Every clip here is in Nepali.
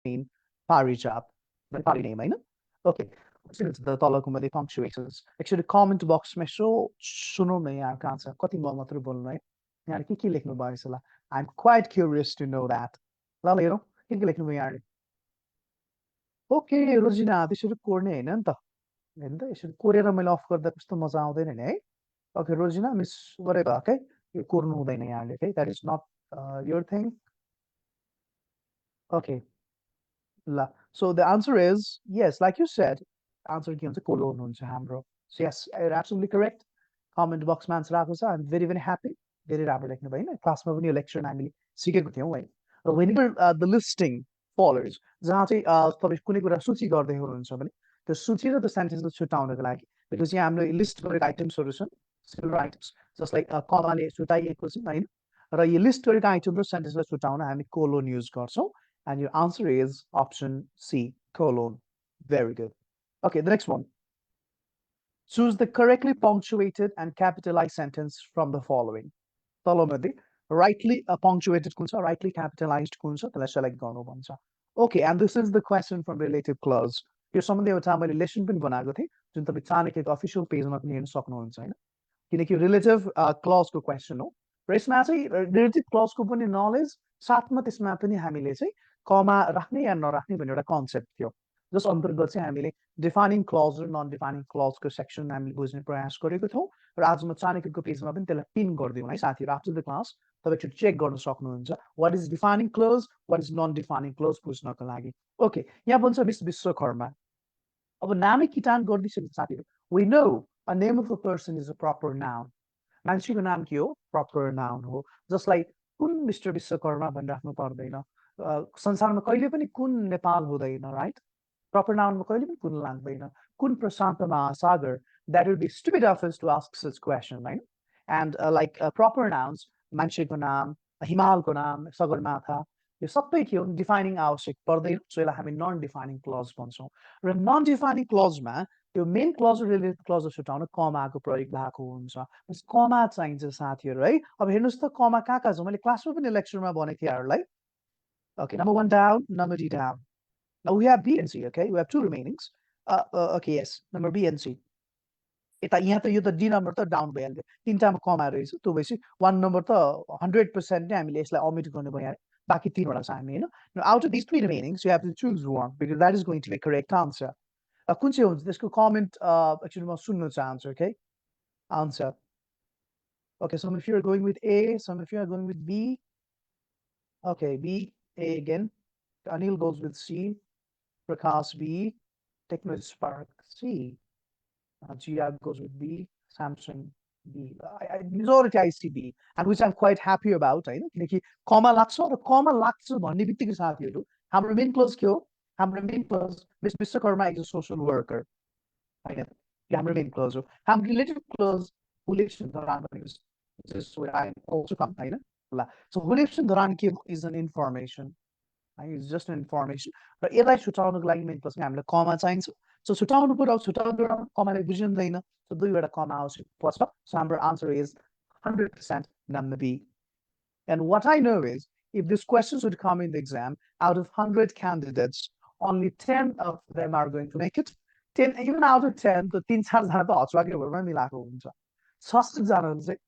mean Parijat, the party name, होइन? Okay. The तलको मध्ये punctuations. Actually, comment box मा यसो सुनौ न यहाँको आन्सर. कति म मात्र बोल्नु है? यहाँ के लेख्नु भएछ ल? I'm quite curious to know that. ल हेरौँ के लेख्नु भयो यहाँले? ओके रोजिना त्यसरी कोर्ने होइन नि त. हेर्नु त यसरी कोरेर मैले अफ गर्दा कस्तो मजा आउँदैन नि है? Okay, Rosina, miss whatever, okay? यो कोर्नु हुँदैन यहाँले, okay? That is not your thing. Okay. ल. So the answer is yes, like you said, answer के हुन्छ कोलोन हुन्छ हाम्रो. So yes, you're absolutely correct. Comment box मा answer आएको छ. I'm very very happy. धेरै राम्रो लेख्नु भयो हैन. क्लासमा पनि यो लेक्चर हामीले सिकेको थियौँ है. Whenever the listing follows, जहाँ चाहिँ तपाईँ कुनै कुरा सूची गर्दै हुनुहुन्छ भने त्यो सूची र त्यो सेन्टेन्सलाई छुटाउनको लागि because यहाँ हाम्रो लिस्ट गरेको आइटम्सहरू छन् सिमिलर आइटम्स जसलाई कमाले छुटाइएको छ हैन र यो लिस्ट गरेको आइटम र सेन्टेन्सलाई छुटाउन हामी कोलोन युज गर्छौँ. And your answer is option C, colon. Very good. Okay, the next one. Choose the correctly punctuated and capitalized sentence from the following. तलमध्ये rightly punctuated कुन छ, rightly capitalized कुन छ, त्यसलाई select गर्नु भन्छ. Okay, and this is the question from relative clause. यो सम्बन्धी एउटा मैले लेसन पनि बनाएको थिएँ जुन तपाईँ चाणक्यको अफिसियल पेजमा पनि हेर्न सक्नुहुन्छ हैन किनकि रिलेटिभ क्लजको क्वेसन हो र यसमा चाहिँ रिलेटिभ क्लजको पनि नलेज साथमा त्यसमा पनि हामीले चाहिँ कमा राख्ने या नराख्ने भन्ने एउटा कन्सेप्ट थियो जस अन्तर्गत चाहिँ हामीले डिफाइनिङ क्लज र नन डिफाइनिङ क्लजको सेक्सन हामीले बुझ्ने प्रयास गरेको थियौँ र आज म चाणक्यको पेजमा पनि त्यसलाई पिन गरिदिउँ है साथीहरू आफ्टर द क्लास तपाईँ चेक गर्न सक्नुहुन्छ what is defining clause what is non defining clause बुझ्नको लागि ओके यहाँ भन्छ मिस विश्वकर्मा अब नामै किटान गरिदिइसकेको साथीहरू we know a name of a person is a proper noun. मान्छेको नाम के हो प्रपर नाउन हो जसलाई कुन मिस्टर विश्वकर्मा भनेर राख्नु पर्दैन संसारमा कहिले पनि कुन नेपाल हुँदैन राइट प्रपर नाउनमा कहिले पनि कुन लाग्दैन कुन प्रशान्त महासागर that would be stupid of us to ask such question right and like proper nouns मान्छेको नाम हिमालको नाम सगरमाथा यो सबै के हो डिफाइनिङ आवश्यक पर्दैन सो यसलाई हामी नन डिफाइनिङ क्लज भन्छौँ र नन डिफाइनिङ क्लजमा त्यो मेन क्लज र रिलेटेड क्लज छुटाउन कमाको प्रयोग भएको हुन्छ कमा चाहिन्छ साथीहरू है अब हेर्नुहोस् त कमा कहाँ कहाँ छ मैले क्लासमा पनि लेक्चरमा भनेको थिएँ यहाँहरूलाई okay number 1 down number D down now we have B and C okay we have two remainings okay yes number B and C यता यहाँ त यो त डी नम्बर त डाउन भइहाल्यो तिनटामा कमा रहेछ त्यो भएपछि 1 नम्बर त 100% नै हामीले यसलाई अमिट गर्नु भयो बाकी तीनवटा छ हामी हैन out of these three remainings you have to choose one because that is going to be correct answer कुन चाहिँ हुन्छ त्यसको कमेन्ट एक्चुअली म सुन्न चाहन्छु okay answer okay some of you are going with A some of you are going with B okay B A again Anil goes with C Prakash B Techno Spark C Gia goes with B Samsung B majority I see B and which I'm quite happy about हैन किनकि कमा लाग्छ र कमा लाग्छ भन्ने बित्तिकै साथीहरु हाम्रो मेन क्लोज के हो हाम्रो main close miss Vishwakarma is a social worker हैन हाम्रो मेन क्लोज हो हाम्रो रिलेटिभ क्लोज हुलिप्स धरान भनेको just where I also come हैन ल so हुलिप्स धरान के is an information it's just an information र यसलाई छुटाउनको लागि मेन क्लोज हामीलाई कमा चाहिन्छ so छुटाउनु पर्यो छुटाउनु कमाले बुझिँदैन so दुईवटा कमा आवश्यक पर्छ so हाम्रो answer is 100% number B and what I know is if these questions would come in the exam out of 100 candidates only 10 of them are going to make it 10 even out of 10 त 3-4 जना त हचवाकेभरमा मिलाएको हुन्छ 6 जनाले चाहिँ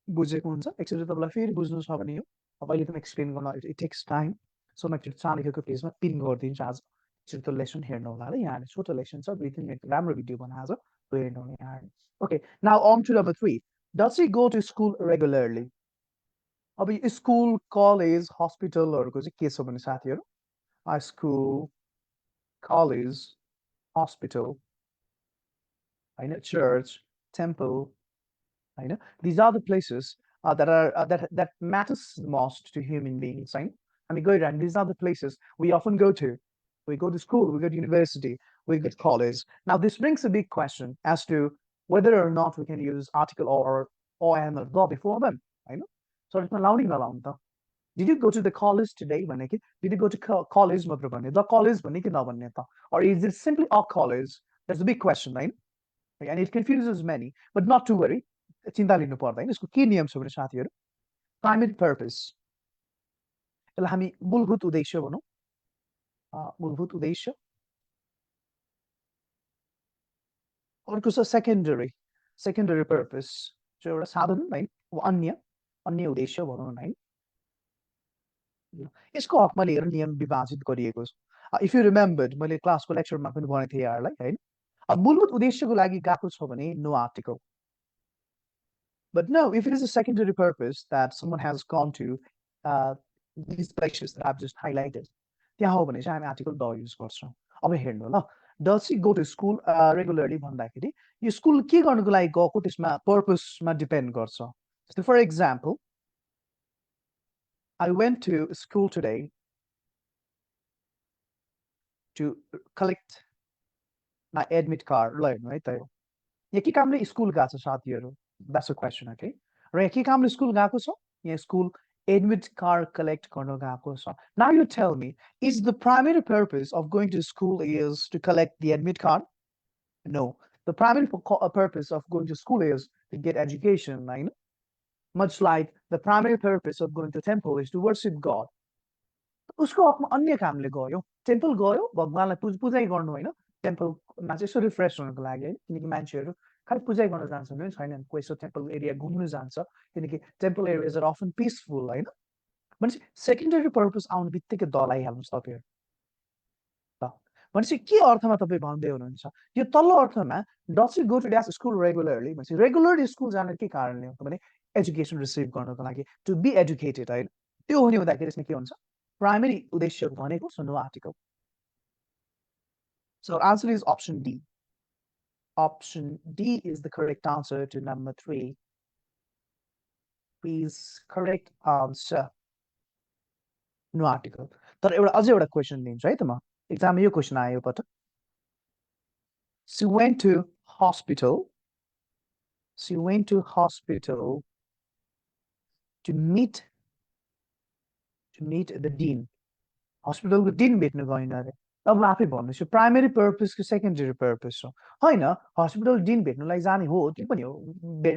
बुझेको हुन्छ एक्चुअली तपाईलाई फेरि बुझ्नु छ भने यो अब अहिले त एक्सप्लेन गर्न इट टेक्स टाइम सो म एकचोटि चाणक्यको पेजमा पिन गरिदिन्छु आज एकचोटि त्यो लेसन हेर्नु होला है यहाँले छोटो लेसन छ 2-3 मिनट राम्रो भिडियो बनाएको छ त्यो हेर्नु होला यहाँले okay now on to number 3 does he go to school regularly अब स्कुल कलेज हस्पिटलहरुको चाहिँ के छ भने साथीहरु स्कुल कलेज हस्पिटल हैन church temple हैन these are the places that are that matters most to human beings right I mean and these are the places we often go to we go to school we go to university we go to college now this brings a big question as to whether or not we can use article or and or the before them right so it's allowing त did you go to the college today भने कि did you go to college मात्र भन्ने the college भन्ने कि नभन्ने त or is it simply a college that's a big question right and it confuses many but not to worry चिन्ता लिनु पर्दैन यसको के नियम छ भने साथीहरु प्राइमेरी पर्पस यसलाई हामी मूलभूत उद्देश्य भनौं मूलभूत उद्देश्य अर्को छ सेकेन्डरी पर्पस जो एउटा साधारण है अन्य अन्य उद्देश्य भनौँ न है यसको हकमा लिएर नियम विभाजित गरिएको छ इफ यु रिमेम्बर्ड मैले क्लासको लेक्चरमा पनि भनेको थिएँ यहाँलाई होइन अब मूलभूत उद्देश्यको लागि गएको छ भने no article but no, if it is a secondary purpose that someone has gone to these places that I've just highlighted, त्यहाँ हो भने चाहिँ हामी आर्टिकल द युज गर्छौँ अब हेर्नु ल does she go to school regularly भन्दाखेरि यो स्कुल के गर्नुको लागि गएको त्यसमा पर्पसमा डिपेन्ड गर्छ जस्तै for example I went to school today to collect my admit card ल हेर्नु है त यहाँ के कामले स्कुल गएको छ साथीहरू that's a question okay र यहाँ के कामले स्कुल गएको छ यहाँ स्कुल admit card collect गर्न गएको छ now you tell me is the primary purpose of going to school is to collect the admit card no the primary purpose of going to school is to get education right much like the primary purpose of going to temple is to worship God उसको हकमा अन्य कामले गयो टेम्पल गयो भगवानलाई पूजै गर्नु होइन टेम्पलमा चाहिँ यसो रिफ्रेस हुनको लागि है किनकि मान्छेहरू खालि पूजा गर्न जान्छन् पनि छैनन् कोही यसो टेम्पल एरिया घुम्नु जान्छ किनकि temple areas are often peaceful होइन भनेपछि सेकेन्डरी पर्पस आउने बित्तिकै दलाई हाल्नुहोस् तपाईँहरू त भनेपछि के अर्थमा तपाईँ भन्दै हुनुहुन्छ यो तल्लो अर्थमा does you go to dash school regularly भनेपछि रेगुलरली स्कुल जाने के कारणले हो भने एजुकेसन रिसिभ गर्नको लागि टु बी एजुकेटेड होइन त्यो हुने हुँदाखेरि यसमा के हुन्छ प्राइमरी उद्देश्य भनेको छ no article so our answer is option D. Option D is the correct answer to number 3. Please correct answer. No article. तर एउटा अझै एउटा क्वेसन दिन्छु है त म एक्जाममा यो क्वेसन आयो पट She went to hospital. She went to hospital to meet the dean. Hospital को dean भेट्न गइन अरे अब आफै भन्नुहोस् यो प्राइमरी पर्पस कि सेकेन्डरी पर्पस हो होइन हस्पिटल डिन भेट्नुलाई जाने हो त्यो पनि हो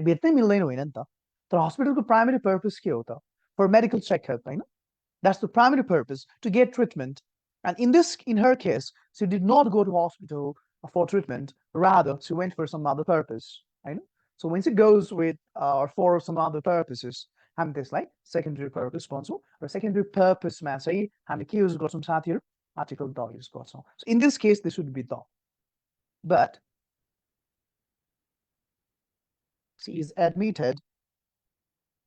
भेट्नै मिल्दैन होइन नि त तर हस्पिटलको प्राइमरी पर्पस के हो त फर मेडिकल चेकअप होइन that's the primary purpose to get treatment and in her case she did not go to hospital for treatment rather she went for some other purpose होइन so when she goes with or for some other purposes हामी त्यसलाई सेकेन्डरी पर्पस भन्छौँ र सेकेन्डरी पर्पसमा चाहिँ हामी के युज गर्छौँ साथीहरू article the use गर्छौँ so in this case this would be the but she is admitted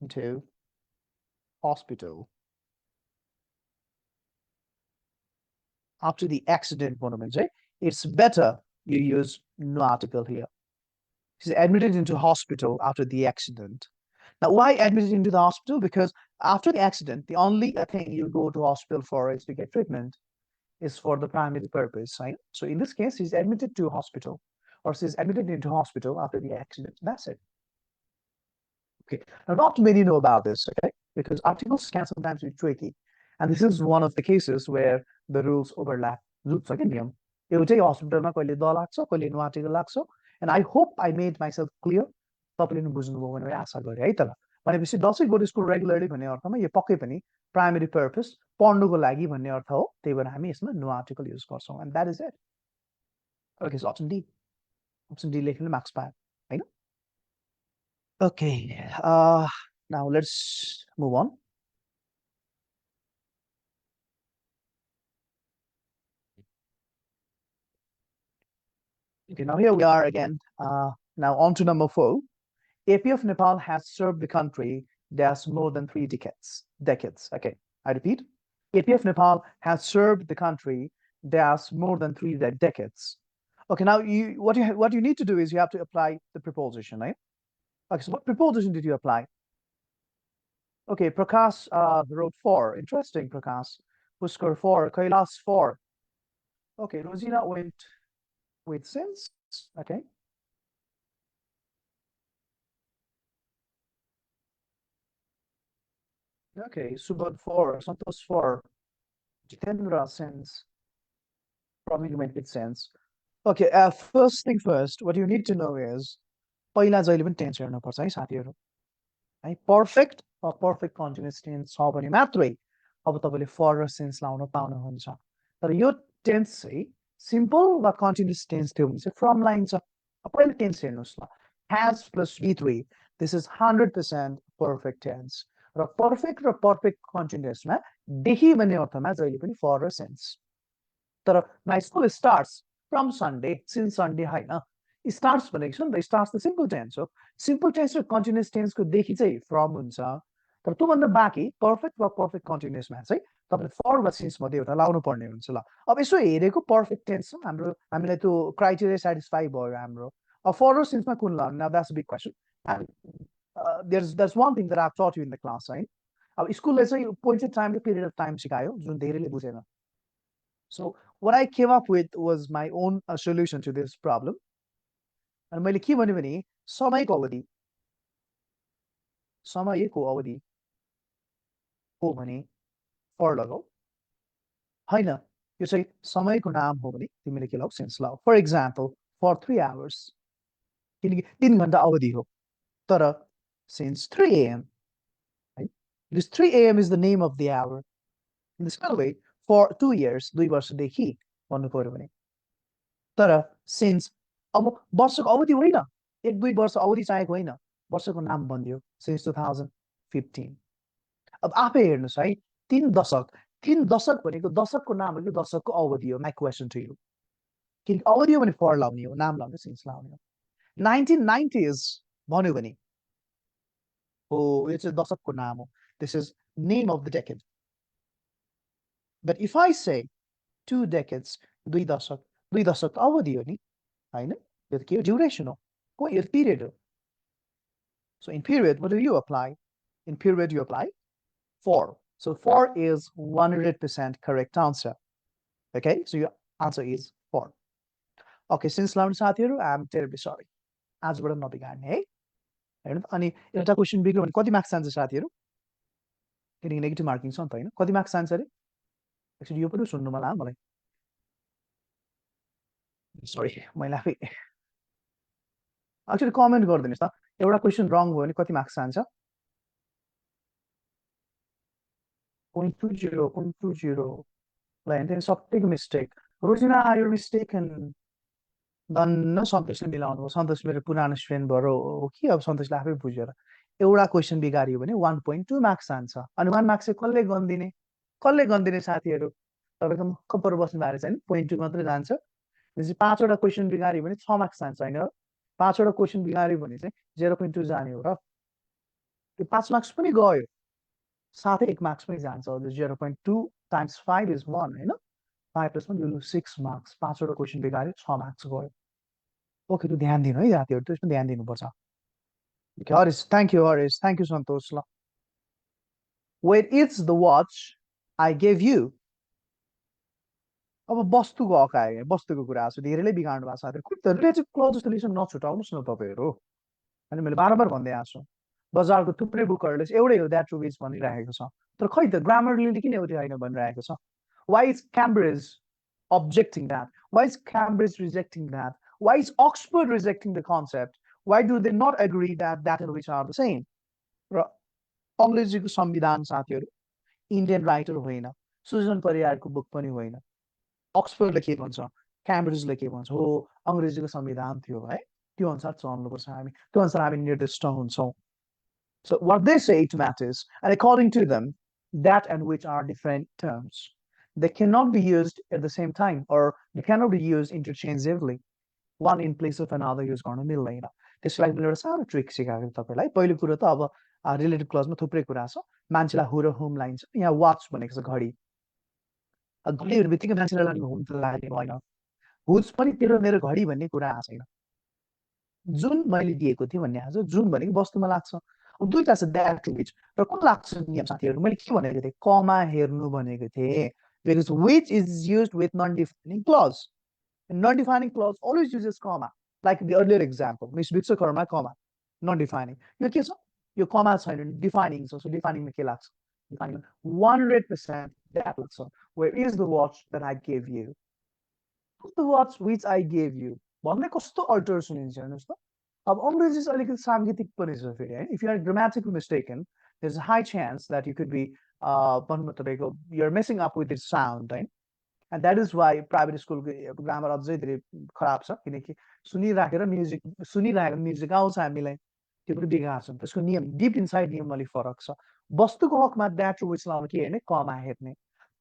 into hospital after the accident monument it's better you use no article here she's admitted into hospital after the accident now why admitted into the hospital because after the accident the only thing you go to hospital for is to get treatment is for the primary purpose, right? So in this case, he's admitted to hospital or she's admitted into hospital after the accident. That's it. Okay. Now, not many know about this, okay? Because articles can sometimes be tricky. And this is one of the cases where the rules overlap. Rules like नियम एउटै हस्पिटलमा कहिले द लाग्छ कहिले नो आर्टिकल लाग्छ and I hope I made myself clear तपाईँले बुझ्नुभयो भनेर आशा गरेँ है त भनेपछि डसै गो टु स्कुल रेगुलरली भन्ने अर्थमा यो पक्कै पनि प्राइमरी पर्पस पढ्नुको लागि भन्ने अर्थ हो त्यही भएर हामी यसमा नो आर्टिकल युज गर्छौँ and that is it okay so option D लेख्नुले मार्क्स पायो हैन okay now let's move on Okay, now here we are again. Now on to number 4. APF Nepal has served the country dash more than 3 decades. Okay, I repeat. APF Nepal has served the country dash more than 3 decades. Okay, now what you need to do is you have to apply the preposition, right? Okay, so what preposition did you apply? Okay, Prakash wrote 4. Interesting, Prakash. Pushkar 4. Kailas 4. Okay, Rosina went with since. Okay. Okay, Subodh 4, Santosh 4, Jitendra since, probably went with sense. Okay, first thing first, what you need to know is पहिला जहिले पनि टेन्स हेर्नुपर्छ है साथीहरू है पर्फेक्ट पर्फेक्ट कन्टिन्युअस टेन्स छ भने मात्रै अब तपाईँले फर र सेन्स लाउन पाउनुहुन्छ तर यो टेन्स चाहिँ सिम्पल वा कन्टिन्युस टेन्स थियो भने चाहिँ फ्रम लाइन छ पहिलो टेन्स हेर्नुहोस् ल has plus V3 this is 100% perfect tense र पर्फेक्ट कन्टिन्युसमा देखि भन्ने अर्थमा जहिले पनि फर र सेन्स तर my school starts from Sunday since Sunday होइन स्टार्ट्स भनेको छ नि त स्टार्ट्स त सिम्पल टेन्स हो सिम्पल टेन्स र कन्टिन्युस टेन्सको देखि चाहिँ फ्रम हुन्छ तर त्योभन्दा बाँकी पर्फेक्ट वा पर्फेक्ट कन्टिन्युसमा चाहिँ तपाईँले फर वा सिन्स मध्ये एउटा लाउनु पर्ने हुन्छ ल अब यसो हेरेको पर्फेक्ट टेन्स हाम्रो हामीलाई त्यो क्राइटेरिया सेटिस्फाई भयो हाम्रो अब फर र सिन्समा कुन लाउने now that's big question there's one thing that I've taught you in the class, right? अब स्कुलले चाहिँ पोइन्टेड टाइम र पिरियड अफ टाइम सिकायो जुन धेरैले बुझेन so what I came up with was my own solution to this problem. अनि मैले के भन्यो भने समयको अवधि हो भने फर लगाऊ होइन यो चाहिँ समयको नाम हो भने तिमीले के लाऊ सेन्स लाऊ फर इक्जाम्पल फर 3 hours किनकि 3 घण्टा अवधि हो तर since 3 a.m. right? This 3 a.m. is the name of the hour. In the same way, for 2 years, 2 वर्षदेखि भन्नु पर्यो भने तर since अब वर्षको अवधि होइन 1-2 वर्ष अवधि चाहिएको होइन वर्षको नाम भनिदियो since 2015 अब आफै हेर्नुहोस् है 3 दशक भनेको दशकको नाम हो कि दशकको अवधि हो माई क्वेसन टु यु किनकि अवधि हो भने फर लाउने हो नाम लाउने सिन्स लाउने हो 1990s भन्यो भने oh, it's a dasakko naam ho. This is name of the decade. But if I say 2 decades, दुई दशक अवधि हो नि हैन यो के duration हो को यो period हो so in period what do you apply in period you apply 4 so 4 is 100% correct answer okay so your answer is 4 okay since लाउनु साथीहरु I am terribly sorry आजबाट नबिगार्ने है हेर्नु अनि एउटा क्वेशन बिग्रियो भने कति मार्क्स जान्छ साथीहरु किनकि नेगेटिभ मार्किङ छ नि त हैन कति मार्क्स जान्छ रे एक्चुअली यो पनि सुन्नु मलाई मलाई सरी मैले आफै एक्चुअली कमेन्ट गरिदिनुस् त एउटा क्वेशन रङ भयो भने कति मार्क्स जान्छ 0.20 ल हेर्नु सबैको मिस्टेक रोजिना आर मिस्टेकन धन्न सन्तोषले मिलाउनु हो सन्तोष मेरो पुरानो स्टुडेन्ट भएर हो कि अब सन्तोषले आफै बुझेर एउटा क्वेशन बिगारियो भने 1.2 मार्क्स जान्छ अनि 1 मार्क्स चाहिँ कसले गन्दिने साथीहरु तपाईको मक्क पर बस्नु भएको छ नि 0.2 मात्रै जान्छ त्यसै 5 वटा क्वेशन बिगारियो भने 6 मार्क्स जान्छ हैन 5 वटा क्वेशन बिगारियो भने चाहिँ 0.2 जाने हो र त्यो 5 मार्क्स पनि गयो साथै 1 मार्क्स पनि जान्छ 0.2 times 5 is 1 हैन 5 plus 1 you lose 6 marks 5 वटा क्वेशन बिगार्यो 6 मार्क्स गयो ओके त्यो ध्यान दिनु है साथीहरु त्यसमा ध्यान दिनुपर्छ हरिस थ्यांक यू सन्तोष ल Where is the watch I gave you? अब वस्तुको हक आयो वस्तुको कुरा आछ धेरैले बिगाड्नु भएको साथीहरु कुन त रिलेटिभ क्लज जस्तो लिसन नछुटाउनुस् न तपाईहरु अनि मैले बारम्बार भन्दै आछु बजारको थुप्रै बुकहरुले एउटै हो द्याट रुबिज भनिरहेको छ तर खै त ग्रामरले किन एउटै हैन भनिरहेको छ why is Cambridge objecting that why is Cambridge rejecting that why is Oxford rejecting the concept why do they not agree that that and which are the same र अंग्रेजीको संविधान साथीहरु इन्डियन राइटर होइन सुजन परियारको बुक पनि होइन अक्सफोर्डले के भन्छ क्याम्ब्रिजले के भन्छ हो अंग्रेजीको संविधान थियो है त्यो अनुसार चल्नुपर्छ हामी त्यो अनुसार हामी निर्दिष्ट हुन्छौं so what they say it matters and according to them that and which are different terms they cannot be used at the same time or they cannot be used interchangeably one in place of another use गर्न मिल्दैन त्यसलाई मैले एउटा सानो ट्रिक सिकाएको तपाईलाई पहिलो कुरो त अब रिलेटिभ क्लजमा थुप्रै कुरा छ मान्छेलाई हु र हुम लाइन्छ यहाँ वाच भनेको छ घडी घडीहरु बित्तिकै मान्छेलाई लाग्ने हुम त लाग्ने होइन हुज पनि तेरो मेरो घडी भन्ने कुरा आएको छैन जुन मैले दिएको थिएँ भन्ने आज जुन भनेको वस्तुमा लाग्छ अब दुईटा छ द्याट विच र कुन लाग्छ नियम साथीहरु मैले के भनेको थिएँ कमा हेर्नु भनेको थिएँ because which is used with non-defining clause and non-defining clause always uses comma like the earlier example Miss Bixokarma comma non-defining यो के छ यो comma छैन defining so defining मा के लाग्छ defining 100% that लाग्छ where is the watch that I gave you the watch which I gave you भन्ने कस्तो अल्टर सुनिन्छ हेर्नुस् त अब अंग्रेजी चाहिँ अलिकति सांगीतिक पनि छ फेरि है if you are grammatically mistaken there's a high chance that you could be भन्नु तपाईँको you're messing up with its sound right and that is why private स्कुलको ग्रामर अझै धेरै खराब छ किनकि सुनिराखेर म्युजिक आउँछ हामीलाई त्यो पनि बिगार छ त्यसको नियम डिप इनसाइड नियम अलिक फरक छ वस्तुको हकमा द्याट र विच लाउने के हेर्ने कमा हेर्ने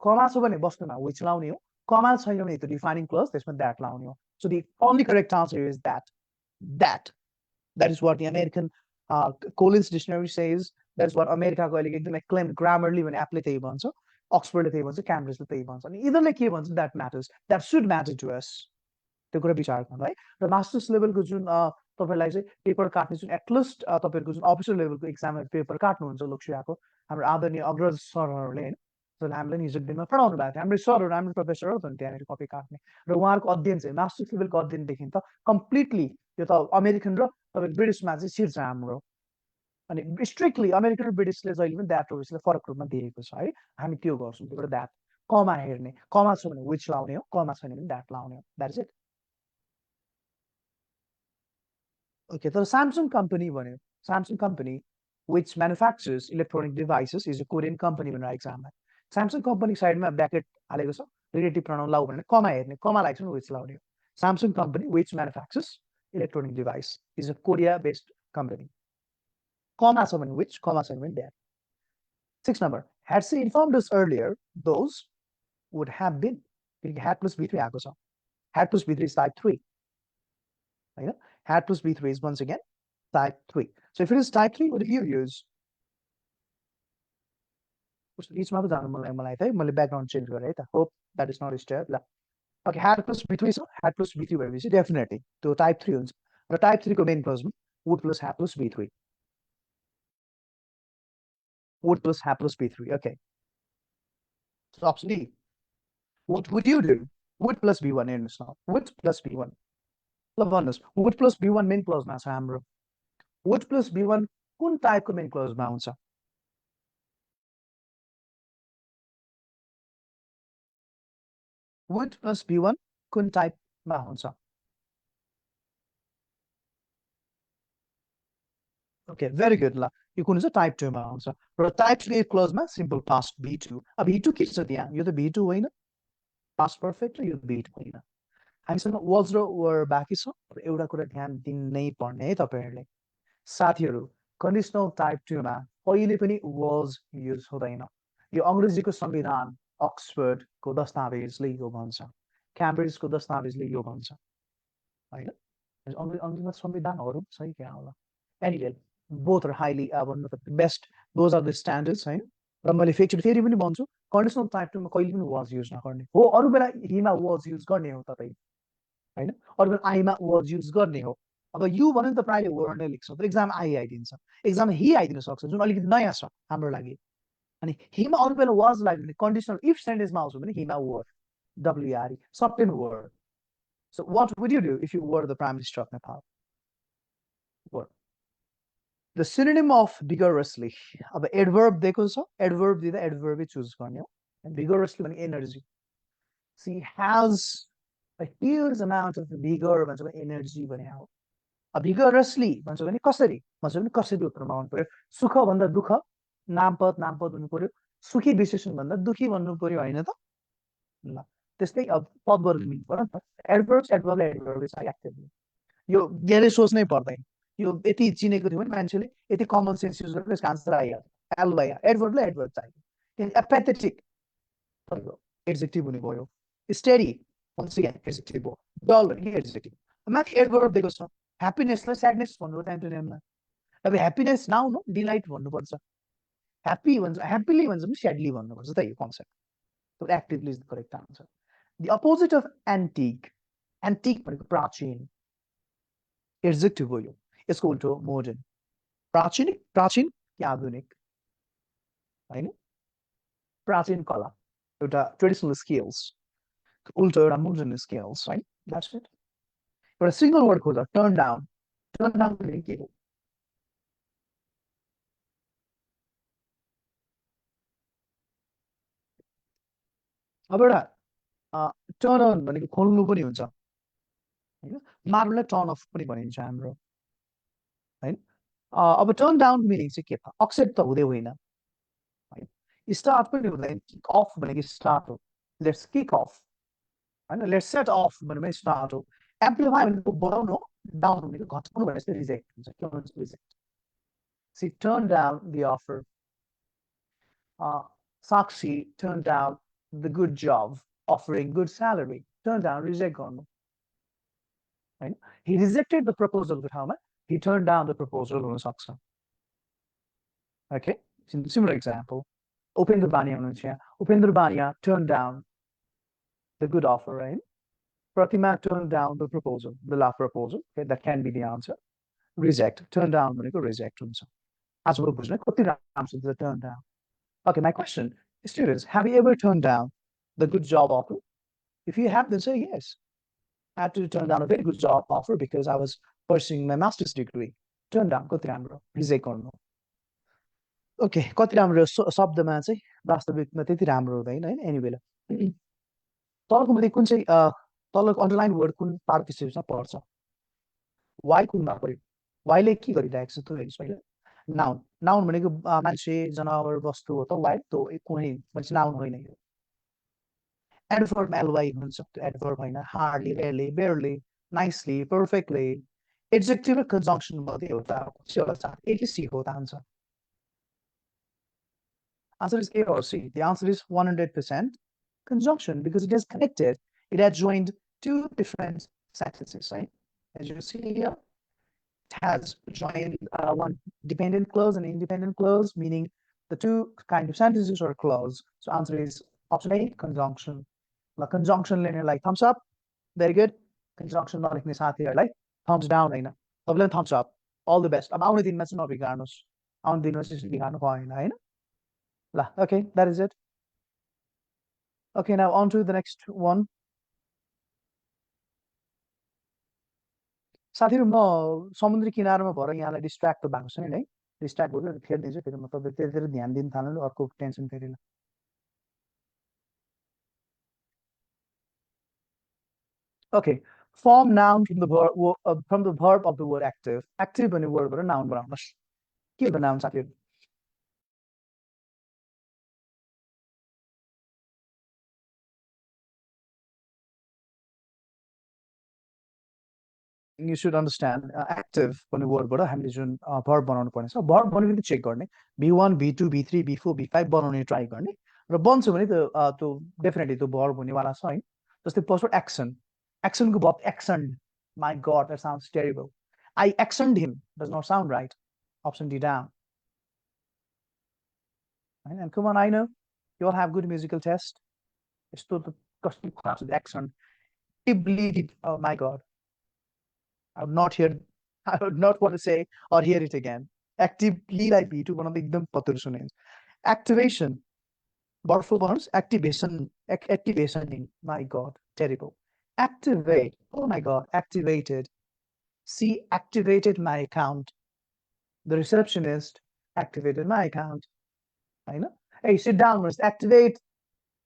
कमा छ भने वस्तुमा विच लाउने हो कमा छैन भने त्यो डिफाइनिङ क्लज त्यसमा द्याट लाउने हो so the only correct answer is that that is what the American Collins dictionary says that is what अमेरिकाको अहिले एकदम एक्लेम ग्रामरली भने एपले त्यही भन्छ अक्सफोर्डले त्यही भन्छ क्याम्ब्रिजले त्यही भन्छ अनि यिनीहरूले के भन्छ that matters that should matter to us त्यो कुरा विचार गर्नु है र मास्टर्स लेभलको जुन तपाईँलाई चाहिँ पेपर काट्ने जुन एटलिस्ट तपाईँहरूको जुन अफिसर लेभलको एक्जाम पेपर काट्नुहुन्छ लोकसेवाको हाम्रो आदरणीय अग्रज सरहरूले होइन हामीलाई हिजो दिनमा पढाउनु भएको थियो हाम्रो सरहरू हाम्रो प्रोफेसरहरू त त्यहाँनिर कपी काट्ने र उहाँहरूको अध्ययन चाहिँ मास्टर्स लेभलको अध्ययनदेखि त कम्प्लिटली यो त अमेरिकन र तपाईँको ब्रिटिसमा चाहिँ छिर्छ हाम्रो अनि स्ट्रिक्टली अमेरिकन र ब्रिटिसले जहिले पनि द्याट रोइसले फरक रूपमा दिएको छ है हामी त्यो गर्छौँ त्यो द्याट कमा हेर्ने कमा छ भने विच लाउने हो कमा छैन भने द्याट लाउने हो द्याट इज इट ओके तर स्यामसङ कम्पनी भन्यो Samsung company which manufactures electronic devices is a Korean company भनेर एक्जाममा स्यामसङ कम्पनी साइडमा ब्र्याकेट हालेको छ रिलेटिभ प्रोनाउन लाउ भने कमा हेर्ने कमा लाग्छ भने विच लाउने हो Samsung company which manufactures electronic device is a Korea based company कमा छ भने which कमा छैन भने that 6 number had she informed us earlier those would have been had plus b3 आएको छ had plus b3 is type 3 होइन had plus b3 is once again type 3 so if it is type 3 what do you use बिचमा पो जानु मलाई त है मैले ब्याकग्राउन्ड चेन्ज गरेँ है त hope that is not stair ल ओके ह्याड प्लस b3 छ ह्याड प्लस b3 भएपछि डेफिनेटली त्यो टाइप 3 हुन्छ र टाइप 3 को मेन क्लजमा would plus had plus b3 would plus have plus b3 okay so option D what would you do would plus b1 हेर्नुहोस् न would plus b1 ल भन्नुहोस् would plus b1 मेन क्लजमा छ हाम्रो would plus b1 कुन टाइपको मेन क्लजमा हुन्छ would plus b1 कुन टाइपमा हुन्छ ओके भेरी गुड ल यो कुन चाहिँ टाइप 2 मा आउँछ र टाइप 3 क्लोजमा सिम्पल पास्ट b2 अब b2 के छ त्यहाँ यो त b2 होइन पास्ट पर्फेक्ट र यो b2 होइन हामीसँग वाज र वर बाँकी छ एउटा कुरा ध्यान दिनै पर्ने है तपाईँहरूले साथीहरू कन्डिसनल टाइप 2 मा कहिले पनि वाज युज हुँदैन यो अङ्ग्रेजीको संविधान अक्सफोर्डको दस्तावेजले यो भन्छ क्याम्ब्रिजको दस्तावेजले यो भन्छ होइन अङ्ग्रेजीमा संविधानहरू सही क्या होला anyway both are highly one of the best those are the standards है र मैले फेरि पनि भन्छु कन्डिसनल टाइप 2 मा कहिले पनि वाज युज नगर्ने हो अरु बेला हिमा वाज युज गर्ने हो तपाई हैन अरु बेला आईमा वाज युज गर्ने हो अब यु भन्नु त प्रायले वर्ड नै लेख्छ तर एक्जाम आई आइदिन्छ एक्जाम हि आइदिन सक्छ जुन अलिकति नयाँ छ हाम्रो लागि अनि हिमा अरु बेला वाज लाग्ने कन्डिसनल इफ सेन्टेन्समा आउँछ भने हिमा वर डब्ल्युआरई सबटेन word so what would you do if you were the prime minister of Nepal were the synonym of vigorously अब adverb दिएको छ adverb दिँदा adverb चुज गर्ने हो and vigorously भने energy she has a huge amount of vigor भन्छ भने energy भने हो अब vigorously भन्छ भने कसरी भन्छ भने कसरी उत्तरमा आउनु पर्यो सुख भन्दा दुःख नामपद भन्नु पर्यो सुखी विशेषण भन्दा दुखी भन्नु पर्यो हैन त ल त्यस्तै अब पदवर्ग मिल्नु पर्यो नि त adverbs adverb is active यो धेरै सोच्नै पर्दैन यो यति चिनेको थियो भने मान्छेले यति कमन सेन्स युज गरेर यसको आन्सर आइहाल्छ एल्बाया एडभर्बलाई एडभर्ब चाहियो एपेथेटिक तपाईँको एड्जेक्टिभ हुने भयो स्टेडी वन्स अगेन एड्जेक्टिभ हो डल भने एड्जेक्टिभ माथि एडभर्ब दिएको छ ह्याप्पीनेसलाई स्याडनेस भन्नु टाइम टु टाइममा अब ह्याप्पीनेस नाउन हो डिलाइट भन्नुपर्छ ह्याप्पी भन्छ ह्याप्पीली भन्छ पनि स्याडली भन्नुपर्छ त यो concept actively is the correct answer the opposite of antique antique भनेको प्राचीन एड्जेक्टिभ हो यो यसको उल्टो मोडर्न प्राचीन कि आधुनिक होइन प्राचीन कला एउटा ट्रेडिसनल स्किल्स उल्टो एउटा मोडर्न स्किल्स है द्याट्स इट एउटा सिंगल वर्ड खोज टर्न डाउन भनेको के हो अब एउटा टर्न अन भनेको खोल्नु पनि हुन्छ होइन मार्बललाई टर्न अफ पनि भनिन्छ हाम्रो होइन अब टर्न डाउन मिनिङ चाहिँ के छ अक्सेप्ट त हुँदै होइन स्टार्ट पनि हुँदैन किक अफ भनेको स्टार्ट हो लेट्स किक अफ होइन लेट्स सेट अफ भनेर स्टार्ट हो एम्प्लिफाई भनेको बढाउनु डाउन भनेको घटाउनु भनेर चाहिँ रिजेक्ट हुन्छ के हुन्छ reject she turn down the offer Sakshi turned down the good job offering good salary turn down reject गर्नु होइन he rejected the proposal को ठाउँमा he turned down the proposal हुन सक्छ okay similar example Upendra Bania हुनुहुन्छ यहाँ Upendra Bania turned down the good offer right Pratima turned down the proposal the last proposal okay that can be the answer reject turn down भनेको reject हुन्छ आजको बुझ्न कति राम्रो छ the turn down okay my question students have you ever turned down the good job offer if you have then say yes I had to turn down a very good job offer because I was pursuing my master's degree turn down कति राम्रो reject गर्नु ओके कति राम्रो शब्दमा चाहिँ वास्तविकमा त्यति राम्रो हुँदैन हैन एनी बेला तलको मध्ये कुन चाहिँ तलको अन्डरलाइन वर्ड कुन पार्टिसिपेसमा पर्छ वाइ कुनमा पर्यो वाइले के गरिरहेको छ त हेर्नुस् पहिला नाउन नाउन भनेको मान्छे जनावर वस्तु हो त वाइ त कुनै मान्छे नाउन होइन यो एडभर्ब एलवाई हुन्छ त्यो एडभर्ब होइन hardly rarely बेयरली nicely perfectly adjective र कन्जङ्सन मध्ये एउटा एउटा चार एकले सी हो त answer Answer is A or C. The answer is 100% conjunction because it is connected. It has joined two different sentences, right? As you see here, it has joined one dependent clause and independent clause, meaning the two kind of sentences are clause. So answer is option A, conjunction. Like conjunction like thumbs up, very good. Conjunction like thumbs down, thumbs up. All the best. अब आउने दिनमा चाहिँ नबिगार्नुस् आउने दिनमा चाहिँ बिगार्नु भएन हैन Okay, that is it. Okay, now on to the next one. साथीहरु म समुद्री किनारमा भएर यहाँलाई डिस्ट्र्याक्ट भएको छैन है डिस्ट्र्याक्ट भयो भने फेरि दिन्छु फेरि म तपाईँ त्यतिर ध्यान दिन थाल्नु अर्को टेन्सन फेरि ल Okay, form noun from the verb of the word active. Active भन्ने वर्डबाट नाउन बनाउनुस् के हो नाउन साथीहरु you should understand active भन्ने वर्डबाट हामीले जुन verb बनाउनु पर्ने छ verb भनेको चेक गर्ने b1 b2 b3 b4 b5 बनाउने ट्राई गर्ने र बन्छ भने त्यो डेफिनेटली त्यो verb हुनेवाला छ है जस्तै फर्स्ट एक्सन एक्सनको verb actioned my god that sounds terrible I actioned him does not sound right option D down and come on I know you all have good musical taste यस्तो त कस्तो खराब छ action bleed oh my god I would not hear I would not want to say or hear it again. Actively like B2 one of the एकदम पत्रो सुने. Activation. Powerful words. Activation. Activation. My God. Terrible. Activate. Oh my God. Activated. She activated my account. The receptionist activated my account. I know. Hey, sit down first. Activate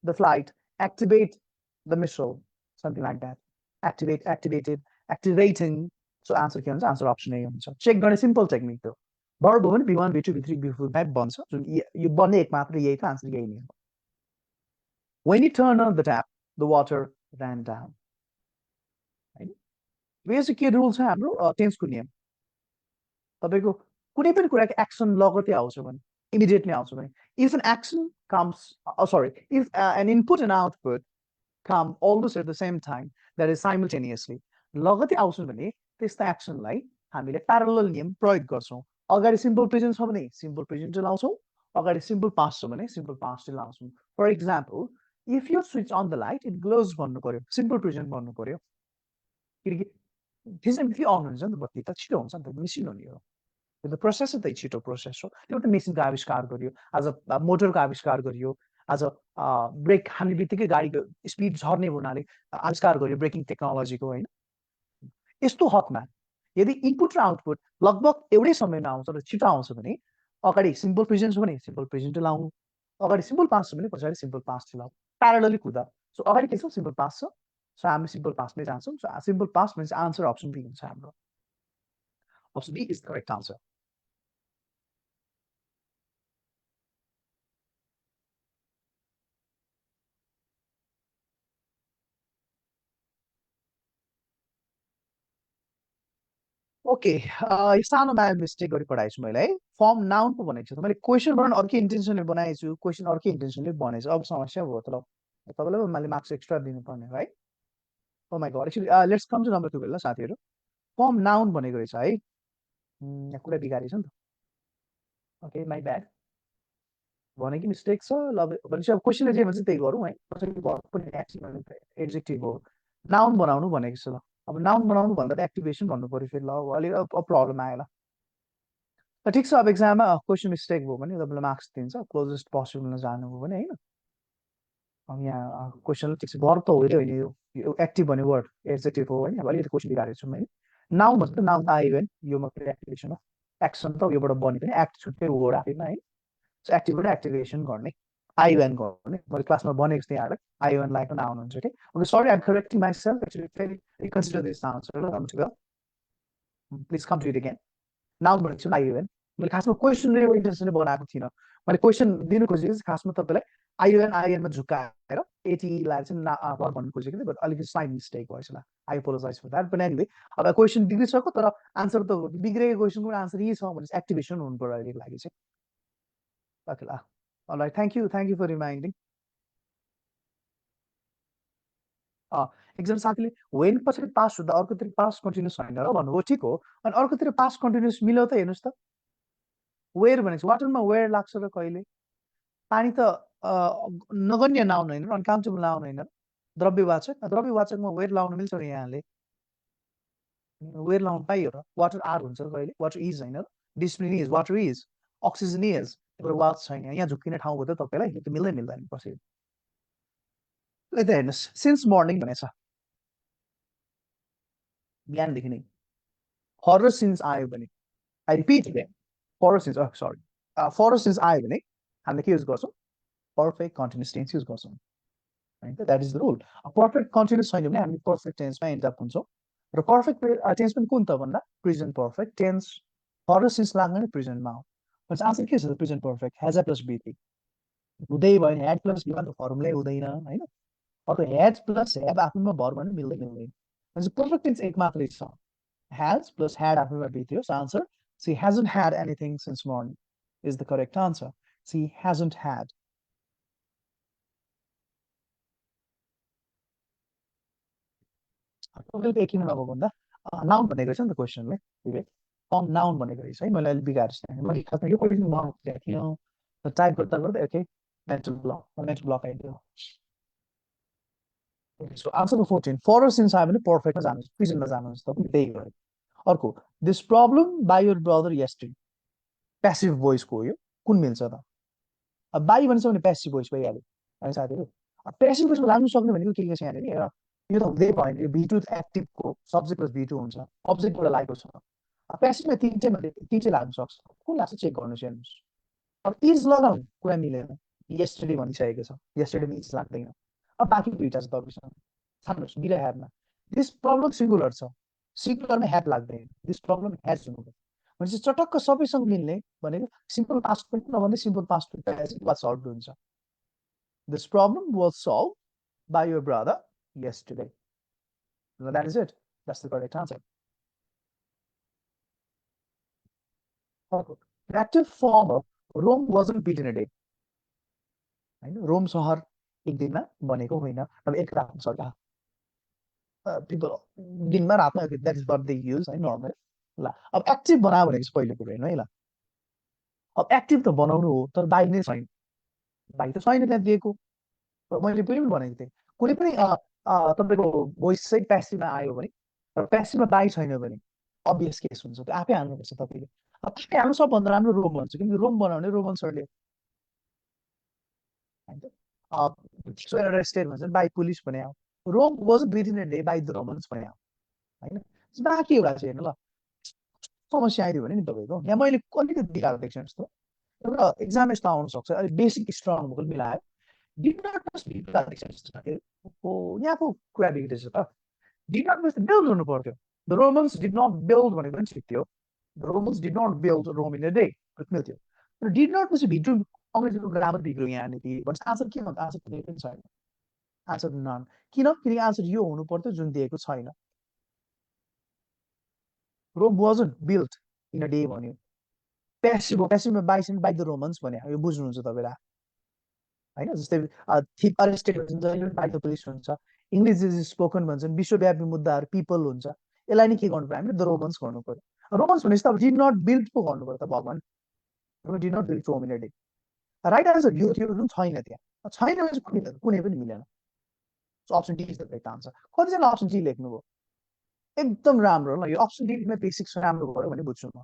the flight. Activate the missile. Something like that. Activate, activated, activating. So answer के हुन्छ answer option A हुन्छ चेक गर्ने सिम्पल टेक्निक हो verb हो भने b1 b2 b3 b4 5 बन्छ जुन यो बन्ने एक मात्र यही त आन्सर यही नै हो when you turn on the tap the water ran down हैन यो चाहिँ के रुल छ हाम्रो टेन्सको नियम तपाईको कुनै पनि कुराको एक्सन लगतै आउँछ भने इमिडिएटली आउँछ भने if an action comes sorry if an input and output come almost at the same time that is simultaneously लगतै आउँछ भने त्यस्ता एक्सनलाई हामीले प्यारलल नियम प्रयोग गर्छौं अगाडि सिम्पल प्रेजेन्ट छ भने सिम्पल प्रेजेन्ट लाउँछौं अगाडि सिम्पल पास्ट छ भने सिम्पल पास्ट लाउँछौं for example if you switch on the light it glows भन्नु पर्यो सिम्पल प्रेजेन्ट भन्नु पर्यो किनकि त्यसैले फेरि अन हुन्छ नि त बत्ती त छिटो हुन्छ नि त मेसिन हो नि यो त्यो त प्रोसेस त छिटो प्रोसेस हो एउटा मेसिनको आविष्कार गरियो आज मोटरको आविष्कार गरियो आज ब्रेक हान्ने बित्तिकै गाडीको स्पिड झर्ने हुनाले आविष्कार गरियो ब्रेकिङ टेक्नोलोजीको होइन यस्तो हकमा यदि इनपुट र आउटपुट लगभग एउटै समयमा आउँछ र छिटो आउँछ भने अगाडि सिम्पल प्रेजेन्ट छ भने सिम्पल प्रेजेन्ट लाउनु अगाडि सिम्पल पास्ट छ भने पछाडि सिम्पल पास्ट लाउनु प्यारलली कुदा सो अगाडि के छ सिम्पल पास्ट छ सो हामी सिम्पल पास्टमै जान्छौँ so simple past means answer option B हुन्छ हाम्रो option B is correct answer okay यो सानो बायो मिस्टेक गरी पढाएको छु मैले है फर्म नाउनको भनेको छु मैले क्वेसन बनाउनु अर्कै इन्टेन्सनले बनाएको छु क्वेसन अर्कै इन्टेन्सनले बनाएको छु अब समस्या भयो त ल तपाईँलाई पो मैले मार्क्स एक्स्ट्रा दिनुपर्ने हो है oh my god actually let's come to number 12 ल साथीहरू फर्म नाउन भनेको रहेछ है यहाँ कुरा बिगारेछ नि त ओके माई ब्याड भने कि मिस्टेक छ ल भनेपछि अब क्वेसनले जे भन्छ त्यही गरौँ है कसैले भर्ब पनि एड्जेक्टिभ हो नाउन बनाउनु भनेको छ ल अब नाउन बनाउनु भन्दा त एक्टिभेसन भन्नु पर्यो फेरि ल अलिक प्रब्लम आयो ल ठिक छ अब एक्जाममा क्वेसन मिस्टेक भयो भने तपाईँलाई मार्क्स दिन्छ क्लोजेस्ट पोसिबलमा जानुभयो भने होइन अब यहाँ क्वेसन ठिक छ भर्ब त होइन होइन यो एक्टिभ भन्ने वर्ड एड्जेक्टिभ हो होइन अब अलिकति क्वेसन बिगारेको छु मैले नाउन भन्छ त नाउन त आयो भने यो मात्रै एक्टिभेसन हो एक्सन त योबाट बन्यो भने एक्ट छुट्टै वर्ड आफैमा है एक्टिभबाट एक्टिभेसन गर्ने आइएन गर्ने मैले क्लासमा भनेको थिएँ यहाँलाई आइएन लाइक नाउन हुन्छ कि okay sorry I'm correcting myself actually फेरि reconsider this answer please come to it again noun भनेको छु आइएन मैले खासमा क्वेसन इन्टेन्सनले बनाएको थिइनँ मैले क्वेसन दिनु खोजेको चाहिँ खासमा तपाईँलाई आइएनमा झुकाएर एटीलाई चाहिँ वर्ड भन्नु खोजेको थिएँ बट अलिकति स्लाइड मिस्टेक भएछ ल I apologise for that but anyway अब क्वेसन बिग्रिसक्यो तर आन्सर त बिग्रेको क्वेसनको आन्सर यही छ भने एक्टिभेसन हुनु पर्यो अहिलेको लागि चाहिँ ओके ल alright thank you for reminding एकजना साथीले वेन पछाडि पास हुँदा अर्कोतिर पास कन्टिन्युस होइन र भन्नुभयो ठिक हो अनि अर्कोतिर पास कन्टिन्युस मिल्यो त हेर्नुहोस् त वेयर भनेको वाटरमा वेयर लाग्छ र कहिले पानी त नगण्य नाउन होइन अनकाउन्टेबल नाउन होइन द्रव्यवाचकमा वेयर लाउन मिल्छ र यहाँले वेयर लाउन पाइयो र वाटर आर हुन्छ कहिले वाटर इज होइन discipline is water is oxygen is watch छैन यहाँ झुक्किने ठाउँ हो त तपाईँलाई त्यो मिल्दै मिल्दैन कसरी यता हेर्नुहोस् सिन्स मर्निङ भनेछ बिहानदेखि नै फर र सिन्स आयो भने आई रिपिट अगेन फर र सिन्स सरी फर र सिन्स आयो भने हामीले के युज गर्छौँ पर्फेक्ट कन्टिन्युस टेन्स युज गर्छौँ होइन that is the rule perfect continuous छैन भने हामी पर्फेक्ट टेन्समा एन्ड अप हुन्छौँ र पर्फेक्ट टेन्स पनि कुन त भन्दा प्रेजेन्ट पर्फेक्ट टेन्स फर र सिन्स लाग्ने प्रेजेन्टमा हो भनेपछि आन्सर के छ present perfect has plus B हुँदै भयो भने ह्याड प्लस बीमा त फर्मुलै हुँदैन होइन अर्को ह्याज प्लस ह्याभ आफैमा भर भने मिल्दै मिल्दैन भनेपछि पर्फेक्ट टेन्स एक मात्रै छ ह्याज प्लस ह्याड आफैमा बित्यो so answer C hasn't had anything since morning is the correct answer. She hasn't had. तपाईँले किन नभएको भन्दा नाउन भनेको रहेछ नि त क्वेसनले विवेक नाउन भनेको रहेछ है मैले अलिक बिगारेको मैले खासमा यो क्वेसन बनाएको थिएँ टाइप गर्दा गर्दा ओके मेन्टल ब्लक आइदियो सो आन्सर 14 फर र सिन्स आयो भने पर्फेक्टमा जानुहोस् प्रिजनमा जानुहोस् तपाईँ त्यही गरे अर्को this problem by your brother yesterday passive भोइसको हो यो कुन मिल्छ त अब बाई भन्छ भने प्यासिभ भोइस भइहाल्यो है साथीहरू प्यासिभ भोइसमा लाग्नु सक्ने भनेको के छ यहाँनिर यो त हुँदै भएन यो भी टु एक्टिभको सब्जेक्ट प्लस भी टु हुन्छ अब्जेक्टबाट लागेको छ प्यासिभमा तिनटै लाग्न सक्छ कुन लाग्छ चेक गर्नुहोस् हेर्नुहोस् अब इज लगाउँ कुरा मिलेन यस्टरडे भनिसकेको छ यस्टरडेमा इज लाग्दैन अब बाँकी दुईवटा छ तपाईँसँग छान्नुहोस् बिर ह्याडमा दिस प्रब्लम सिङ्गुलर छ सिङ्गुलरमा ह्याड लाग्दैन दिस प्रब्लम ह्याज हुनु भनेपछि चटक्क सबैसँग मिल्ने भनेको सिम्पल पास्ट पनि नभन्दै सिम्पल पास्ट वा सल्भ हुन्छ this problem was solve by your brother yesterday. So that is it. That's the correct answer. The active form of Rome wasn't built in a day. Rome सहर एक दिनमा बनेको होइन अब एक रातमा सर्छ people दिनमा रातमा that is what they use है नर्मल ल अब एक्टिभ बनायो भनेको चाहिँ पहिलो कुरो होइन है ल अब एक्टिभ त बनाउनु हो तर बाई नै छैन बाई त छैन त्यहाँ दिएको मैले पनि भनेको थिएँ कुनै पनि तपाईँको भोइस चाहिँ प्यासिभमा आयो भने र प्यासिभमा बाई छैन भने अभियस केस हुन्छ त्यो आफै हाल्नुपर्छ तपाईँले अब आफै हाल्नु सबभन्दा राम्रो रोम भन्छ किनकि रोम बनाउने रोमन सरले स्टेट भन्छ बाई पुलिस भने आऊ Rome was within a day by the Romans भने आऊ होइन बाँकी एउटा चाहिँ हेर्नु ल समस्या आइदियो भने नि तपाईँको यहाँ मैले अलिकति बिगारेर देख्छु जस्तो एउटा इक्जाम यस्तो आउन सक्छ अलिक बेसिक स्ट्रङ भएको मिलायो did not must be यहाँको कुरा बिग्रेछ त did not must build हुनु पर्थ्यो the Romans did not build भनेको पनि ठिक थियो the Romans did not build Rome in a day मिल्थ्यो तर did not पछि भित्र अङ्ग्रेजीको ग्रामर बिग्रियो यहाँनिर भन्छ आन्सर के भन्छ आन्सर कुनै पनि छैन आन्सर नन किन किनकि आन्सर यो हुनु पर्थ्यो जुन दिएको छैन Rome wasn't built in a day भन्यो पेसिभमा बाइसेन्ट बाई द रोमन्स भने यो बुझ्नुहुन्छ तपाईँलाई होइन जस्तै थिप अरेस्टेड हुन्छ जहिले बाई द पुलिस हुन्छ इङ्ग्लिस इज स्पोकन भन्छन् विश्वव्यापी मुद्दाहरू पिपल हुन्छ यसलाई नै के गर्नु पर्यो हामीले द रोमन्स गर्नु पर्यो रोमन्स भनेपछि त अब डिड नट बिल्ड पो गर्नु पर्यो त भगवान् did not build Rome in a day right answer यो थियो छैन त्यहाँ छैन भने कुनै पनि मिलेन option D is the correct answer कतिजना अप्सन डी लेख्नुभयो एकदम राम्रो ल यो अप्सन डी बेसिक्स राम्रो भयो भने बुझ्छु म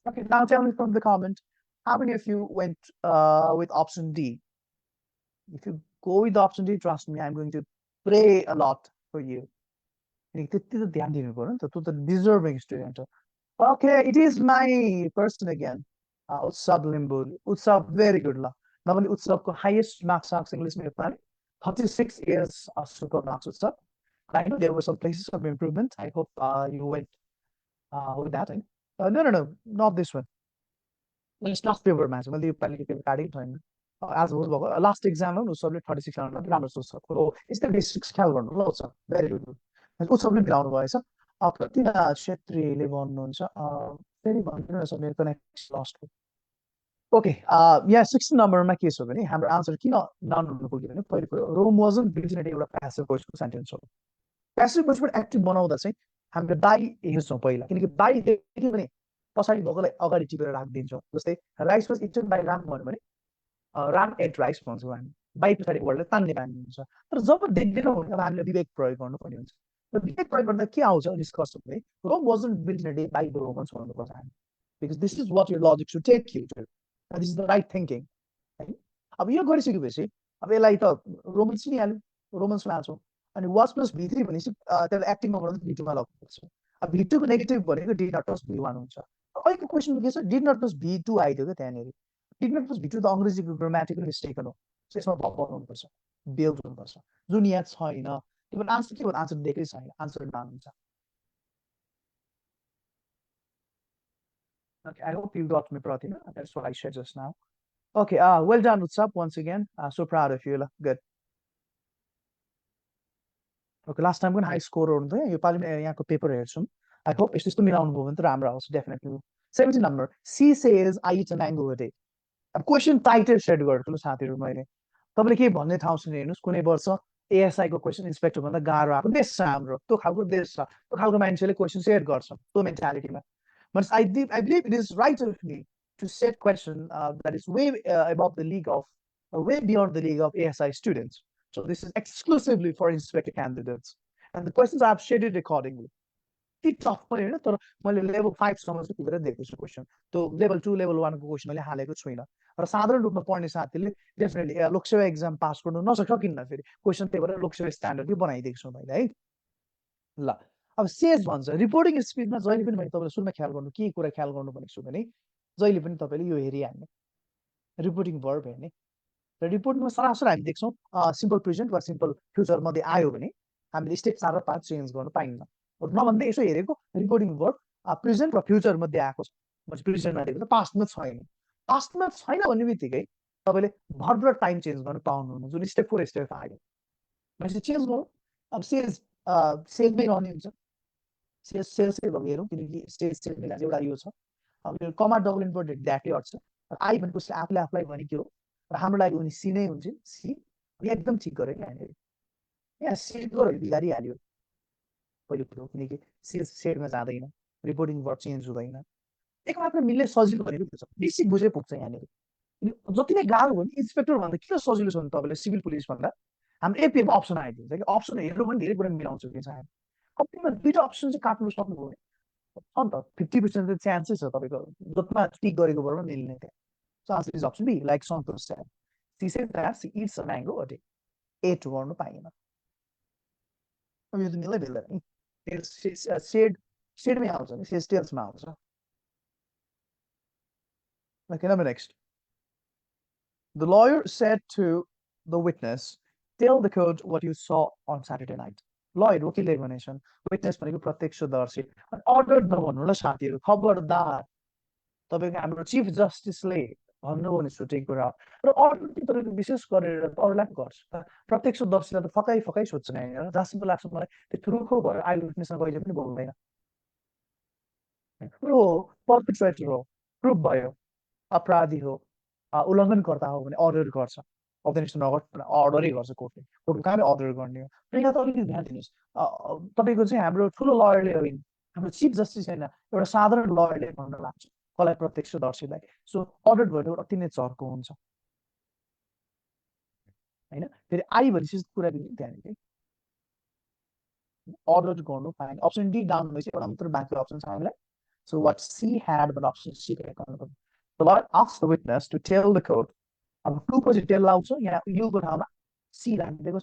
Okay, now tell me from the comment, how many of you went with option D? If you go with option D, trust me, I'm going to pray a lot for you. Deserving student. Okay, it is my person again. Utsav Limbu. Utsav, very good luck. Normally, Utsav highest marks English may apply. 36 years of super marks Utsav. I know there were some places of improvement. I hope you went with that. No, not this one. It's not paper match. मैले यो पालि पेपर काटेको छैन आज होस् भएको लास्ट एक्जाममा उसले 36 आउनु राम्रो सोच्छ हो यस्तै बेसिक्स ख्याल गर्नु ल उसले भेरी गुड उसले मिलाउनु भएछ कति क्षेत्रीले भन्नुहुन्छ फेरि भन्दिनु रहेछ मेरो कनेक्सन लस्ट ओके यहाँ 16 नम्बरमा के छ भने हाम्रो आन्सर किन नन हुनु पुग्यो भने पहिलो कुरो रोम वाजन्ट बिल्ट इन एउटा प्यासिभ भोइसको सेन्टेन्स हो प्यासिभ भोइसबाट एक्टिभ बनाउँदा चाहिँ हामीले बाई हेर्छौँ पहिला किनकि बाई देख्यो भने पछाडि भएकोलाई अगाडि टिपेर राखिदिन्छौँ जस्तै rice was eaten by Ram भन्यो भने राम एट राइस भन्छौँ हामी बाई पछाडि वर्डलाई तान्ने बानी हुन्छ तर जब देख्दैनौँ भने अब हामीले विवेक प्रयोग गर्नुपर्ने हुन्छ र विवेक प्रयोग गर्दा के आउँछ निष्कर्ष भने Rome wasn't built in a day by the Romans भन्नुपर्छ हामी because this is what your logic should take you to this is the right thinking है अब यो गरिसकेपछि अब यसलाई त रोमन्स चिनिहाल्यो रोमन्समा हाल्छौँ अनि वाच प्लस भी3 भनेपछि त्यसलाई एक्टिभमा गर्दा भी2मा लग्नुपर्छ अब भी2को नेगेटिभ भनेको डिड नट प्लस भी1 हुन्छ अहिलेको क्वेसनमा के छ डिड नट प्लस भी2 आइदियो क्या त्यहाँनिर डिड नट प्लस भी2 त अङ्ग्रेजीको ग्रामेटिकल मिस्टेक हो यसमा भर हुनुपर्छ बिल्ड हुनुपर्छ जुन यहाँ छैन त्यो पनि आन्सर के हो आन्सर दिएकै छैन आन्सर नाम हुन्छ Okay, I hope you got me, Pratima. That's what I shared just now. Okay, well done, Utsav, once again. So proud of you. Good. Okay, last time पनि हाई स्कोर हुनुहुन्थ्यो यो पालि यहाँको पेपर हेर्छौँ आई होप यस्तो यस्तो मिलाउनु भयो भने त राम्रो आउँछ definitely 17 number she says I it a mango a day अब क्वेसन टाइटल सेट गर्छु साथीहरू मैले तपाईँले के भन्ने ठाउँ छ हेर्नुहोस् कुनै वर्ष एएसआई को क्वेसन इन्सपेक्टर भन्दा गाह्रो आएको देश छ हाम्रो त्यो खालको देश छ त्यो खालको मान्छेले क्वेसन सेट गर्छ त्यो मेन्टालिटीमा but I believe it is right of me to set question that is way about the league of way beyond the league of ASI students. So this is exclusively for inspector candidates. And the questions I have shaded accordingly. It's tough for you, but मैले level 5 सम्म चाहिँ पुगेर दिएको छु क्वेसन त्यो लेभल 2 लेभल 1 को क्वेसन मैले हालेको छुइनँ र साधारण रूपमा पढ्ने साथीले डेफिनेटली लोकसेवा एक्जाम पास गर्नु नसक्छ किन फेरि क्वेसन त्यही भएर लोकसेवा स्ट्यान्डर्ड बनाइदिएको छु मैले है ल अब सेज भन्छ रिपोर्टिङ स्पिडमा जहिले पनि मैले तपाईँलाई सुरुमा ख्याल गर्नु के कुरा ख्याल गर्नु भनेको छु भने जहिले पनि तपाईँले यो हेरिहाल्ने रिपोर्टिङ भर्ब हेर्ने र रिपोर्टमा सरासर हामी देख्छौँ सिम्पल प्रेजेन्ट वा सिम्पल फ्युचर मध्ये आयो भने हामीले स्टेप 4 र 5 चेन्ज गर्न पाइन्न नभन्दै यसो हेरेको रिपोर्टिङ वर्ब प्रेजेन्ट र फ्युचर मध्ये आएको छ प्रेजेन्टमा देखेको पास्टमा छैन पास्टमा छैन भन्ने बित्तिकै तपाईँले भर्ब र टाइम चेन्ज गर्न पाउनुहुन्न जुन स्टेप 4 स्टेप 5 हो भनेपछि चेन्ज गरौँ अब सेज सेजमै रहने हुन्छ सेज सेल्सै भयो हेरौँ किनकि सेज सेज मिला एउटा यो छ अब यो कमा डबल इम्पोर्टेन्ट द्याटले अट्छ आई भनेको आफूले आफूलाई भनेको हो र हाम्रो लागि उनी सी नै हुन्छ सी एकदम ठिक गऱ्यो क्या यहाँनिर यहाँ सेड गऱ्यो बिगारिहाल्यो पहिलो कुरो किनकि सेड सेडमा जाँदैन रिपोर्टिङ वर्ड चेन्ज हुँदैन एक मात्र मिल्ने सजिलो भनेको त्यो छ बेसिक बुझे पुग्छ यहाँनिर जति नै गाह्रो भयो भने इन्सपेक्टर भन्दा किन सजिलो छ भने तपाईँले सिभिल पुलिस भन्दा हाम्रो एपिएमा अप्सन आइदिन्छ कि अप्सन हेर्नु पनि धेरै कुरा मिलाउँछ कि हामी कतिमा दुईवटा अप्सन चाहिँ काट्नु सक्नुभयो भने अन्त 50% त चान्सै छ तपाईँको जतिमा टिक गरेको भरमा मिल्ने त्यहाँ So answer is option B, like Santosh said. She said that she eats a mango a day. 8 गर्नु पाइएन अब यो त मिल्दै मिल्दैन नि सेडमै आउँछ नि सेड टेल्समा आउँछ Okay, number next. The lawyer said to the witness, tell the court what you saw on Saturday night. Lawyer वकिलले भनेछन् विटनेस भनेको प्रत्यक्षदर्शी अर्डर नभन्नु ल साथीहरू खबरदार तपाईको हाम्रो चिफ जस्टिसले भन्नु भने सुटेको कुरा हो। र अरू तपाईँको विशेष गरेर अरूलाई पनि गर्छ प्रत्यक्षदर्शीलाई त फकाइ फकाइ सोध्छन् होइन जहाँसम्म लाग्छ मलाई त्यो थ्रुखो भएर आइ विटनेसमा कहिले पनि बोल्दैन हो पर्पिट्रेटर हो प्रुभ भयो अपराधी हो उल्लङ्घनकर्ता हो भने अर्डर गर्छ अब्जेक्सन नगर अर्डरै गर्छ कोर्टले कोर्टको कामै अर्डर गर्ने हो र यहाँ त अलिकति ध्यान दिनुहोस् तपाईँको चाहिँ हाम्रो ठुलो लयरले होइन हाम्रो चिफ जस्टिस होइन एउटा साधारण लयरले भन्न लाग्छ कसलाई प्रत्यक्षदर्शीलाई सो अर्डर भयो अति नै चर्को हुन्छ होइन फेरि आई भनेपछि कुरा ध्यान दिनु अर्डर गर्नु पाएन अप्सन डी डाउन भएपछि एउटा मात्र बाँकी अप्सन छ हामीलाई सो वाट सी ह्याड भने अप्सन सी गर्नु The lawyer asks the witness to tell the court. अब टु पछि टेल आउँछ यहाँ युको ठाउँमा सी राखिदिएको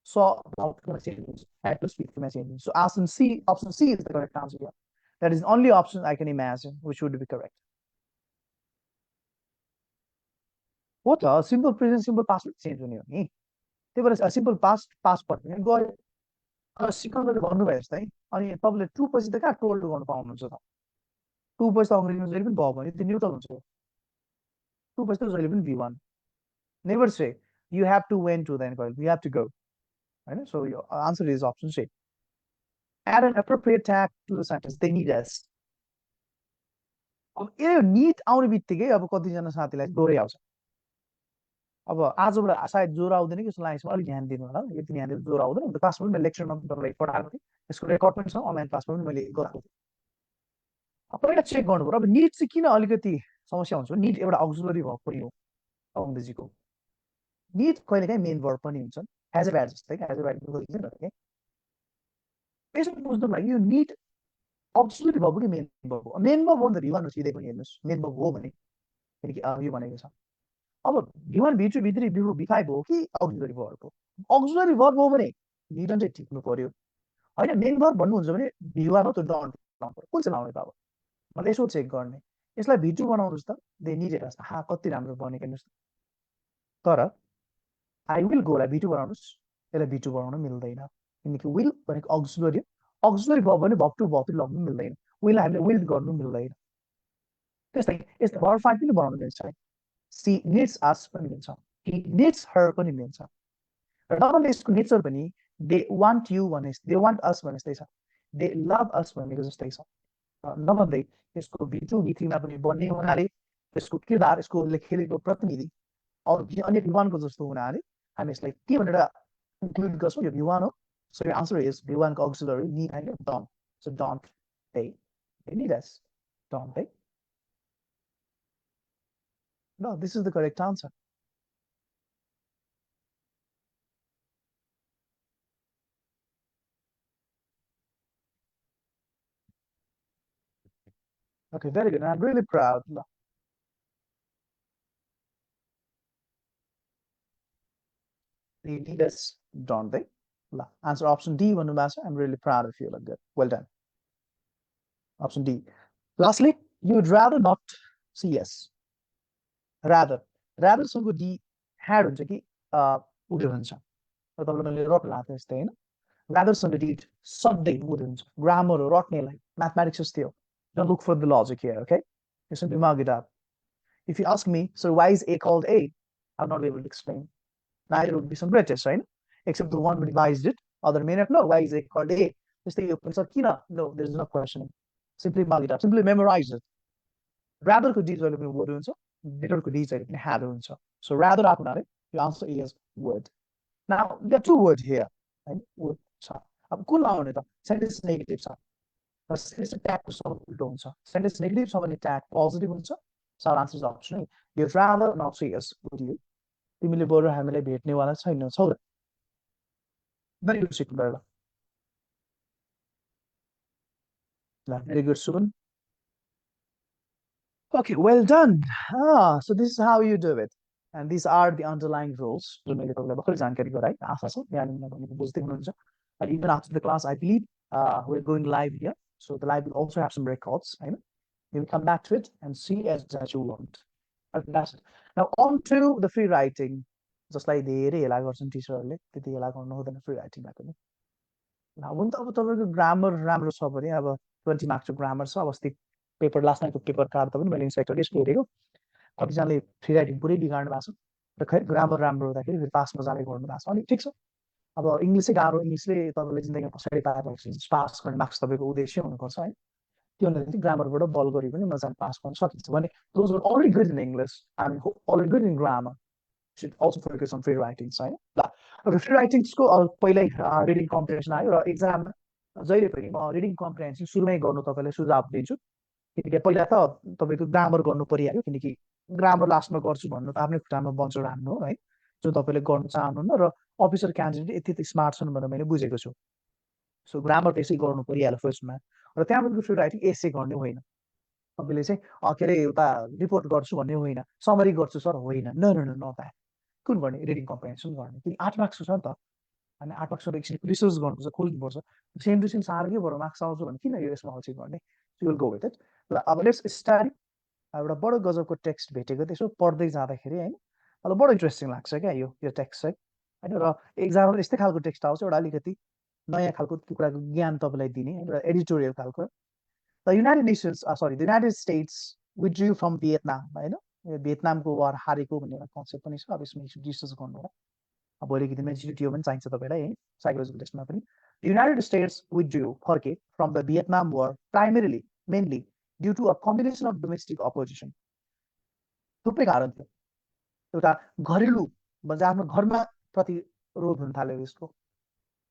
saw about messaging, had to speak to messaging. So option C is the correct answer here. That is the only option I can imagine which would be correct. What a simple present, simple past change हुने हो नि त्यही भएर सिम्पल पास्ट पास्ट पर्ने गयो सिकाउनु भन्नुभयो जस्तै अनि तपाईँले टु पछि त कहाँ टोल्ड गर्नु पाउनुहुन्छ त टु पछि त अङ्ग्रेजीमा जहिले पनि भयो भने त्यो न्युट्रल हुन्छ टु पछि त जहिले पनि V1 never say you have to went to then you have to go right? So your answer is option C. Add an appropriate tag to the sentence. They need us. अब यो निड आउने बित्तिकै अब कतिजना साथीलाई ज्वरै आउँछ अब आजबाट सायद ज्वरो आउँदैन कि जस्तो लागेको छ अलिक ध्यान दिनु होला यति ध्यान दिनु ज्वरो आउँदैन अन्त क्लासमा पनि लेक्चरमा तपाईँलाई पढाएको थिएँ यसको रेकर्ड पनि छ अनलाइन क्लासमा पनि मैले गराएको थिएँ अब पहिला चेक गर्नु पर्यो अब निड चाहिँ किन अलिकति समस्या हुन्छ निड एउटा अक्सिलरी भर्ब पनि हो अङ्ग्रेजीको निड कहिलेकाहीँ मेन भर्ब पनि हुन्छन् एज अ ब्याड जस्तै एज अ ब्याड यसो बुझ्नु लागि यो निड अक्सिलरी भर्ब कि मेन भर्ब हो मेन भर्ब हो नि त V1 सिधै पनि हेर्नुहोस् मेन भर्ब हो भने किनकि यो भनेको छ अब V1 V2 V3 V4 V5 हो कि अक्सिलरी भर्ब हो अक्सिलरी भर्ब हो भने निड चाहिँ टिक्नु पर्यो होइन मेन भर्ब भन्नुहुन्छ भने V1 हो त्यो डन लाउनु पर्यो कुन चाहिँ लाउने त अब मैले यसो चेक गर्ने यसलाई V2 बनाउनुहोस् त दे निडेड अस हा कति राम्रो बनेको हेर्नुहोस् तर आई विल गोलाई V2 बनाउनुहोस् यसलाई V2 बनाउन मिल्दैन किनकि विल भनेको अक्सिलरी अक्सिलरी भयो भने भर्ब टु भर्ब लग्नु मिल्दैन विल हामीले विल गर्नु मिल्दैन त्यस्तै यस्तो भर्ब फाइभ पनि बनाउनु मिल्छ सी निड्स अस पनि मिल्छ ही निड्स हर पनि मिल्छ र डबल यसको नेचर पनि दे वान्ट यु भने दे वान्ट अस भने जस्तै छ दे लभ अस भनेको जस्तै छ नभन्दै यसको V2 V3मा पनि बन्ने हुनाले यसको किरदार यसको खेलेको प्रतिनिधि अरू अन्य V1 को जस्तो हुनाले हामी यसलाई के भनेर इन्क्लुड गर्छौँ यो V1 हो so your answer is V1 को auxiliary need and don't so don't they need us don't they no this is the correct answer okay very good I'm really proud they need us don't they answer option D I'm really proud of you like good well done option D lastly you would rather not see yes rather सँगको D had हुन्छ कि उड्यो हुन्छ तपाईँलाई मैले रट लाएको यस्तै होइन rather सँग D सधैँ उड्यो हुन्छ ग्रामर हो रट्नेलाई म्याथमेटिक्स जस्तै हो don't look for the logic here okay you simply mark it up if you ask me so why is A called A I'll not be able to explain neither would be some British right except the one who devised it other may not know why is A called A just think so kina no there's no questioning simply mark it up simply memorize it rather could D जहिले पनि word हुन्छ better could D जहिले पनि had हुन्छ so rather आउनाले your answer is would now there are two words here right would छ अब कुन लाउने त सेन्टेन्स नेगेटिभ छ र सेन्टेन्स ट्यागको सब उल्टो हुन्छ सेन्टेन्स नेगेटिभ छ भने ट्याग पोजिटिभ हुन्छ so our answer is option A you'd rather not see us would you तिमीले बरु हामीलाई भेट्नेवाला छैनछौ र very good सिक्नु भयो ल very good Subhan okay well done so this is how you do it and these are the underlying rules जुन मैले तपाईलाई भर्खरै जानकारी गराएँ आशा छ यहाँनिर तपाईँले बुझ्दै हुनुहुन्छ and even after the class I believe we're going live here so the live will also have some records right you will come back to it and see as you want that's it now on to the free writing जसलाई धेरै हेला गर्छन् टिचरहरूले त्यति हेला गर्नु हुँदैन फ्री राइटिङमा पनि हुन त अब तपाईँको ग्रामर राम्रो छ भने अब 20 मार्क्सको ग्रामर छ अब अस्ति पेपर लास्ट नाइटको पेपर कार्ड त पनि मैले इन्सपेक्टरले यसको हेरेको कतिजनाले फ्री राइटिङ पुरै बिगार्नु भएको छ र खै ग्रामर राम्रो हुँदाखेरि फेरि पास मजाले गर्नु भएको छ अनि ठिक छ अब इङ्ग्लिसै गाह्रो इङ्ग्लिसले तपाईँले जिन्दगीमा पछाडि पाएपछि पास गर्ने मार्क्स तपाईँको उद्देश्य हुनुपर्छ है त्यो हुँदाखेरि चाहिँ ग्रामरबाट बल गरी पनि मजाले पास गर्न सकिन्छ भने those were already good in English and already good in grammar should also focus on free writings है ल अब फ्री राइटिङ्सको पहिल्यै रिडिङ कम्प्रिहेन्सन आयो र एक्जाममा जहिले पनि म रिडिङ कम्प्रिहेन्सन सुरुमै गर्नु तपाईँलाई सुझाव दिन्छु किनकि पहिला त तपाईँको ग्रामर गर्नु परिहाल्यो किनकि ग्रामर लास्टमा गर्छु भन्नु त आफ्नै खुट्टामा बन्छ राम्रो है जो तपाईँले गर्न चाहनुहुन्न र अफिसर क्यान्डिडेट यति यति स्मार्ट छन् भनेर मैले बुझेको छु सो ग्रामर त्यसै गर्नु परिहाल्यो फर्स्टमा र त्यहाँबाट फ्री राइटिङ एसे गर्ने होइन तपाईँले चाहिँ के अरे एउटा रिपोर्ट गर्छु भन्ने होइन समरी गर्छु सर होइन न न न नट कुन गर्ने रिडिङ कम्प्रिहेन्सन गर्ने किन 8 मार्क्स छ नि त अनि 8 मार्क्सको एकछिन रिसर्च गर्नुपर्छ खोज्नुपर्छ सेम टु सेम सार्कै भएर मार्क्स आउँछ भने किन यो यसमा अल्छी गर्ने you will go with it ल अब लेट्स स्टार्ट एउटा बडो गजबको टेक्स्ट भेटेको त्यसो पढ्दै जाँदाखेरि होइन मलाई बडो इन्ट्रेस्टिङ लाग्छ क्या यो टेक्स्ट चाहिँ होइन र एक्जाममा यस्तै खालको टेक्स्ट आउँछ एउटा अलिकति नयाँ खालको कुराको ज्ञान तपाईँलाई दिने एउटा एडिटोरियल खालको the United States withdrew from Vietnam होइन भियतनामको वार हारेको भन्ने एउटा कन्सेप्ट पनि छ अब यसमा डिस्कस गर्नु होला भोलिको दिनमा जिटिओ पनि चाहिन्छ तपाईँलाई है साइकोलोजिकल टेस्टमा पनि युनाइटेड स्टेट्स विथड्रु फर्के from the Vietnam war primarily mainly due to a combination of domestic opposition थुप्रै कारण थियो एउटा घरेलु भन्छ आफ्नो घरमा प्रतिरोध हुन थाल्यो यसको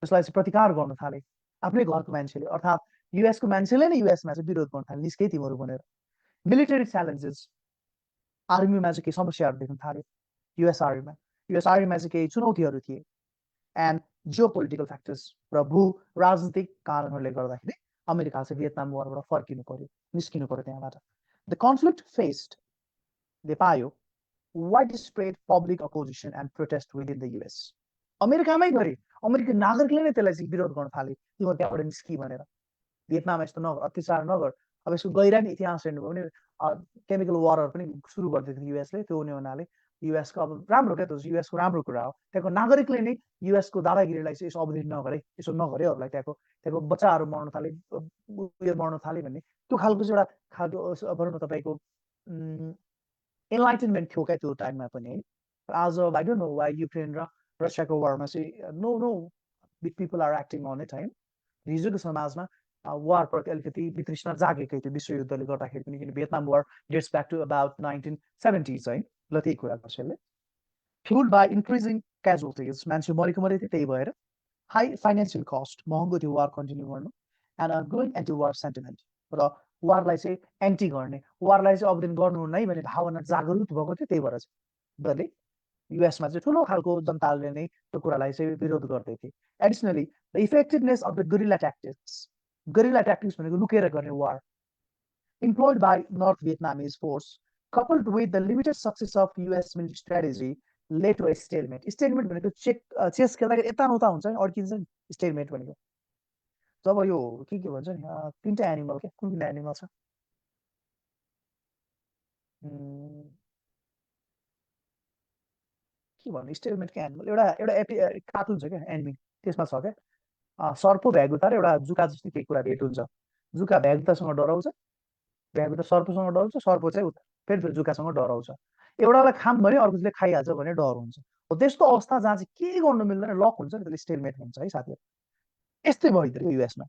यसलाई चाहिँ प्रतिकार गर्न थाले आफ्नै घरको मान्छेले अर्थात् युएसको मान्छेले नै युएसमा चाहिँ विरोध गर्न थाले निस्कै तिमीहरू भनेर मिलिटरी च्यालेन्जेस आर्मीमा चाहिँ केही समस्याहरू देख्न थाल्यो युएस आर्मीमा चाहिँ केही चुनौतीहरू थिए एन्ड जियो पोलिटिकल फ्याक्टर्स र भू राजनीतिक कारणहरूले गर्दाखेरि अमेरिका चाहिँ भियतनाम वारबाट फर्किनु पर्यो निस्किनु पर्यो त्यहाँबाट द कन्फ्लिक्ट फेस्ड ले पायो wide spread public opposition and protest within the US अमेरिकामै गरे अमेरिकन नागरिकले नै त्यसलाई चाहिँ विरोध गर्न थाले तिमीहरू त्यहाँबाट निस्कि भनेर भियतनाममा यस्तो नगर अत्याचार नगर अब यसको गहिरानी इतिहास हेर्नुभयो भने केमिकल वारहरू पनि सुरु गरिदिएको थियो युएसले त्यो हुने हुनाले युएसको अब राम्रो क्या त युएसको राम्रो कुरा हो त्यहाँको नागरिकले नै युएसको दादागिरीलाई चाहिँ यसो अवधित नगरे यसो नगरेहरूलाई त्यहाँको बच्चाहरू मर्न थाले उयो मर्न थाले भन्ने त्यो खालको चाहिँ एउटा खालको भनौँ न तपाईँको एनलाइटनमेन्ट थियो क्या त्यो टाइममा पनि है आज I don't know why Ukraine र रसियाको वारमा चाहिँ no people are acting on it है हिजोको समाजमा वारप्रति अलिकति वितृष्णा जागेकै थियो विश्वयुद्धले गर्दाखेरि पनि किन Vietnam war dates back to about 1970s है ल त्यही कुरा गर्छ यसले फ्युल्ड बाई इन्क्रिजिङ क्याजुअल्टिज मान्छे मरेको मरे थियो त्यही भएर हाई फाइनेन्सियल कस्ट महँगो थियो वार कन्टिन्यू गर्नु and growing anti war sentiment र वारलाई चाहिँ एन्टी गर्ने वारलाई चाहिँ अवधिन गर्नु नै भन्ने भावना जागरुक भएको थियो त्यही भएर चाहिँ उनीहरूले युएसमा चाहिँ ठुलो खालको जनताले नै त्यो कुरालाई चाहिँ विरोध गर्दै थिए additionally the effectiveness of the guerrilla tactics भनेको लुकेर गर्ने war employed by north Vietnamese force coupled with the limited success of US military strategy led to a stalemate. Stalemate भनेको चेस खेल्दाखेरि यता उता हुन्छ नि अड्किन्छ नि स्टेलमेट भनेको जब यो के भन्छ नि तीनटा एनिमल के कुन एनिमल छ के भन्नु स्टेलमेट के एनिमल एउटा कार्टुन छ क्या एनिमी त्यसमा छ क्या सर्प भ्यागुता र एउटा जुका जस्तो केही कुरा भेट हुन्छ जुका भ्यागुतासँग डराउँछ भ्यागुता सर्पसँग डराउँछ सर्प चाहिँ फेरि जुकासँग डराउँछ एउटालाई खाम भने अर्कोले खाइहाल्छ भन्ने डर हुन्छ हो त्यस्तो अवस्था जहाँ चाहिँ के गर्नु मिल्दैन लक हुन्छ नि त्यसले स्टेलमेट भन्छ है साथीहरू यस्तै भइदियो युएसमा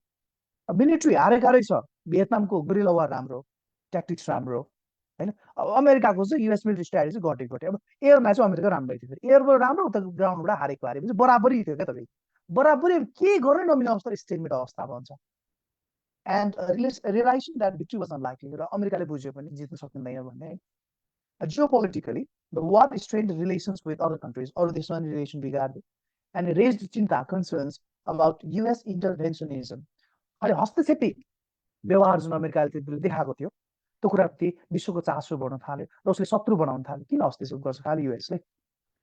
मिलिट्री हारेकै छ भियतनामको गुरिल्ला वार राम्रो ट्याक्टिक्स राम्रो होइन अब अमेरिकाको चाहिँ युएस मिलिट्री स्ट्राटेजी घटेको अब एयरमा चाहिँ अमेरिका राम्रै थियो फेरि एयरबाट राम्रो उता ग्राउन्डबाट हारेको हारेपछि बराबरी थियो क्या तपाईँ बराबरी के गर्नै नमिल्ने अवस्था स्टेलमेट अवस्था भन्छ and realizing that victory was unlikely र अमेरिकाले बुझ्यो पनि जित्न सकिँदैन भन्ने है geopolitically the war strained relations with other countries अरू देशमा नि रिलेसन बिगार्यो and raised चिन्ता concerns about US interventionism अनि हस्तक्षेपी व्यवहार जुन अमेरिकाले देखाएको थियो त्यो कुराप्रति विश्वको चासो बढ्न थाल्यो र उसले शत्रु बनाउन थाल्यो किन हस्तक्षेप गर्छ खालि युएसले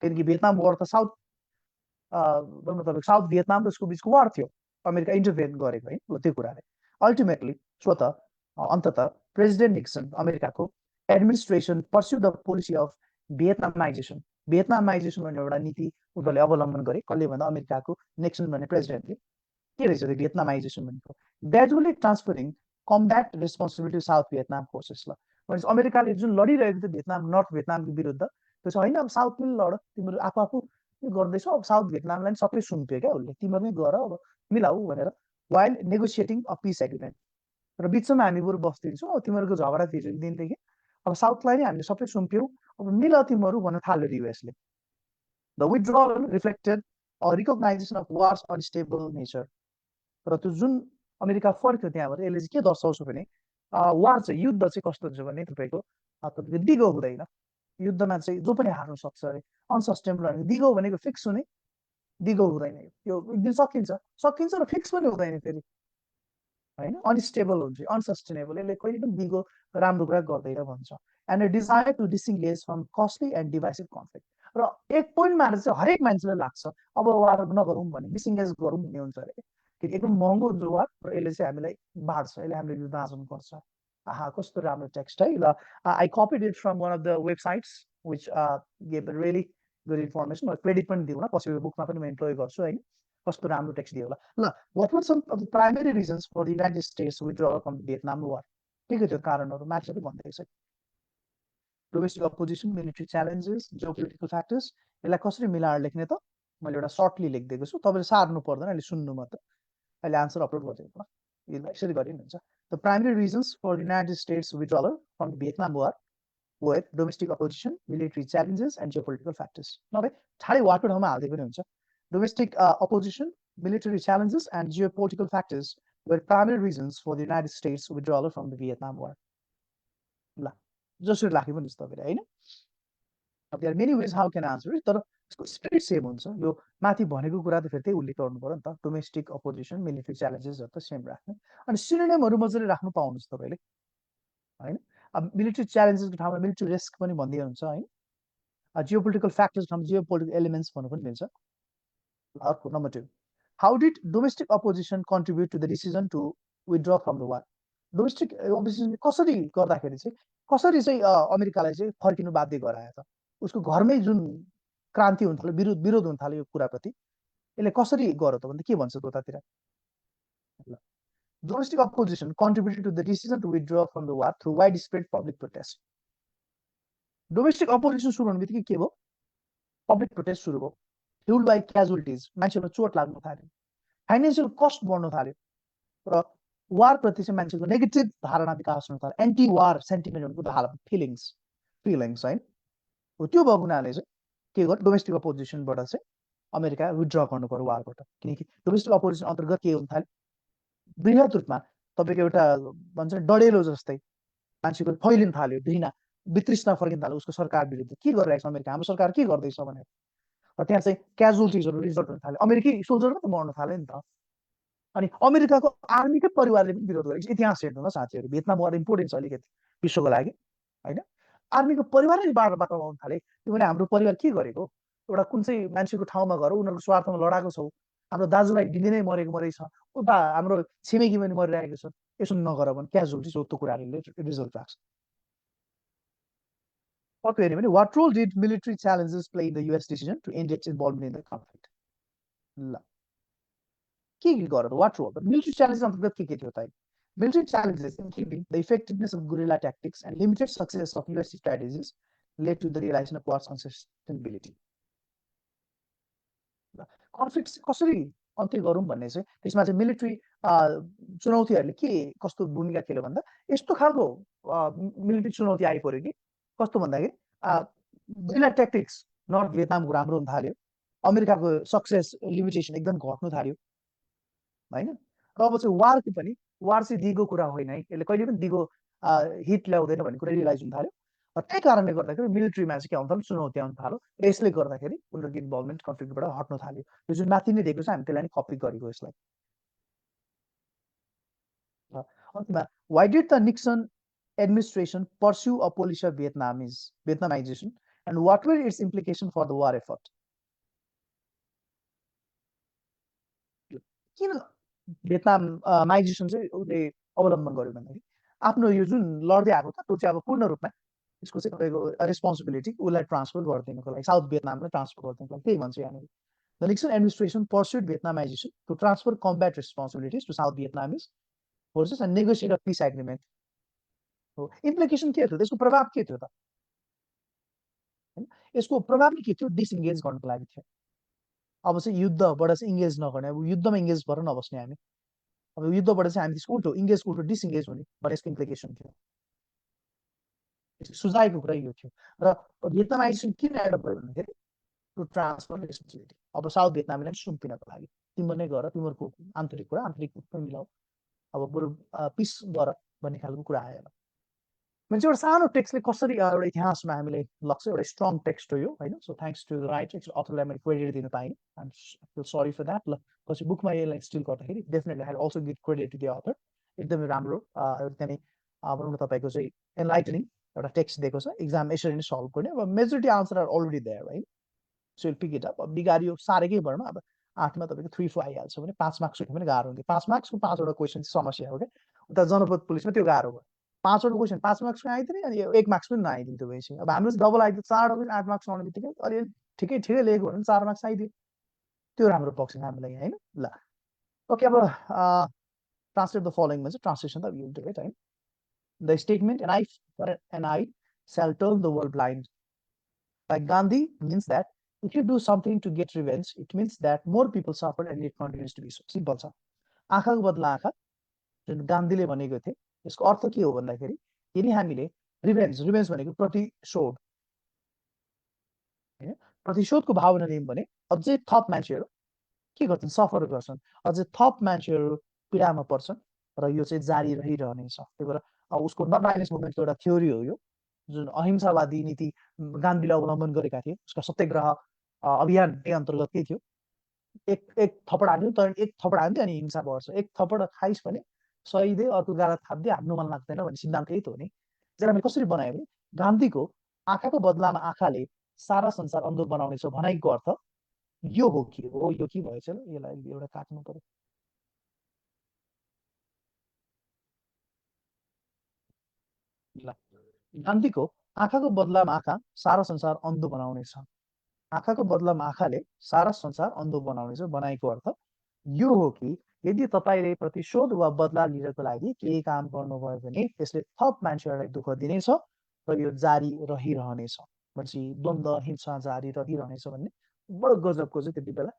किनकि भियतनाम वार त साउथ भियतनाम र उसको बिचको वार थियो अमेरिका इन्टरभेन गरेको है त्यो कुराले अल्टिमेटली अन्ततः प्रेसिडेन्ट निक्सन अमेरिकाको administration pursue the policy of Vietnamization भन्ने एउटा नीति उनीहरूले अवलम्बन गरे कसले भन्दा अमेरिकाको निक्सन भन्ने प्रेसिडेन्टले के रहेछ त्यो भियतनामाइजेसन भनेको gradually transferring combat responsibility south Vietnam forces ल भनेपछि अमेरिकाले जुन लडिरहेको थियो भियतनाम नर्थ भियतनामको विरुद्ध त्यो चाहिँ होइन अब साउथले लड तिमीहरू आफू आफू गर्दैछौ अब साउथ भियतनामलाई पनि सबै सुम्पियो क्या उसले तिमीहरू नै गर अब मिलाऊ भनेर while negotiating a peace agreement र बिचमा हामी बरु बस्दिन्छौँ अब तिमीहरूको झगडा दिनदेखि अब साउथलाई नै हामीले सबै सुम्प्यौँ अब मिल तिमीहरू भन्न थाल्यो युएसले the withdrawal reflected a recognition of war's unstable nature र त्यो जुन अमेरिका फर्क्यो त्यहाँबाट यसले चाहिँ के दर्शाउँछ भने वार चाहिँ युद्ध चाहिँ कस्तो हुन्छ भने तपाईँको दिगो हुँदैन युद्धमा चाहिँ जो पनि हार्नु सक्छ अरे अनसस्टेबल दिगो भनेको फिक्स हुने दिगो हुँदैन यो एक दिन सकिन्छ सकिन्छ र फिक्स पनि हुँदैन फेरि होइन अनस्टेबल हुन्छ अनसस्टेनेबल यसले कहिले पनि दिगो राम्रो कुरा गर्दैन भन्छ and a desire to disengage from costly and divisive conflict र एक पोइन्टमा चाहिँ हरेक मान्छेलाई लाग्छ अब वार नगरौँ भने डिसिङ्गेज गरौँ भन्ने हुन्छ अरे कि एकदम महँगो हुन्छ वार र यसले चाहिँ हामीलाई बाँड्छ यसले हामीले युद्ध बाँच्नुपर्छ आहा कस्तो राम्रो टेक्स्ट है ल I copied it from one of the websites which gave really good information म क्रेडिट पनि दिउँ पछि बुकमा पनि म इम्प्लोय गर्छु होइन कस्तो राम्रो टेक्स्ट दियो होला ल what were some of the primary reasons for the United States withdrawal from Vietnam war के के थियो कारणहरू मान्छेले भन्दैछ domestic opposition military challenges geopolitical factors यसलाई कसरी मिलाएर लेख्ने त मैले एउटा सर्टली लेखिदिएको छु तपाईँले सार्नु पर्दैन अहिले सुन्नु मात्र अहिले आन्सर अपलोड गरिदिनु ल यसरी गरिनुहुन्छ the primary reasons for United States withdrawal from Vietnam war with domestic opposition, military challenges, and geopolitical factors. नभए ठाडै वारको ठाउँमा हाल्दै पनि हुन्छ domestic opposition, military challenges, and geopolitical factors were primary reasons for the United States withdrawal from the Vietnam War. ल जसरी राख्यो पनि तपाईँले होइन there are many ways how can answer it तर यसको स्पिरिट सेम हुन्छ यो माथि भनेको कुरा त फेरि त्यही उल्लेख गर्नु पर्यो नि त डोमेस्टिक अपोजिसन मिलिट्री च्यालेन्जेसहरू त सेम राख्ने अनि सिनोनिमहरू मजाले राख्नु पाउनुहुन्छ तपाईँले होइन अब मिलिट्री च्यालेन्जेसको ठाउँमा मिलिट्री रिस्क पनि भनिदिए हुन्छ होइन जियोपोलिटिकल फ्याक्टर्स ठाउँमा जियोपोलिटिकल एलिमेन्ट्स भन्नु पनि मिल्छ अर्को number 2 how did domestic opposition contribute to the decision to withdraw from the war domestic opposition कसरी गर्दाखेरि चाहिँ कसरी चाहिँ अमेरिकालाई चाहिँ फर्किनु बाध्य गरायो त उसको घरमै जुन क्रान्ति हुन थाल्यो विरोध हुन थाल्यो यो कुराप्रति यसले कसरी गर्यो त भन्दा के भन्छ उतातिर domestic opposition contributed to the decision to withdraw from the war through widespread public protest. Domestic opposition सुरु हुने बित्तिकै के भयो पब्लिक प्रोटेस्ट सुरु भयो fueled by casualties मान्छेहरुलाई चोट लाग्न थाल्यो फाइनान्शियल कस्ट बढ्न थाल्यो र वार प्रति चाहिँ मान्छेको नेगेटिभ धारणा विकास हुन थाल्यो एन्टी वार सेन्टिमेन्टको धारणा फिलिङ्स है हो त्यो भएको हुनाले चाहिँ के गर्यो डोमेस्टिक अपोजिसनबाट चाहिँ अमेरिका विथड्र गर्नु पर्यो वारबाट किनकि डोमेस्टिक अपोजिसन अन्तर्गत के हुन थाल्यो बृहत रूपमा तपाईँको एउटा भन्छ डढेलो जस्तै मान्छेको फैलिन थाल्यो घृणा वितृष्णा फर्किन थाल्यो उसको सरकार विरुद्ध के गरिरहेको छ अमेरिका हाम्रो सरकार के गर्दैछ भनेर र त्यहाँ चाहिँ क्याजुअलिटिजहरू रिजल्ट हुन थाल्यो अमेरिकी सोल्जर पनि मर्न थाल्यो नि त अनि अमेरिकाको आर्मीकै परिवारले पनि विरोध गरेको इतिहास हेर्नु न साथीहरू भियतनाम वार इम्पोर्टेन्ट छ अलिकति विश्वको लागि होइन आर्मीको परिवारले बाटो आउन थाले किनभने हाम्रो परिवार के गरेको एउटा कुन चाहिँ मान्छेको ठाउँमा गएर उनीहरूको स्वार्थमा लडाएको छौ हाम्रो दाजुभाइ दिनै मरेको मरै छ उता हाम्रो छिमेकी पनि मरिरहेको छ यसो नगर भने क्याजुअलिटिज हो त्यो कुराहरूले रिजल्ट राख्छ अर्को हेऱ्यो भने what role did military challenges play in the US decision to end its involvement in the conflict ल के गर्यो वाट रोल मिलिट्री च्यालेन्जेस अन्तर्गत के थियो त military challenges including the effectiveness of guerrilla tactics and limited success of US strategies led to the realization of war's unsustainability. Conflict कसरी अन्त्य गरौँ भन्ने चाहिँ त्यसमा चाहिँ मिलिट्री चुनौतीहरूले के कस्तो भूमिका खेल्यो भन्दा यस्तो खालको मिलिट्री चुनौती आइपर्यो कि कस्तो भन्दाखेरि गुरिल्ला ट्याक्टिक्स नर्थ भियतनामको राम्रो हुन थाल्यो अमेरिकाको सक्सेस लिमिटेसन एकदम घट्नु थाल्यो होइन र अब चाहिँ वारको पनि वार चाहिँ दिगो कुरा होइन है यसले कहिले पनि दिगो हिट ल्याउँदैन भन्ने कुरा रियलाइज हुन थाल्यो र त्यही कारणले गर्दाखेरि मिलिट्रीमा चाहिँ के आउनु थाल्यो चुनौती आउनु थाल्यो र यसले गर्दाखेरि उनीहरूको इन्भल्भमेन्ट कन्फ्लिक्टबाट हट्न थाल्यो यो जुन माथि नै दिएको छ हामी त्यसलाई नै कपी गरेको यसलाई अन्तिममा why did the Nixon administration pursue a policy of Vietnamization and what were its implication for the war effort किन भियतनामाइजेसन चाहिँ उसले अवलम्बन गर्यो भन्दाखेरि आफ्नो यो जुन लड्दै आएको छ त्यो चाहिँ अब पूर्ण रूपमा यसको चाहिँ तपाईँको रेस्पोन्सिबिलिटी उसलाई ट्रान्सफर गरिदिनुको लागि साउथ भियतनामलाई ट्रान्सफर गरिदिनुको लागि त्यही भन्छ यहाँनिर the Nixon administration pursued Vietnamization to transfer combat responsibilities to South Vietnamese forces and negotiate a peace agreement हो इम्प्लिकेसन के थियो त्यसको प्रभाव के थियो त हैन यसको प्रभाव के थियो डिसइन्गेज गर्नको लागि थियो अब चाहिँ युद्धबाट चाहिँ इन्गेज नगर्ने अब युद्धमा इन्गेज भएर नबस्ने हामी अब युद्धबाट चाहिँ हामी त्यसको उल्टो इन्गेजको उल्टो डिसइन्गेज हुने भन्ने यसको इम्प्लिकेसन थियो सुझाएको कुरा यो थियो र भियतनाम आइसक्रिम किन एडप्ट भयो भन्दाखेरि टु ट्रान्सफर रेस्पोन्सिबिलिटी अब साउथ भियतनामीलाई सुम्पिनको लागि तिम्रो नै गर तिमीहरूको आन्तरिक कुरा आन्तरिक मिलाऊ अब बरु पिस गर भन्ने खालको कुरा आयो मान्छे एउटा सानो टेक्स्टले कसरी एउटा इतिहासमा हामीले लग्छ एउटा स्ट्रङ टेक्स्ट हो यो होइन so thanks to the writer अथरलाई मैले क्रेडिट दिन पाएँ I'm feel sorry for that ल पछि बुकमा यसलाई स्टिल गर्दाखेरि definitely I also give credit to the author एकदमै राम्रो एकदमै भनौँ न तपाईँको चाहिँ एनलाइटनिङ एउटा टेक्स्ट दिएको छ इक्जाम यसरी नै सल्भ गर्ने अब majority answer are already there है so will pick it up अब बिगारियो साह्रैकै भरमा अब 8मा तपाईँको 3-4 आइहाल्छ भने 5 मार्क्स पनि गाह्रो हुन्थ्यो 5 मार्क्सको 5वटा क्वेसन समस्या हो क्या उता जनपद पुलिसमा त्यो गाह्रो भयो 5वटा क्वेसन 5 मार्क्सको आइदिने अनि 1 मार्क्स पनि नआइदिन्थ्यो भएपछि अब हाम्रो डबल आइदियो 4वटा पनि 8 मार्क्स आउने बित्तिकै अलि ठिकै ठिकै लेखेको भने 4 मार्क्स आइदियो त्यो राम्रो पक्ष हामीलाई होइन ल ओके अब ट्रान्सलेट द फलोइङ भन्छ ट्रान्सलेसन त यु डु इट होइन the statement an I shall turn the world blind. Like Gandhi means that if you do something to get revenge, it means that more people suffer and it continues to be so. Simple छ आँखाको बदला आँखा जुन गान्धीले भनेको थिए यसको अर्थ के हो भन्दाखेरि यदि हामीले रिभेन्ज रिभेन्ज भनेको प्रतिशोध हैन प्रतिशोधको भावना लियौँ भने अझै थप मान्छेहरू के गर्छन् सफर गर्छन् अझै थप मान्छेहरू पीडामा पर्छन् र यो चाहिँ जारी रहिरहनेछ त्यही भएर उसको नन भाइलेन्स मुभमेन्टको एउटा थ्योरी हो यो जुन अहिंसावादी नीति गान्धीले अवलम्बन गरेका थिए उसका सत्याग्रह अभियान अन्तर्गत के थियो एक थप्पड हान्यो तर एक थप्पड हान्थ्यो अनि हिंसा बढ्छ एक थप्पड खाइस भने सही अर्को गाला थाप्दै हान्नु मन लाग्दैन भन्ने सिद्धान्त यही त हो नि जसलाई मैले कसरी बनाएँ भने गान्धीको आँखाको बदलामा आँखाले सारा संसार अन्धो बनाउनेछ भनाइको अर्थ यो हो कि यो के भएछ यसलाई एउटा काट्नु पर्यो ल गान्धीको आँखाको बदलामा आँखा सारा संसार अन्धो बनाउनेछ आँखाको बदलामा आँखाले सारा संसार अन्धो बनाउनेछ बनाएको अर्थ यो हो कि यदि तपाईँले प्रतिशोध वा बदला लिनको लागि केही काम गर्नुभयो भने त्यसले थप मान्छेहरूलाई दुःख दिनेछ र यो जारी रहिरहनेछ भनेपछि द्वन्द्व हिंसा जारी रहिरहनेछ भन्ने बडो गजबको चाहिँ त्यति बेला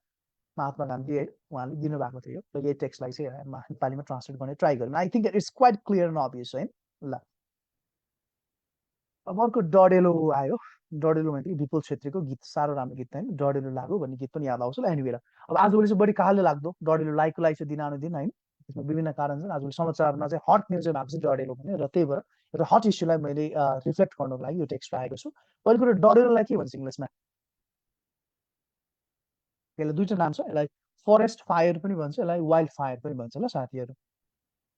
महात्मा गान्धी है उहाँले दिनुभएको थियो र यही टेक्स्टलाई चाहिँ नेपालीमा ट्रान्सलेट गर्ने ट्राई गर्नु I think it's quite clear and obvious है ल अब अर्को डडेलो आयो डडेलो भनेको विपुल छेत्रीको गीत साह्रो राम्रो गीत होइन डडेलो लाग्यो भन्ने गीत पनि याद आउँछ ल एनिवेयर अब आजभोलि चाहिँ बढी कहाँले लाग्दो डडेलो लाइकको लागि चाहिँ दिनानुदिन होइन त्यसमा विभिन्न कारण छन् आजभोलि समाचारमा चाहिँ हट न्युज भएको चाहिँ डडेलो भने र त्यही भएर एउटा हट इस्युलाई मैले रिफ्लेक्ट गर्नको लागि यो टेक्स्ट आएको छु पहिलो कुरो डडेलोलाई के भन्छ इङ्ग्लिसमा यसलाई दुईवटा नाम छ यसलाई फरेस्ट फायर पनि भन्छ यसलाई वाइल्ड फायर पनि भन्छ ल साथीहरू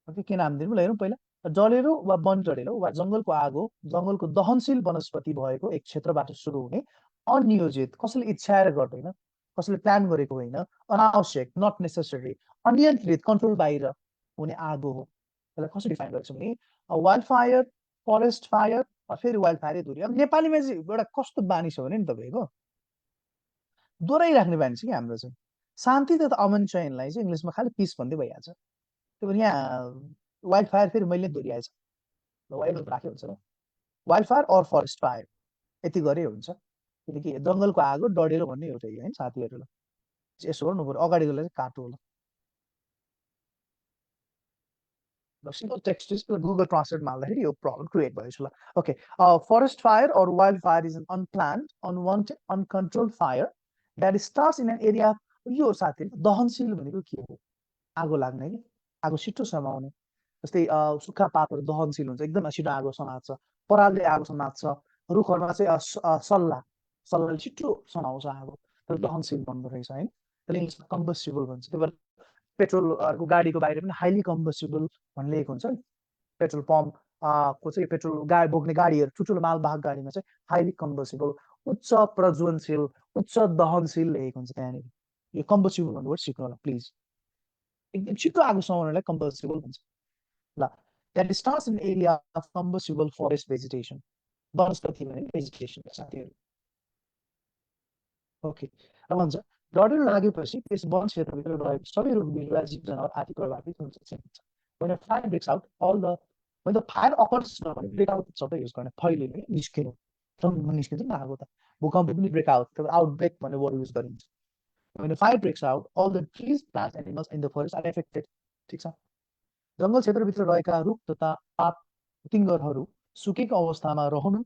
ओके के नाम दिनु ल हेरौँ पहिला डढेलो वा वन डढेलो वा जङ्गलको आगो जङ्गलको दहनशील वनस्पति भएको एक क्षेत्रबाट सुरु हुने अनियोजित कसैले इच्छाएर गर्दैन कसैले प्लान गरेको होइन अनावश्यक नट नेसेसरी अनियन्त्रित कन्ट्रोल बाहिर हुने आगो हो यसलाई कसरी डिफाइन गर्छ भने वाइल्ड फायर फरेस्ट फायर फेरि वाइल्ड फायरै धुरी अब नेपालीमा चाहिँ एउटा कस्तो बानी छ भने नि तपाईँको दोहोऱ्याइराख्ने बानी छ कि हाम्रो चाहिँ शान्ति तथा अमन चयनलाई चाहिँ इङ्ग्लिसमा खालि पिस भन्दै भइहाल्छ त्यही भएर यहाँ वाइल्ड फायर फेरि मैले दोहोऱ्याएछ वाइल्ड राख्यो हुन्छ ल wildfire or forest fire यति गरे हुन्छ किनकि जङ्गलको आगो डढेलो भन्ने एउटा होइन साथीहरूलाई यसो गर्नु पऱ्यो अगाडि गएर काटो होला simple text is Google Translate माल्दाखेरि यो प्रब्लम क्रिएट भएछ ल okay forest fire or wildfire is an unplanned unwanted uncontrolled fire that starts in an area यो साथी दहनशील भनेको के हो आगो लाग्ने कि आगो छिटो समाउने जस्तै सुक्खा पातहरू दहनशील हुन्छ एकदम छिटो आगो समात्छ परालले आगो समात्छ रुखहरूमा चाहिँ सल्लाले छिटो समाउँछ आगो तर दहनशील भन्दो रहेछ होइन त्यसले इङ्ग्लिसमा कम्बस्टिबल भन्छ त्यही भएर पेट्रोलको गाडीको बाहिर पनि हाइली कम्बस्टिबल भन्ने लेखेको हुन्छ नि पेट्रोल पम्प को चाहिँ पेट्रोल गाडी बोक्ने गाडीहरू ठुल्ठुलो मालवाहक गाडीमा चाहिँ हाइली कम्बस्टिबल उच्च प्रज्वलनशील उच्च दहनशील लेखेको हुन्छ त्यहाँनिर यो कम्बस्टिबल भन्ने वर्ड सिक्नु होला प्लिज एकदम छिटो आगो समाउनलाई कम्बस्टिबल भन्छ ल that starts in area of combustible forest vegetation वनस्पति भने भेजिटेसन साथीहरू ओके र भन्छ डढेलो लागेपछि त्यस वन क्षेत्रभित्र रहेको सबै रुख बिरुवा जीव जनावर आदि प्रभावित हुन्छ When a fire breaks out, all the when the fire occurs breakout शब्द युज गर्ने फैलिने निस्किनु निस्किन्छ नि आगो त भूकम्प पनि ब्रेकआउट तर आउटब्रेक भन्ने वर्ड युज गरिन्छ when the fire breaks out all the trees plants animals in the forest are affected ठीक छ जंगल क्षेत्रभित्र रहेका रुख तथा पात टिङ्गरहरू सुकेको अवस्थामा रहनु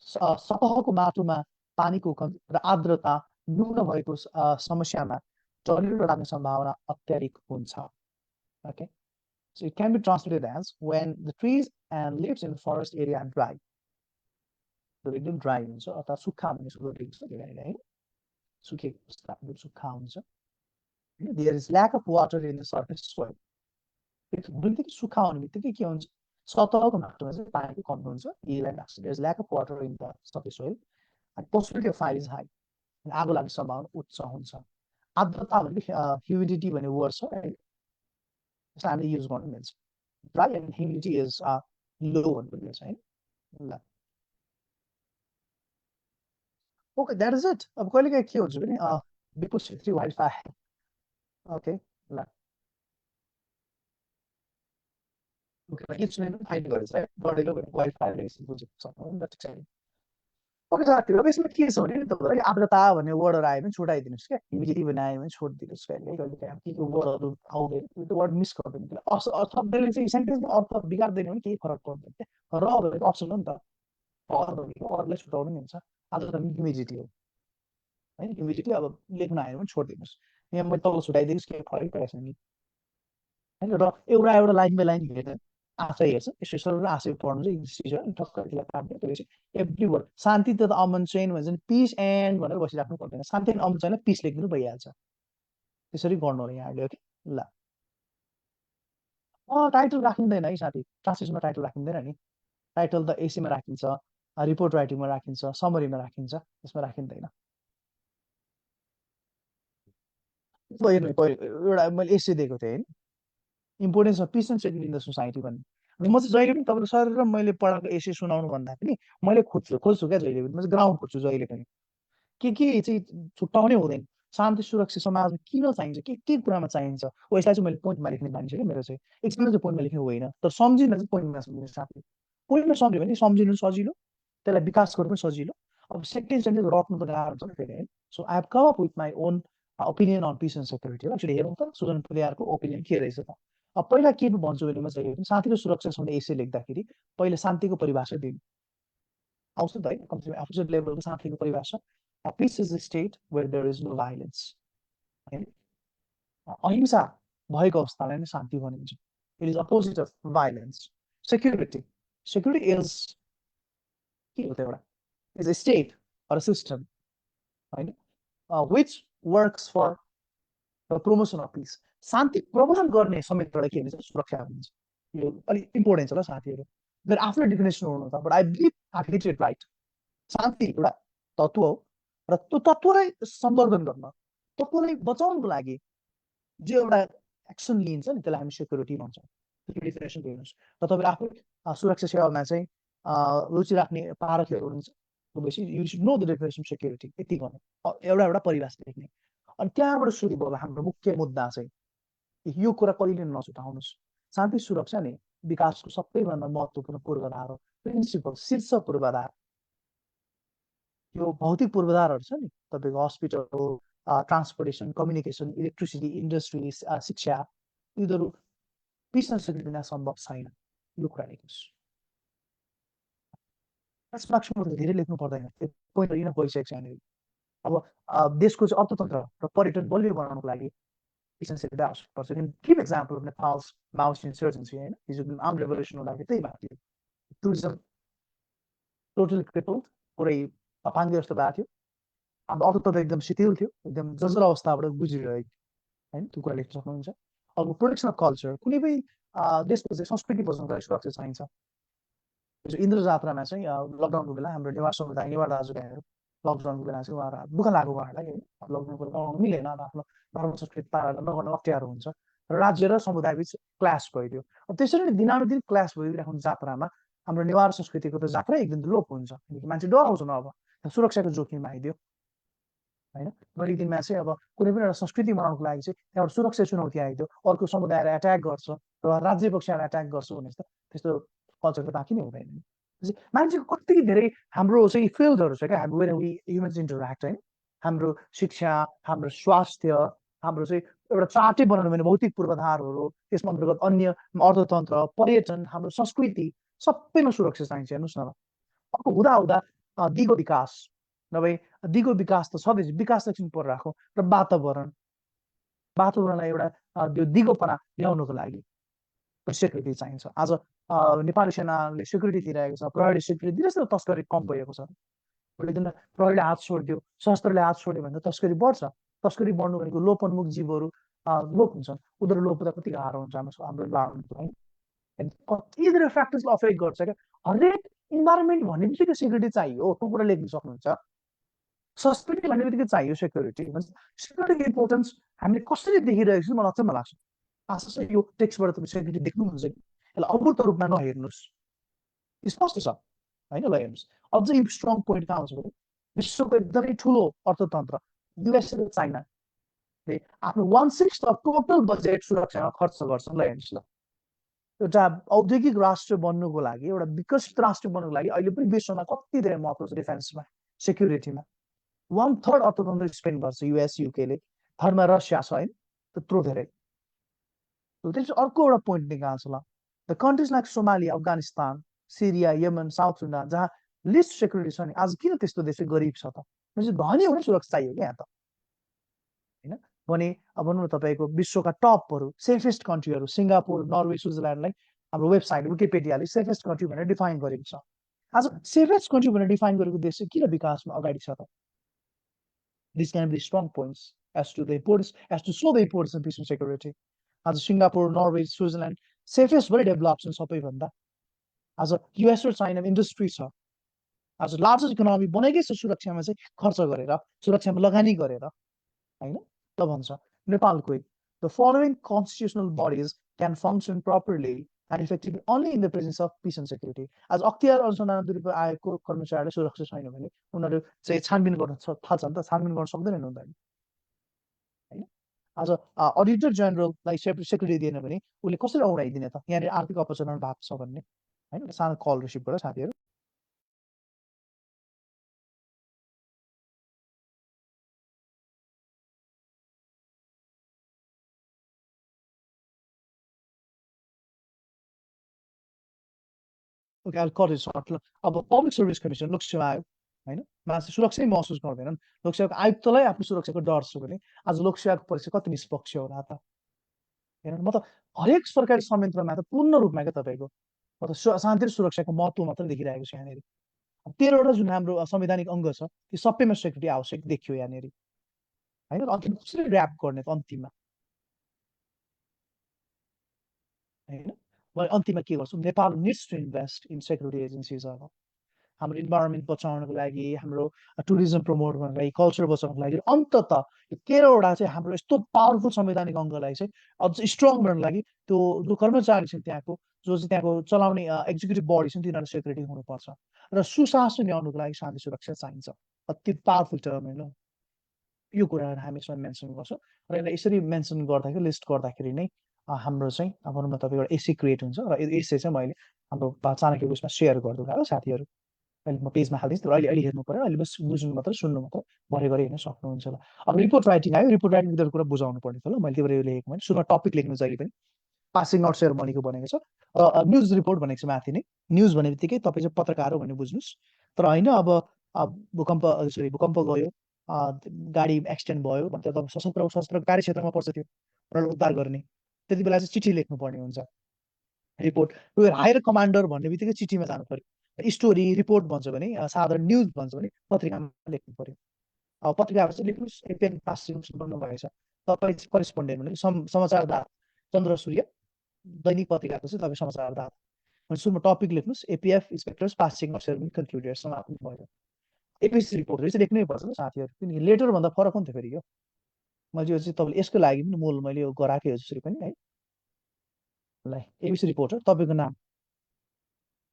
सतहको माटोमा पानीको कमी र आर्द्रता न्यून भएको समस्यामा डढिलो लाग्ने सम्भावना अत्याधिक हुन्छ okay so it can be translated as when the trees and leaves in the forest area are dry the एकदम ड्राई हुन्छ अथवा सुक्खा भन्ने शब्द देखिन्छ धेरै है सुकेको सुक्खा हुन्छ there is lack of water in the surface soil बित्तिकै सुक्खा हुने बित्तिकै के हुन्छ सतहको माटोमा चाहिँ पानीको कमी हुन्छ यसलाई लाग्छ there is lack of water in the surface soil and possibility of fire is high आगो लाग्ने सम्भावना उच्च हुन्छ आर्द्रता भनेको ह्युमिडिटी भन्ने वर्ड छ यसलाई हामीले युज गर्न मिल्छ dry and humidity is low भन्ने मिल्छ है ल ओके द्याट इज इट अब कहिलेकाहीँ के हुन्छ भने विपुल छेत्री वाइल्ड फायर ओके ल एकछिन फाइट गरेछ है डढेलो वाइल्ड फायर रहेछ बुझेको ओके साथीहरू अब यसमा के छ भने तपाईँलाई आर्द्रता भन्ने वर्डहरू आयो भने छुटाइदिनुहोस् क्या ह्युमिडिटी भन्ने आयो भने छोडिदिनुहोस् कहिले कहिले के को वर्डहरू आउँदैन त्यो वर्ड मिस गरिदिनु अर्थले चाहिँ सेन्टेन्समा अर्थ बिगार्दैन भने केही फरक पर्दैन क्या र भनेको अप्सन हो नि त भनेको अरूलाई छुटाउनु नि हुन्छ आर्द्रता ह्युमिडिटी हो होइन ह्युमिडिटी अब लेख्न आयो भने छोडिदिनुहोस् यहाँ मैले तल छुटाइदिनुहोस् केही फरक परेको छैन होइन र एउटा लाइन बाई लाइन हेर्दा आफै हेर्छ यसो आफै पढ्नु चाहिँ इङ्ग्लिस टिचर ठक्क त्यसलाई काट्ने त्यसपछि एभ्री वर्ड शान्ति तथा अमन चैन भन्छ नि पिस एन्ड भनेर बसिराख्नु पर्दैन शान्ति एन्ड अमन चैनलाई पिस लेख्नु भइहाल्छ त्यसरी गर्नु होला यहाँले ओके ल टाइटल राखिँदैन है साथी ट्रान्सलेसनमा टाइटल राखिँदैन नि टाइटल त एसीमा राखिन्छ रिपोर्ट राइटिङमा राखिन्छ समरीमा राखिन्छ त्यसमा राखिँदैन एउटा मैले एसी दिएको थिएँ होइन importance of peace and security in the society भन्ने अनि म चाहिँ जहिले पनि तपाईँको सर र मैले पढाएको एसे सुनाउनु भन्दा पनि मैले खोज्छु क्या जहिले पनि म चाहिँ ग्राउन्ड खोज्छु जहिले पनि के चाहिँ छुट्याउनै हुँदैन शान्ति सुरक्षित समाजमा किन चाहिन्छ के कुरामा चाहिन्छ हो यसलाई चाहिँ मैले पोइन्टमा लेख्ने मान्छे क्या मेरो चाहिँ एकछिन चाहिँ पोइन्टमा लेख्ने होइन तर सम्झिन चाहिँ पोइन्टमा सम्झिने साथी पोइन्टमा सम्झ्यो भने सम्झिनु सजिलो त्यसलाई विकास गर्नु पनि सजिलो अब सेन्टेन्स रट्नु त गाह्रो हुन्छ नि फेरि होइन so I have come up with my own opinion on peace and security हो एक्चुली हेरौँ त सुजन पुलियारको ओपिनियन के रहेछ त अब पहिला के भन्छु भने म चाहिँ शान्तिको सुरक्षा सँगै एसे लेख्दाखेरि पहिला शान्तिको परिभाषा दिनु आउँछ नि त है कम्ती एफिसिएन्ट लेभलको शान्तिको परिभाषा peace is a state where there is no violence होइन अहिंसा भएको अवस्थालाई नै शान्ति भनिन्छ it is opposite of violence security is के हो त एउटा is a state or a system होइन which works for the promotion of peace शान्ति प्रमोसन गर्ने समेत एउटा के भन्छ सुरक्षा भन्छ यो अलिक इम्पोर्टेन्ट छ ल साथीहरू मेरो आफ्नो डेफिनेसन हुनु त but I believe I get it right शान्ति एउटा तत्त्व हो र त्यो तत्त्वलाई सम्वर्धन गर्न तत्त्वलाई बचाउनको लागि जो एउटा एक्सन लिन्छ नि त्यसलाई हामी सेक्युरिटी भन्छौँ त्यो डेफिनेसन दिनुहोस् र तपाईँले आफै सुरक्षा सेवामा चाहिँ रुचि राख्ने पारखहरू हुनुहुन्छ भनेपछि you should know the definition security यति गर्ने एउटा परिभाषा लेख्ने अनि त्यहाँबाट सुरु भयो हाम्रो मुख्य मुद्दा चाहिँ यो कुरा कहिले नछुटाउनुहोस् शान्ति सुरक्षा नै विकासको सबैभन्दा महत्त्वपूर्ण पूर्वाधार हो प्रिन्सिपल शीर्ष पूर्वाधार यो भौतिक पूर्वाधारहरू छ नि तपाईँको hospital transportation communication electricity industry शिक्षा यिनीहरू पिस एन्ड सेक्युरिटी बिना सम्भव छैन यो कुरा लेख्नुहोस् त्यसमा धेरै लेख्नु पर्दैन त्यो पोइन्ट किन गइसकेको छ यहाँनिर अब देशको चाहिँ अर्थतन्त्र र पर्यटन बलियो बनाउनको लागि पिस एन्ड सेक्युरिटी आवश्यक पर्छ give example of Nepals Maoist insurgency होइन हिजो आर्म रेभोल्युसन हुँदाखेरि त्यही भएको थियो टुरिज्म टोटली क्रिपल्ड पुरै अपाङ्ग जस्तो भएको थियो अब अर्थतन्त्र एकदम शिथिल थियो एकदम जर्जर अवस्थाबाट गुज्रिरहेको होइन त्यो कुरा लेख्न सक्नुहुन्छ अब प्रोटेक्सन अफ कल्चर कुनै पनि देशको चाहिँ संस्कृति बचाउनको लागि सुरक्षा चाहिन्छ इन्द्र जात्रामा चाहिँ लकडाउनको बेला हाम्रो नेवार समुदाय नेवार दाजुभाइहरू लकडाउनको बेला चाहिँ उहाँहरू दुःख लाग्यो उहाँहरूलाई होइन लकडाउनको बेला मिलेन आफ्नो धर्म संस्कृति पालन नगर्न अप्ठ्यारो हुन्छ र राज्य र समुदायबिच क्लास भइदियो अब त्यसरी नै दिनानुदिन क्लास भइरहेको जात्रामा हाम्रो नेवार संस्कृतिको त जात्रा एकदम लोप हुन्छ किनकि मान्छे डराउँछ न अब सुरक्षाको जोखिम आइदियो होइन भोलिको दिनमा चाहिँ अब कुनै पनि एउटा संस्कृति बनाउनको लागि चाहिँ त्यहाँबाट सुरक्षा चुनौती आइदियो अर्को समुदायलाई एट्याक गर्छ र राज्य पक्षलाई एट्याक गर्छ भने त्यस्तो कल्चरको बाँकी नै हुँदैन मान्छेको कति धेरै हाम्रो चाहिँ फिल्डहरू छ क्या हाम्रो ह्युमन्स इन्टरेक्ट होइन हाम्रो शिक्षा हाम्रो स्वास्थ्य हाम्रो चाहिँ एउटा चार्टै बनाउनु भने भौतिक पूर्वाधारहरू त्यसमा अन्तर्गत अन्य अर्थतन्त्र पर्यटन हाम्रो संस्कृति सबैमा सुरक्षा चाहिन्छ हेर्नुहोस् न अर्को हुँदा हुँदा दिगो विकास नभए दिगो विकास त छँदैछ विकास एकछिन परिरहेको र वातावरणलाई एउटा त्यो दिगोपना ल्याउनको लागि सेक्युरिटी चाहिन्छ आज नेपाली सेनाले सेक्युरिटी दिइरहेको छ प्रहरी सेक्युरिटी दिइरहेको छ तस्करी कम भएको छ भोलिको दिनमा प्रहरीले हात छोडिदियो शस्त्रले हात छोड्यो भने त तस्करी बढ्छ तस्करी बढ्नु भनेको लोपन्मुख जीवहरू लोप हुन्छन् उनीहरू लोप हुँदा कति गाह्रो हुन्छ हाम्रो इन्भाइरोमेन्टलाई कति धेरै फ्याक्टर्सले अफेक्ट गर्छ क्या हरेक इन्भाइरोमेन्ट भन्ने बित्तिकै सेक्युरिटी चाहियो त्यो कुरा लेख्न सक्नुहुन्छ संस्कृति भन्ने बित्तिकै चाहियो सेक्युरिटी सेक्युरिटीको इम्पोर्टेन्स हामीले कसरी देखिरहेको छौँ मलाई अचम्म लाग्छ आशा छ यो टेक्स्टबाट तपाईँ सेक्युरिटी देख्नुहुन्छ कि यसलाई अमूर्त रूपमा नहेर्नुहोस् स्पष्ट छ होइन ल हेर्नुहोस् अझै स्ट्रङ पोइन्ट कहाँ आउँछ भने विश्वको एकदमै ठुलो अर्थतन्त्र युएस र चाइनाले आफ्नो 1/6 अफ टोटल बजेट सुरक्षामा खर्च गर्छन् ल हेर्नुहोस् ल एउटा औद्योगिक राष्ट्र बन्नुको लागि एउटा विकसित राष्ट्र बन्नुको लागि अहिले पनि विश्वमा कति धेरै महत्त्व छ डिफेन्समा सेक्युरिटीमा 1/3 अर्थतन्त्र स्पेन्ड गर्छ युएस युकेले थर्डमा रसिया छ होइन त्यत्रो धेरै त्यसपछि अर्को एउटा पोइन्ट निकाल्छ ल the countries like Somalia Afghanistan Syria Yemen south Sudan जहाँ लिस्ट सेक्युरिटी छ नि आज किन त्यस्तो देश गरिब छ त धनी हुने सुरक्षा चाहियो क्या यहाँ त होइन भने अब भनौँ न तपाईँको विश्वका टपहरू सेफेस्ट कन्ट्रीहरू सिङ्गापुर नर्वे स्विजरल्यान्डलाई हाम्रो वेबसाइट विकिपेडियाले सेफेस्ट कन्ट्री भनेर डिफाइन गरेको छ आज सेफेस्ट कन्ट्री भनेर डिफाइन गरेको देश चाहिँ किन विकासमा अगाडि छ त this can be strong points as to the importance as to so the importance of peace and security आज सिङ्गापुर नर्वे स्विजरल्यान्ड सेफेस्ट भरि डेभलप छन् सबैभन्दा आज युएस र चाइना इन्डस्ट्री छ आज लार्जेस्ट इकोनोमी बनेकै छ सुरक्षामा चाहिँ खर्च गरेर सुरक्षामा लगानी गरेर होइन ल भन्छ नेपालको the following constitutional bodies can function properly and effectively only in the presence of peace and security आज अख्तियार अनुसन्धान दुरुपयोग आयोगको कर्मचारीले सुरक्षा छैन भने उनीहरू चाहिँ छानबिन गर्न थाल्छ नि त छानबिन गर्न सक्दैनन् उनीहरू होइन आज अडिटर जेनरललाई सेक्युरिटी दिएन भने उसले कसरी औडाइदिने त यहाँनिर आर्थिक अपचलन भएको छ भन्ने होइन सानो कल रिसिभ गर साथीहरू okay I cut it short अब पब्लिक सर्भिस कमिसन लोकसेवा आयोग होइन मान्छे सुरक्षै महसुस गर्दैनन् लोकसेवाको आयुक्तलाई आफ्नो सुरक्षाको डर छ भने आज लोकसेवाको परीक्षा कति निष्पक्ष होला त हेर्नु म त हरेक सरकारी संयन्त्रमा त पूर्ण रूपमा क्या तपाईँको म त शान्ति र सुरक्षाको महत्त्व मात्र देखिरहेको छु यहाँनिर 13वटा जुन हाम्रो संवैधानिक अङ्ग छ त्यो सबैमा सेक्युरिटी आवश्यक देखियो यहाँनिर होइन अन्तिम कसरी ऱ्याप गर्ने त अन्तिममा होइन अन्तिममा के गर्छौँ Nepal needs to invest in security एजेन्सिजहरू हाम्रो इन्भाइरोमेन्ट बचाउनको लागि हाम्रो टुरिज्म प्रमोट गर्नको लागि कल्चर बचाउनको लागि अन्तत 13वटा चाहिँ हाम्रो यस्तो पावरफुल संवैधानिक अङ्गलाई चाहिँ अझ स्ट्रङ गर्नको लागि त्यो जो कर्मचारी छन् त्यहाँको जो चाहिँ त्यहाँको चलाउने एक्जिक्युटिभ बडी छन् तिनीहरू सेक्युरिटी हुनुपर्छ र सुशासन ल्याउनुको लागि शान्ति सुरक्षा चाहिन्छ अति पावरफुल टर्म होइन यो कुराहरू हामी यसमा मेन्सन गर्छौँ र यसलाई यसरी मेन्सन गर्दाखेरि लिस्ट गर्दाखेरि नै हाम्रो चाहिँ भनौँ न तपाईँ एउटा एसी क्रिएट हुन्छ र एसी चाहिँ मैले हाम्रो चाणक्य उसमा सेयर गरिदिएको हो साथीहरू अहिले म पेजमा हालिदिन्छु तर अहिले हेर्नु पऱ्यो अहिले बस बुझ्नु मात्रै सुन्नु मात्रै भरे गरी हेर्न सक्नुहुन्छ ल अब रिपोर्ट राइटिङ आयो रिपोर्ट राइटिङ विधाको कुरा बुझाउनु पर्ने थियो ल मैले त्यो लेखेको भने सुरुमा टपिक लेख्नु जहिले पनि पासिङ आउट सेरोमनीको बनेको छ न्युज रिपोर्ट भनेको छ माथि नै न्युज भने बित्तिकै तपाईँ चाहिँ पत्रकार हो भन्ने बुझ्नुहोस् तर होइन अब भूकम्प गयो गाडी एक्सिडेन्ट भयो भने त सशस्त्र कार्य क्षेत्रमा पर्छ त्यो उनीहरूलाई उद्धार गर्ने त्यति बेला चाहिँ चिठी लेख्नुपर्ने हुन्छ रिपोर्ट हायर कमान्डर भन्ने बित्तिकै चिठीमा जानु पर्यो स्टोरी रिपोर्ट भन्छ भने साधारण न्युज भन्छ भने पत्रिकामा लेख्नु पर्यो अब पत्रिकाहरू चाहिँ लेख्नुहोस् एपिएन पास बन्नु भएछ तपाईँ करेस्पोन्डेन्ट भने समाचारदाता चन्द्र सूर्य दैनिक पत्रिकाको चाहिँ तपाईँ समाचारदाता सुरुमा टपिक लेख्नुहोस् APF inspectors passing of ceremony concluded समाप्त भयो एपिएससी रिपोर्टहरू चाहिँ लेख्नै पर्छ नि साथीहरू किनकि लेटरभन्दा फरक हुन्छ फेरि यो मैले यो चाहिँ तपाईँले यसको लागि पनि मोल मैले यो गराएकै हो जसरी पनि है ल एबिसी रिपोर्टर तपाईँको नाम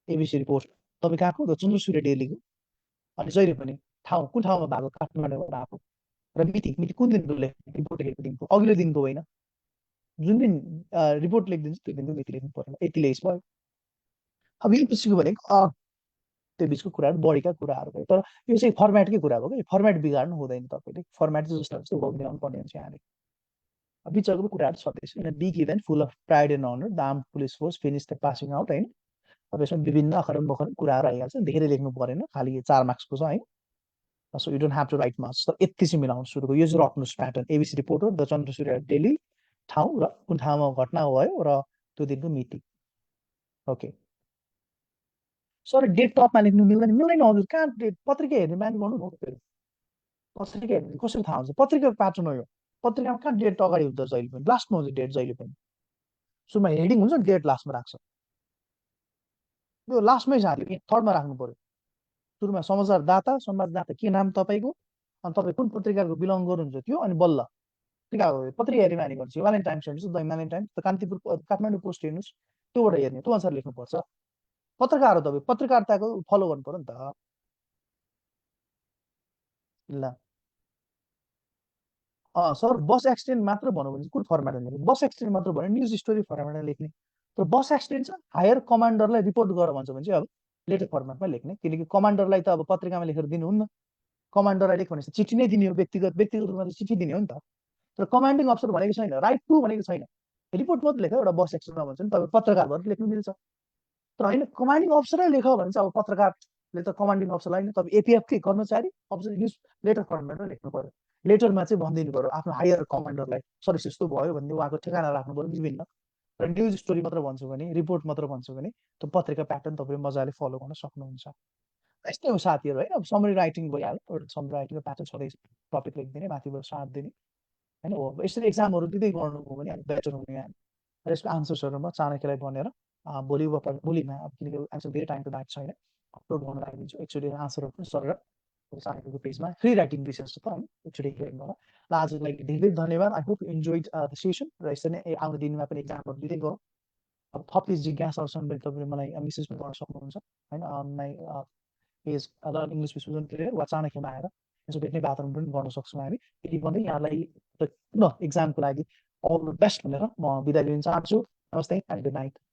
एबिसी रिपोर्ट तपाईँ कहाँको चन्द्र सूर्य डेलीको अनि जहिले पनि ठाउँ कुन ठाउँमा भएको काठमाडौँमा भएको र मिति कुन दिन रिपोर्ट लेखेको दिनको अघिल्लो दिनको होइन जुन दिन रिपोर्ट लेखिदिन्छ त्यो दिनको मिति लेख्नु पर्यो यति लेख भयो अब यो पछिको भनेको त्यो बिचको कुराहरू बढीका कुराहरू भयो तर यो चाहिँ फर्मेटकै कुरा हो कि फर्मेट बिगाड्नु हुँदैन तपाईँले फर्मेट चाहिँ जस्तो जस्तो हो मिलाउनु पर्ने हुन्छ यहाँले बिचको कुराहरू छँदैछ in big event full of pride and honour the arm police force finish the passing out होइन अब यसमा विभिन्न अखरम बखरम कुराहरू आइहाल्छ धेरै लेख्नु परेन खालि 4 मार्क्सको छ है so you don't have to write much तर यति चाहिँ मिलाउनु सुरु यो चाहिँ रट्नुहोस् pattern ABC reporter the Chandrasurya daily ठाउँ र कुन ठाउँमा घटना भयो र त्यो दिनको मिति ओके सर डेट टपमा लेख्नु मिल्दैन मिल्दैन हजुर कहाँ डेट पत्रिका हेर्ने बानी गर्नु हो पत्रिका हेर्ने कसरी थाहा हुन्छ पत्रिकाको प्याटर्न हो यो पत्रिकामा कहाँ डेट अगाडि हुन्छ जहिले पनि लास्टमा हुन्छ डेट जहिले पनि सुरुमा हेडिङ हुन्छ डेट लास्टमा राख्छ यो लास्टमै छ थर्डमा राख्नु पर्यो सुरुमा समाचारदाता संवाददाता के नाम तपाईँको अनि तपाईँ कुन पत्रिकाको बिलङ गर्नुहुन्छ त्यो अनि बल्ल पत्रिका पत्रिका हेर्ने बानी गर्छ हिमालयन टाइम्स हेर्नुहोस् द हिमालयन टाइम्स त कान्तिपुर काठमाडौँ पोस्ट हेर्नुहोस् त्योबाट हेर्ने त्यो अनुसार लेख्नुपर्छ पत्रकार हो तपाईँ पत्रकारिताको फलो गर्नु पर्यो नि त ल सर बस एक्सिडेन्ट मात्र भनौँ भने कुन फर्मेटमा लेख्ने बस एक्सिडेन्ट मात्र भन्यो न्युज स्टोरी फर्मेटमा लेख्ने तर बस एक्सिडेन्ट छ हायर कमान्डरलाई रिपोर्ट गर भन्छ भने चाहिँ अब लेटर फर्मेटमा लेख्ने किनकि कमान्डरलाई त अब पत्रिकामा लेखेर दिनुहुन्न कमान्डरलाई लेख्यो भने चिठी नै दिने हो व्यक्तिगत व्यक्तिगत रूपमा चिठी दिने हो नि त तर कमान्डिङ अफसर भनेको छैन राइट टु भनेको छैन रिपोर्ट मात्र लेख एउटा बस एक्सिडेन्टमा भन्छ नि तपाईँ पत्रकार भएर लेख्नु मिल्छ तर होइन कमान्डिङ अफसरै लेख भने चाहिँ अब पत्रकारले त कमान्डिङ अफसरलाई नै तपाईँ एपिएफकै कर्मचारी अफिसर न्युज लेटर फर्मेटमा लेख्नु पर्यो लेटरमा चाहिँ भनिदिनु पर्यो आफ्नो हायर कमान्डरलाई सर यस्तो भयो भने उहाँको ठेगाना राख्नु पर्यो विभिन्न र न्युज स्टोरी मात्र भन्छु भने रिपोर्ट मात्र भन्छु भने त्यो पत्रिका प्याटर्न तपाईँले मजाले फलो गर्न सक्नुहुन्छ यस्तै हो साथीहरू है अब समरी राइटिङ भइहाल्यो एउटा समरी राइटिङको प्याटर्न छँदैछ टपिक लेखिदिने माथिबाट साथ दिने होइन हो यसरी एक्जामहरू दिँदै गर्नुभयो भने अब बेटर हुने र यसको आन्सर्सहरू म चाणक्यलाई भनेर भोलि भोलिमा अब किनकि आन्सर धेरै टाइमको ब्याक छैन अपलोड गर्न राखिदिन्छु एकचोटि आन्सरहरू पनि सरेर चाणक्यको पेजमा फ्री राइटिङ विशेष छ त होइन एकचोटि हेर्नु होला ल आजलाई धेरै धेरै धन्यवाद I hope enjoyed the session र यसरी नै आउने दिनमा पनि एक्जामहरू दिँदै गरौँ अब थप जिज्ञासाहरू छन् भने तपाईँले मलाई मेसेज पनि गर्न सक्नुहुन्छ होइन my page learn English with Sujan clear वा चाणक्यमा आएर यसो भेट्ने वातावरण पनि गर्न सक्छौँ हामी यति भन्दै यहाँलाई पुनः इक्जामको लागि अल द बेस्ट भनेर म बिदा लिन चाहन्छु नमस्ते and good night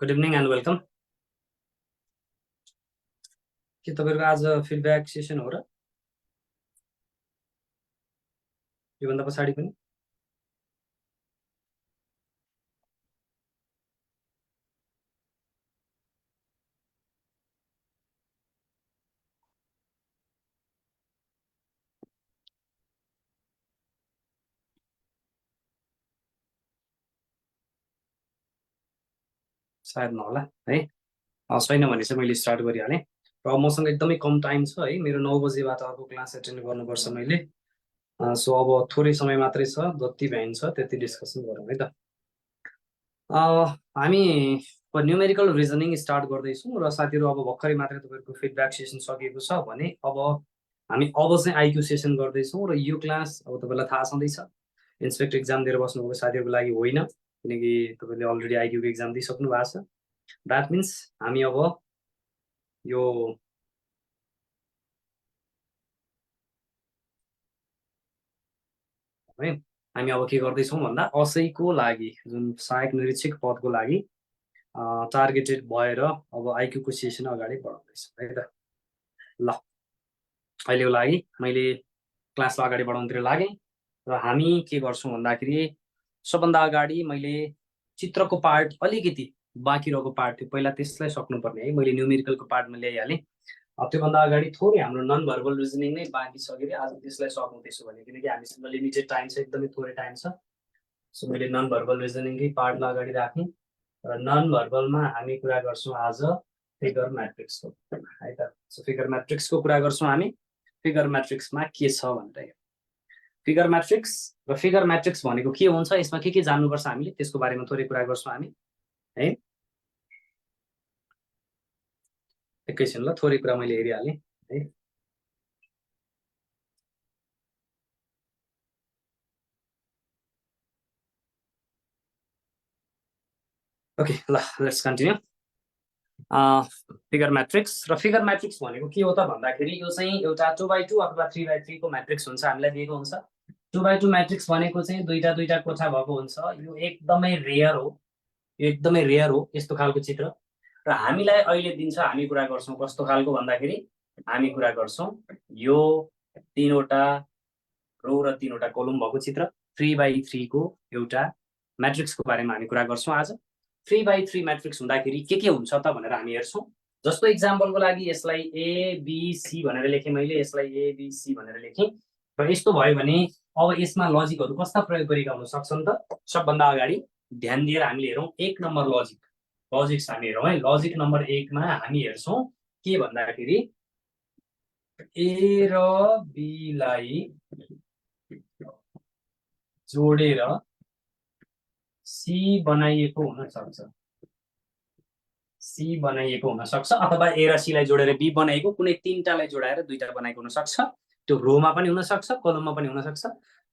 good evening and welcome. के तपाईँहरूको आज फिडब्याक सेसन हो र योभन्दा पछाडि पनि? सायद नहोला है। छैन भने चाहिँ मैले स्टार्ट गरिहालेँ र मसँग एकदमै कम टाइम छ है। मेरो 9 बजेबाट अर्को क्लास एटेन्ड गर्नुपर्छ मैले। सो अब थोरै समय मात्रै छ, जति भ्याइन्छ त्यति डिस्कसन गरौँ है त। हामी न्युमेरिकल रिजनिङ स्टार्ट गर्दैछौँ र साथीहरू अब भर्खरै मात्रै तपाईँहरूको फिडब्याक सेसन सकिएको छ भने अब हामी चाहिँ आइक्यू सेसन गर्दैछौँ र यो क्लास अब तपाईँलाई थाहा छँदैछ इन्सपेक्टर एक्जाम दिएर बस्नुभएको साथीहरूको लागि होइन, किनकि तपाईँले अलरेडी आइक्यूको एक्जाम दिइसक्नु भएको छ। द्याट मिन्स हामी अब यो है हामी अब के गर्दैछौँ भन्दा असैको लागि जुन सहायक निरीक्षक पदको लागि टार्गेटेड भएर अब आइक्यूको सेसन अगाडि बढाउँदैछौँ है त। ल अहिलेको लागि मैले क्लासलाई अगाडि बढाउनुतिर लागेँ र हामी के गर्छौँ भन्दाखेरि सबभन्दा अगाडि मैले चित्रको पार्ट अलिकति बाँकी रहेको पार्ट थियो, पहिला त्यसलाई सक्नुपर्ने है। मैले न्युमेरिकलको पार्टमा ल्याइहालेँ। त्योभन्दा अगाडि थोरै हाम्रो नन भर्बल रिजनिङ नै बाँकी छ कि आज त्यसलाई सकौँ त्यसो भने, किनकि हामीसँग लिमिटेड टाइम छ, एकदमै थोरै टाइम छ। सो मैले नन भर्बल रिजनिङकै पार्टलाई अगाडि राखेँ र नन भर्बलमा हामी कुरा गर्छौँ आज फिगर म्याट्रिक्सको है त। सो फिगर म्याट्रिक्सको कुरा गर्छौँ हामी। फिगर म्याट्रिक्समा के छ भनेर फिगर म्याट्रिक्स र फिगर म्याट्रिक्स भनेको के हुन्छ, यसमा के जान्नुपर्छ हामीले, त्यसको बारेमा थोरै कुरा गर्छौँ हामी है। एकैछिन ल, थोरै कुरा मैले हेरिहालेँ है। ओके ल, लेट्स कन्टिन्यू। फिगर म्याट्रिक्स र फिगर म्याट्रिक्स भनेको के हो त भन्दाखेरि यो चाहिँ एउटा 2x2 अथवा 3x3 को म्याट्रिक्स हुन्छ, हामीलाई दिएको हुन्छ। 2x2 म्याट्रिक्स भनेको चाहिँ दुईटा कोठा भएको हुन्छ। यो एकदमै रेयर हो, यो एकदमै रेयर हो यस्तो खालको चित्र। र हामीलाई अहिले दिन्छ, हामी कुरा गर्छौँ कस्तो खालको भन्दाखेरि हामी कुरा गर्छौँ यो 3वटा रो र 3वटा कोलम भएको चित्र 3x3 को एउटा म्याट्रिक्सको बारेमा हामी कुरा गर्छौँ आज। 3x3 म्याट्रिक्स हुँदाखेरि के हुन्छ त भनेर हामी हेर्छौँ। जस्तो इक्जाम्पलको लागि यसलाई एबिसी भनेर लेखेँ मैले, यसलाई एबिसी भनेर लेखेँ र यस्तो भयो भने अब यसमा लजिकहरू कस्ता प्रयोग गरेका हुन सक्छन् त। सबभन्दा अगाडि ध्यान दिएर हामीले हेरौँ 1 नम्बर लजिक्स हामी हेरौँ है। लजिक नम्बर 1 मा हामी हेर्छौँ के भन्दाखेरि ए र बी लाई जोडेर सी बनाइएको हुन सक्छ, सी बनाइएको हुन सक्छ, अथवा ए र सी लाई जोडेर बी बनाइएको, कुनै 3टालाई जोडाएर 2टा बनाएको हुन सक्छ। त्यो रोमा पनि हुन सक्छ, कलममा पनि हुन सक्छ।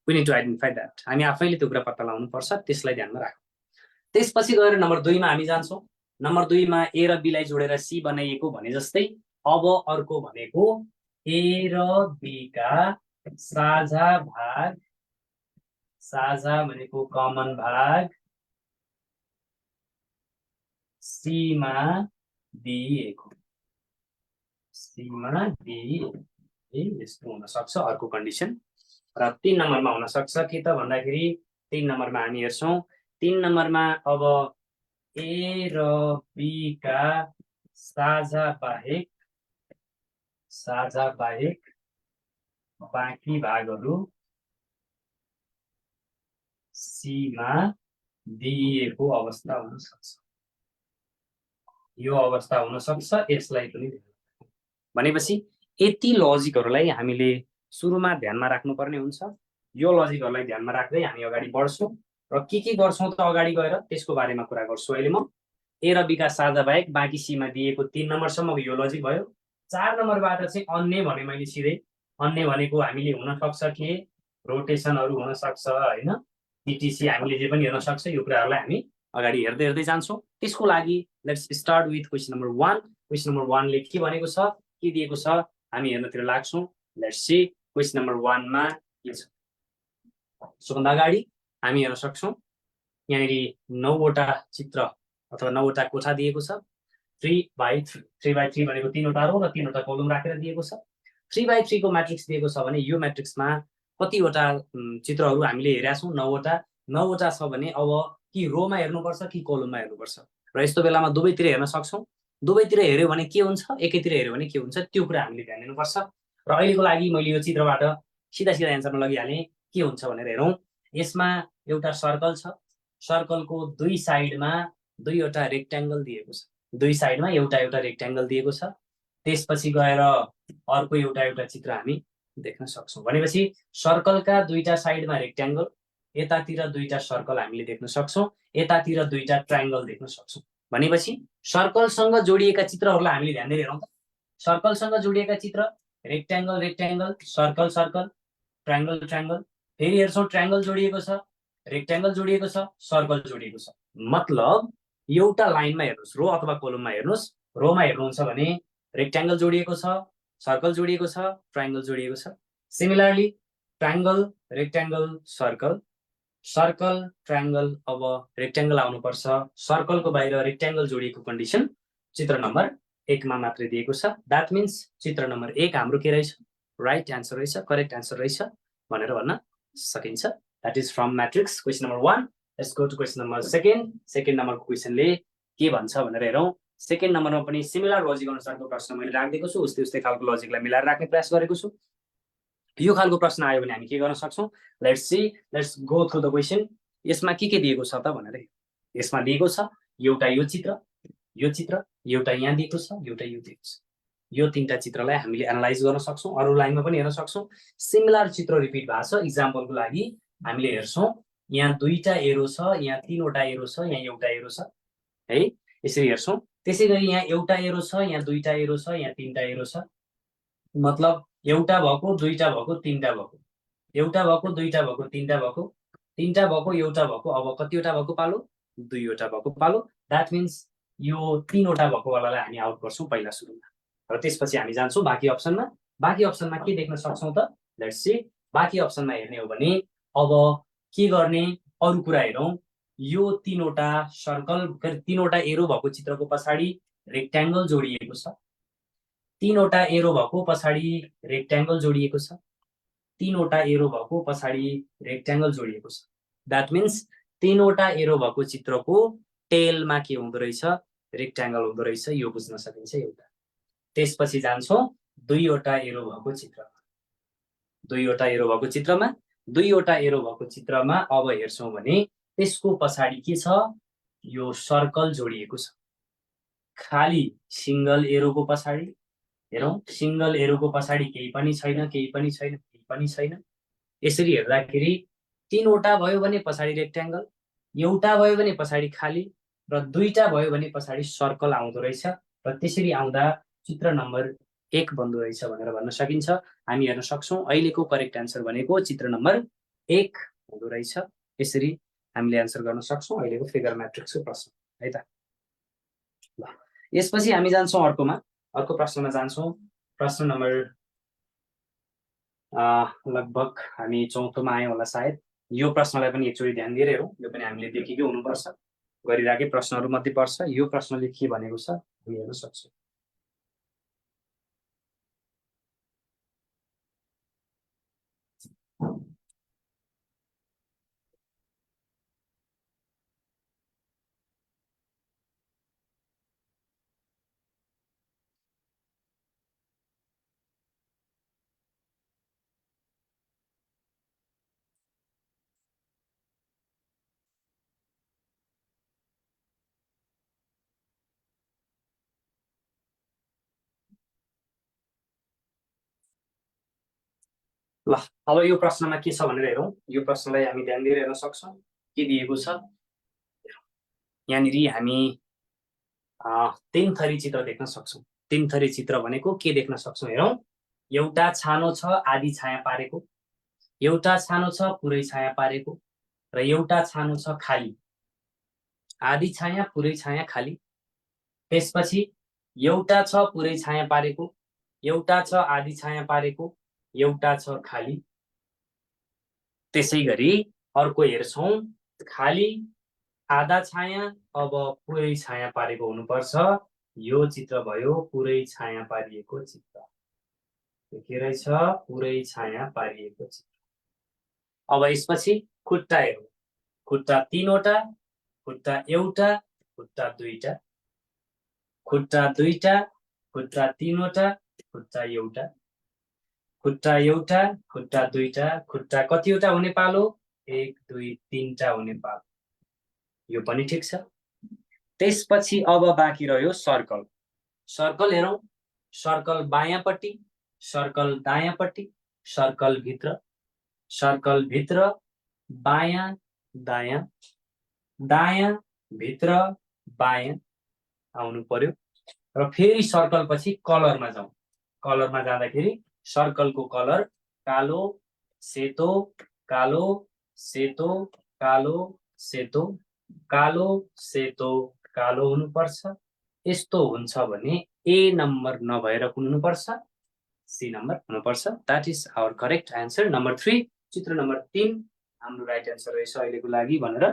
We need to identify that. हामी आफैले त्यो कुरा पत्ता लगाउनु पर्छ, त्यसलाई ध्यानमा राखौँ। त्यसपछि गएर नम्बर 2 मा हामी जान्छौँ। नम्बर 2 मा ए र बी लाई जोडेर सी बनाइएको भने जस्तै अब अर्को भनेको ए र बी का साझा भनेको कमन भाग सी मा दिइएको, यस्तो हुन सक्छ अर्को कन्डिसन। र 3 नम्बरमा हुन सक्छ के त भन्दाखेरि 3 नम्बरमा हामी हेर्छौँ 3 नम्बरमा अब ए र बी का साझा बाहेक बाँकी भागहरू सी मा दिइएको अवस्था हुन सक्छ। यो अवस्था हुन सक्छ, यसलाई पनि भनेपछि यति लजिकहरूलाई हामीले सुरुमा ध्यानमा राख्नुपर्ने हुन्छ। यो लजिकहरूलाई ध्यानमा राख्दै हामी अगाडि बढ्छौँ र के गर्छौँ त अगाडि गएर त्यसको बारेमा कुरा गर्छु अहिले म। ए र बी का साझा बाहेक बाँकी सीमा दिएको 3 नम्बरसम्मको यो लजिक भयो। 4 नम्बरबाट चाहिँ अन्य भने मैले सिधै अन्य भनेको हामीले हुन सक्छ के रोटेसनहरू हुन सक्छ हैन, टीटीसी हामीले जे पनि हेर्न सक्छ। यो कुराहरूलाई हामी अगाडि हेर्दै जान्छौँ। त्यसको लागि let's start with question number 1। Question number 1 ले के भनेको छ, के दिएको छ, हामी हेर्नतिर लाग्छौँ। लेट्स सी क्वेसन नम्बर 1 मा के छ। सबभन्दा अगाडि हामी हेर्न सक्छौँ यहाँनिर 9वटा चित्र अथवा 9वटा कोठा दिएको छ 3/3 3/3 भनेको 3वटा रो र 3वटा कलम राखेर दिएको छ 3/3 को म्याट्रिक्स दिएको छ भने यो म्याट्रिक्समा कतिवटा चित्रहरू हामीले हेरेका छौँ 9वटा छ भने अब कि रोमा हेर्नुपर्छ कि कलममा हेर्नुपर्छ र यस्तो बेलामा दुवैतिर हेर्न सक्छौँ दुवैतिर हेर्यो भने के हुन्छ एकैतिर हेर्यो भने के हुन्छ त्यो कुरा हामीले ध्यान दिनुपर्छ र अहिलेको लागि मैले यो चित्रबाट सिधा सिधा एन्सरमा लगिहालेँ के हुन्छ भनेर हेरौँ यसमा एउटा सर्कल छ सर्कलको दुई साइडमा दुईवटा रेक्ट्याङ्गल दिएको छ दुई साइडमा एउटा एउटा रेक्ट्याङ्गल दिएको छ त्यसपछि गएर अर्को एउटा चित्र हामी देख्न सक्छौँ भनेपछि सर्कलका दुईटा साइडमा रेक्ट्याङ्गल यतातिर दुईटा सर्कल हामीले देख्न सक्छौँ यतातिर दुईटा ट्रायङ्गल देख्न सक्छौँ भनेपछि सर्कलसँग जोडिएका चित्रहरूलाई हामीले ध्यान दिएर हेरौँ त सर्कलसँग जोडिएका चित्र rectangle rectangle circle circle triangle triangle फेरि हेर्छौँ ट्रायङ्गल जोडिएको छ रेक्ट्याङ्गल जोडिएको छ सर्कल जोडिएको छ मतलब एउटा लाइनमा हेर्नुहोस् रो अथवा कोलममा हेर्नुहोस् रोमा हेर्नुहुन्छ भने रेक्ट्याङ्गल जोडिएको छ सर्कल जोडिएको छ ट्रायङ्गल जोडिएको छ similarly triangle rectangle circle circle triangle अब रेक्ट्याङ्गल आउनुपर्छ सर्कलको बाहिर रेक्ट्याङ्गल जोडिएको कन्डिसन चित्र नम्बर 1 मा मात्रै दिएको छ द्याट मिन्स चित्र नम्बर 1 हाम्रो के रहेछ राइट एन्सर रहेछ करेक्ट एन्सर रहेछ भनेर भन्न सकिन्छ that is from matrix question number 1 let's go to question number second नम्बरको क्वेसनले के भन्छ भनेर हेरौँ सेकेन्ड नम्बरमा पनि सिमिलर लजिक अनुसारको प्रश्न मैले राखिदिएको छु उस्तै उस्तै खालको लजिकलाई मिलाएर राख्ने प्रयास गरेको छु यो खालको प्रश्न आयो भने हामी के गर्न सक्छौँ let's go through the question यसमा के दिएको छ त भनेर यसमा दिएको छ एउटा यो चित्र एउटा यहाँ दिएको छ एउटा यो दिएको छ यो तीनटा चित्रलाई हामीले एनालाइज गर्न सक्छौँ अरू लाइनमा पनि हेर्न सक्छौँ सिमिलर चित्र रिपिट भएको छ इक्जाम्पलको लागि हामीले हेर्छौँ यहाँ दुईटा एरो छ यहाँ तीनवटा एरो छ यहाँ एउटा एरो छ है यसरी हेर्छौँ त्यसैगरी यहाँ एउटा एरो छ यहाँ दुईटा एरो छ यहाँ तीनटा एरो छ मतलब एउटा भएको दुईटा भएको तीनटा भएको एउटा भएको दुईटा भएको तीनटा भएको तीनटा भएको एउटा भएको अब कतिवटा भएको पालो दुईवटा भएको पालो द्याट मिन्स यो तीनवटा भएको वालालाई हामी आउट गर्छौँ पहिला सुरुमा र त्यसपछि हामी जान्छौँ बाँकी अप्सनमा के देख्न सक्छौँ त लेट्स सी बाँकी अप्सनमा हेर्ने हो भने अब के गर्ने अरू कुरा हेरौँ यो तीनवटा सर्कल तीनवटा एरो भएको चित्रको पछाडि रेक्ट्याङ्गल जोडिएको छ तीनवटा एरो भएको पछाडि रेक्ट्याङ्गल जोडिएको छ तीनवटा एरो भएको पछाडि रेक्ट्याङ्गल जोडिएको छ द्याट मिन्स तीनवटा एरो भएको चित्रको टेलमा के हुँदो रहेछ रेक्ट्याङ्गल हुँदो रहेछ यो बुझ्न सकिन्छ एउटा त्यसपछि जान्छौँ दुईवटा एरो भएको चित्रमा अब हेर्छौँ भने त्यसको पछाडि के छ यो सर्कल जोडिएको छ खाली सिंगल एरोको पछाडि हेरौँ सिंगल एरोको पछाडि केही पनि छैन यसरी हेर्दाखेरि तीनवटा भयो भने पछाडि रेक्ट्याङ्गल एउटा भयो भने पछाडि खाली र दुईटा भयो भने पछाडि सर्कल आउँदो रहेछ र त्यसरी आउँदा चित्र नम्बर 1 बन्दो रहेछ भनेर भन्न सकिन्छ हामी हेर्न सक्छौँ अहिलेको करेक्ट एन्सर भनेको चित्र नम्बर 1 हुँदो रहेछ यसरी हामीले एन्सर गर्न सक्छौँ अहिलेको फिगर म्याट्रिक्सको प्रश्न है त ल यसपछि हामी जान्छौँ अर्को प्रश्नमा जान्छौँ प्रश्न नम्बर लगभग हामी 4थोमा आयौँ होला सायद यो प्रश्नलाई पनि एकचोटि ध्यान दिएर हेरौँ यो पनि हामीले देखेकै हुनुपर्छ गरिराखे प्रश्नहरू मध्ये पर्छ यो प्रश्नले के भनेको छ हामी हेर्न सक्छौँ ल अब यो प्रश्नमा के छ भनेर हेरौँ यो प्रश्नलाई हामी ध्यान दिएर हेर्न सक्छौँ के दिएको छ यहाँनिर हामी 3 थरी चित्र देख्न सक्छौँ 3 थरी चित्र भनेको के देख्न सक्छौँ हेरौँ एउटा छानो छ आधी छाया पारेको एउटा छानो छ पुरै छाया पारेको र एउटा छानो छ खाली आधी छाया पुरै छाया खाली त्यसपछि एउटा छ पुरै छाया पारेको एउटा छ आधी छाया पारेको एउटा छ खाली त्यसैगरी अर्को हेर्छौँ खाली आधा छाया अब पुरै छाया पारेको हुनुपर्छ। यो चित्र भयो पुरै छाया पारिएको चित्र। के रहेछ? पुरै छाया पारिएको चित्र। अब यसपछि खुट्टा हेरौँ। खुट्टा 3वटा, खुट्टा 1टा, खुट्टा 2टा, खुट्टा 2टा, खुट्टा 3वटा, खुट्टा 1टा, खुट्टा 1टा, खुट्टा 2टा, खुट्टा कतिवटा हुने पालो? 1 2 3टा हुने पालो। यो पनि ठिक छ। त्यसपछि अब बाँकी रह्यो सर्कल। सर्कल हेरौँ। सर्कल बायाँपट्टि, सर्कल दायाँपट्टि, सर्कल भित्र, सर्कल भित्र, बायाँ दायाँ, दायाँ भित्र बायाँ आउनु पर्यो। र फेरि सर्कल पछि कलरमा जाउँ। कलरमा जाँदाखेरि सर्कलको कलर कालो, सेतो, कालो, सेतो, कालो, सेतो, कालो, सेतो, कालो हुनुपर्छ। यस्तो हुन्छ भने ए नम्बर नभएर कुन हुनुपर्छ? सी नम्बर हुनुपर्छ। That is our correct answer. Number 3, चित्र नम्बर 3 हाम्रो राइट एन्सर रहेछ अहिलेको लागि भनेर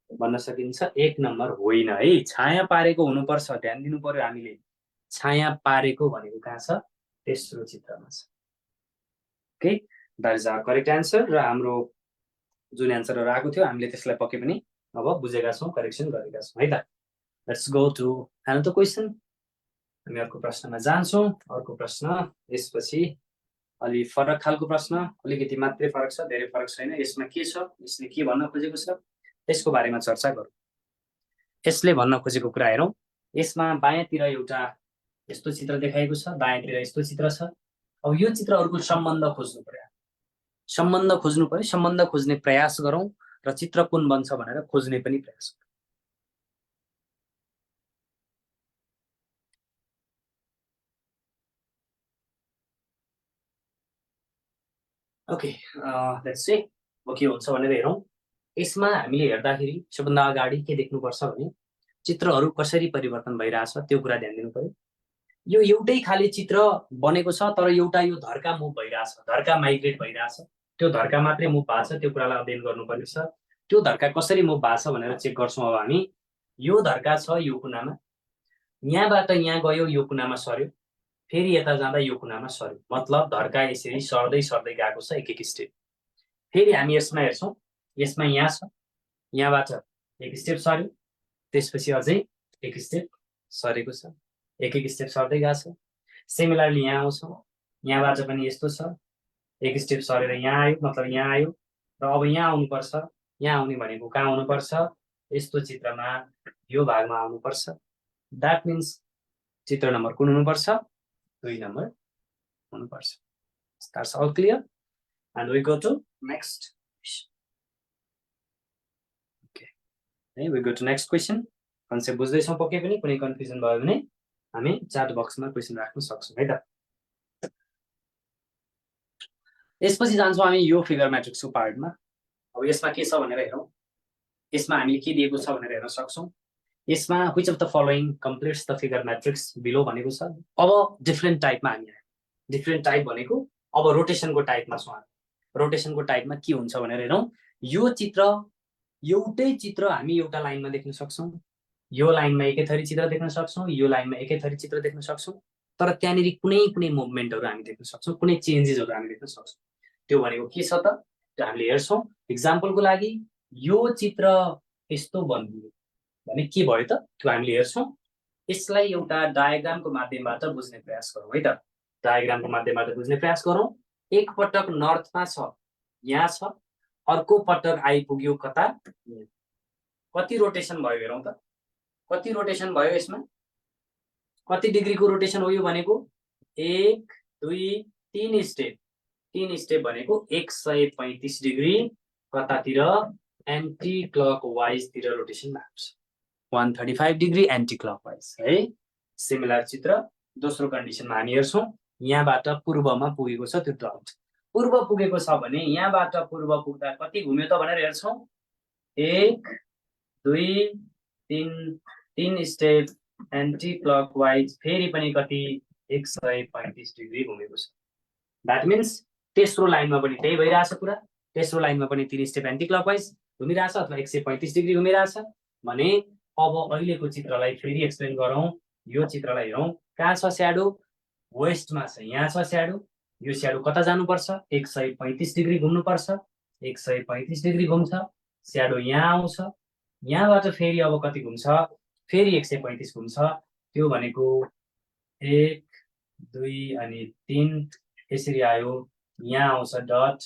भन्न सकिन्छ। 1 नम्बर होइन है, छाया पारेको हुनुपर्छ। ध्यान दिनु पर्यो हामीले। छाया पारेको भनेको कहाँ छ? तेस्रो चित्रमा छ। Okay, that is our correct answer. र हाम्रो जुन एन्सरहरू आएको थियो हामीले त्यसलाई पक्कै पनि अब बुझेका छौँ, करेक्सन गरेका छौँ है त। Let's go to another question. हामी अर्को प्रश्नमा जान्छौँ। अर्को प्रश्न यसपछि अलि फरक खालको प्रश्न, अलिकति मात्रै फरक छ, धेरै फरक छैन। यसमा के छ, यसले के भन्न खोजेको छ त्यसको बारेमा चर्चा गरौँ। यसले भन्न खोजेको कुरा हेरौँ। यसमा बायाँतिर एउटा यस्तो चित्र देखाएको छ, दायाँतिर यस्तो चित्र छ। अब यो चित्रहरूको सम्बन्ध खोज्नु पर्यो। सम्बन्ध खोज्नु पर्यो। सम्बन्ध खोज्ने प्रयास गरौँ र चित्र कुन बन्छ भनेर खोज्ने पनि प्रयास गरौँ। ओके, लेट्स सी अब के हुन्छ भनेर हेरौँ। यसमा हामीले हेर्दाखेरि सबभन्दा अगाडि के देख्नुपर्छ भने चित्रहरू कसरी परिवर्तन भइरहेछ त्यो कुरा ध्यान दिनु पर्यो। यो एउटै खाले चित्र बनेको छ, तर एउटा यो धर्का मुभ भइरहेछ, धर्का माइग्रेट भइरहेछ। त्यो धर्का मात्रै मुभ भएको छ, त्यो कुरालाई अध्ययन गर्नुपर्ने छ। त्यो धर्का कसरी मुभ भएको छ भनेर चेक गर्छौँ। अब हामी यो धर्का छ यो कुनामा, यहाँबाट यहाँ गयो, यो कुनामा सर्यो, फेरि यता जाँदा यो कुनामा सर्यो। मतलब धर्का यसरी सर्दै सर्दै गएको छ, एक एक स्टेप। फेरि हामी यसमा हेर्छौँ, यसमा यहाँ छ, यहाँबाट एक स्टेप सर्यो, त्यसपछि अझै एक स्टेप सरेको छ, एक एक स्टेप सर्दै गएको छ। सिमिलरली यहाँ आउँछौँ, यहाँबाट पनि यस्तो छ, एक स्टेप सरेर यहाँ आयो, मतलब यहाँ आयो। र अब यहाँ आउनुपर्छ। यहाँ आउने भनेको कहाँ आउनुपर्छ? यस्तो चित्रमा यो भागमा आउनुपर्छ। द्याट मिन्स चित्र नम्बर कुन हुनुपर्छ? 2 नम्बर हुनुपर्छ। That's all clear? And we go to next. Okay. We go to next question. Concept बुझ्दैछौँ पक्कै पनि? कुनै कन्फ्युजन भयो भने हामी च्याट बक्समा क्वेसन राख्न सक्छौँ है त। यसपछि जान्छौँ हामी यो फिगर म्याट्रिक्सको पार्टमा। अब यसमा के छ भनेर हेरौँ। यसमा हामीले के दिएको छ भनेर हेर्न सक्छौँ। यसमा which of the following completes the figure matrix below भनेको छ। अब डिफरेन्ट टाइपमा हामी आयौँ। डिफरेन्ट टाइप भनेको अब रोटेसनको टाइपमा छौँ। रोटेसनको टाइपमा के हुन्छ भनेर हेरौँ। यो चित्र एउटै चित्र हामी एउटा लाइनमा देख्न सक्छौँ। यो लाइनमा एकै थरी चित्र देख्न सक्छौँ, यो लाइनमा एकै थरी चित्र देख्न सक्छौँ। तर त्यहाँनिर कुनै कुनै मुभमेन्टहरू हामी देख्न सक्छौँ, कुनै चेन्जेसहरू हामी देख्न सक्छौँ। त्यो भनेको के छ त? त्यो हामीले हेर्छौँ। इक्जाम्पलको लागि यो चित्र यस्तो बनियो भने के भयो त? त्यो हामीले हेर्छौँ। यसलाई एउटा डायग्रामको माध्यमबाट बुझ्ने प्रयास गरौँ है त। डायग्रामको माध्यमबाट बुझ्ने प्रयास गरौँ। एक पटक नर्थमा छ, यहाँ छ, अर्को पटक आइपुग्यो कता? कति रोटेसन भयो हेरौँ त। कति रोटेसन भयो यसमा? कति डिग्रीको रोटेसन हो यो भनेको? 1 2 3 स्टेप। 3 स्टेप भनेको 135 डिग्री कतातिर? एन्टी क्लकवाइजतिर रोटेसन भएको छ। 135 डिग्री एन्टी क्लकवाइज है। सिमिलर चित्र दोस्रो कन्डिसनमा हामी हेर्छौँ। यहाँबाट पूर्वमा पुगेको छ त्यो डट। पूर्व पुगेको छ भने यहाँबाट पूर्व पुग्दा कति घुम्यो त भनेर हेर्छौँ। 1 2 3 स्टेप एन्टी क्लकवाइज, फेरि पनि कति? 135 डिग्री घुमेको छ। द्याट मिन्स तेस्रो लाइनमा पनि त्यही भइरहेछ कुरा। तेस्रो लाइनमा पनि 3 स्टेप एन्टी क्लकवाइज घुमिरहेछ अथवा 135 डिग्री घुमिरहेछ। भने अब अहिलेको चित्रलाई फेरि एक्सप्लेन गरौँ। यो चित्रलाई हेरौँ, कहाँ छ स्याडो? वेस्टमा छ, यहाँ छ स्याडो। यो स्याडो कता जानुपर्छ? 135 डिग्री घुम्नुपर्छ। 135 डिग्री घुम्छ, स्याडो यहाँ आउँछ। यहाँबाट फेरि अब कति घुम्छ? फेरि 135 घुम्छ। त्यो भनेको 1 2 अनि 3 यसरी आयो, यहाँ आउँछ डट,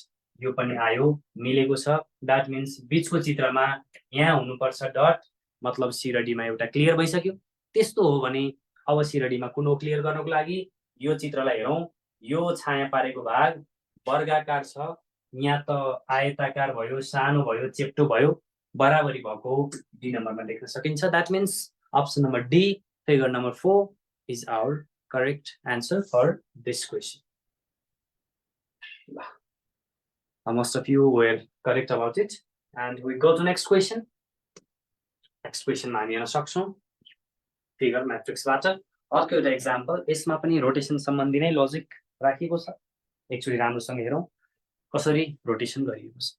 यो पनि आयो, मिलेको छ। द्याट मिन्स बिचको चित्रमा यहाँ हुनुपर्छ डट, मतलब सी र डीमा एउटा क्लियर भइसक्यो। त्यस्तो हो भने अब सी र डीमा कुन हो क्लियर गर्नको लागि? यो चित्रलाई हेरौँ, यो छाया पारेको भाग वर्गाकार छ, यहाँ त आयताकार भयो, सानो भयो, चेप्टो भयो, बराबरी भएको डी नम्बरमा देख्न सकिन्छ। That means option number D, figure number 4 is our correct answer for this question. Most of you were correct about it, and we go to next question. Next question मा हामी हेर्न सक्छौँ फिगर म्याट्रिक्सबाट अर्को एउटा एक्जाम्पल। यसमा पनि रोटेसन सम्बन्धी नै लजिक राखिएको छ। एकचोटि राम्रोसँग हेरौँ कसरी रोटेसन गरिएको छ।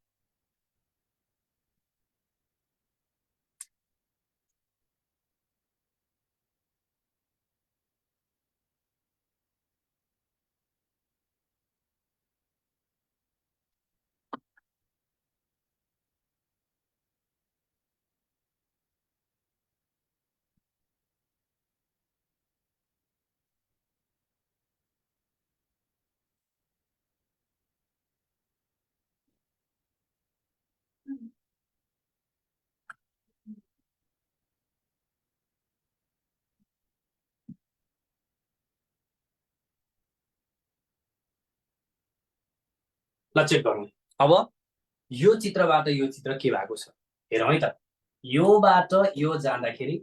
ल चेक गरौँ। अब यो चित्रबाट यो चित्र के भएको छ हेरौँ है त। योबाट यो जाँदाखेरि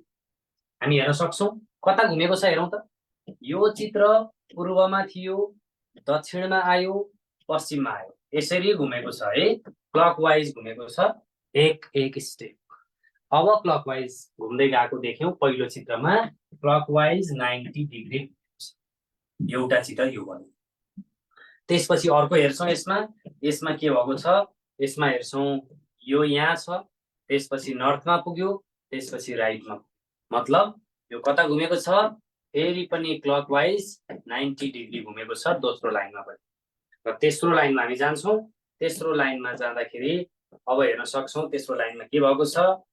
हामी हेर्न सक्छौँ कता घुमेको छ हेरौँ त। यो चित्र पूर्वमा थियो, दक्षिणमा आयो, पश्चिममा आयो, यसरी घुमेको छ है, क्लकवाइज घुमेको छ एक एक स्टेप। अब क्लकवाइज घुम्दै गएको देख्यौँ पहिलो चित्रमा क्लकवाइज 90 डिग्री एउटा चित्र यो भयो। त्यसपछि अर्को हेर्छौँ, यसमा के भएको छ, यसमा हेर्छौँ यो यहाँ छ, त्यसपछि नर्थमा पुग्यो, त्यसपछि राइटमा, मतलब यो कता घुमेको छ, फेरि पनि क्लकवाइज 90 डिग्री घुमेको छ दोस्रो लाइनमा पनि। र तेस्रो लाइनमा हामी जान्छौँ, तेस्रो लाइनमा जाँदाखेरि अब हेर्न सक्छौँ तेस्रो लाइनमा के भएको छ,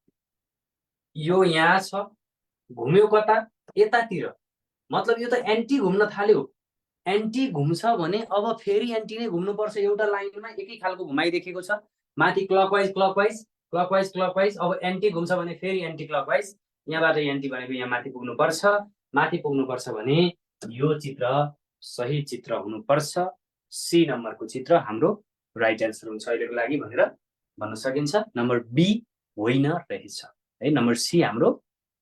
यो यहाँ छ, घुम्यो कता, यतातिर, मतलब यो त एन्टी घुम्न थाल्यो। एन्टी घुम्छ भने अब फेरि एन्टी नै घुम्नुपर्छ, एउटा लाइनमा एकै खालको घुमाइदेखेको छ, माथि क्लकवाइज क्लकवाइज क्लकवाइज क्लकवाइज, अब एन्टी घुम्छ भने फेरि एन्टी क्लकवाइज, यहाँबाट एन्टी भनेको यहाँ माथि पुग्नुपर्छ। माथि पुग्नुपर्छ भने यो चित्र सही चित्र हुनुपर्छ, सी नम्बरको चित्र हाम्रो राइट एन्सर हुन्छ अहिलेको लागि भनेर भन्न सकिन्छ। नम्बर बी होइन रहेछ है, नम्बर सी हाम्रो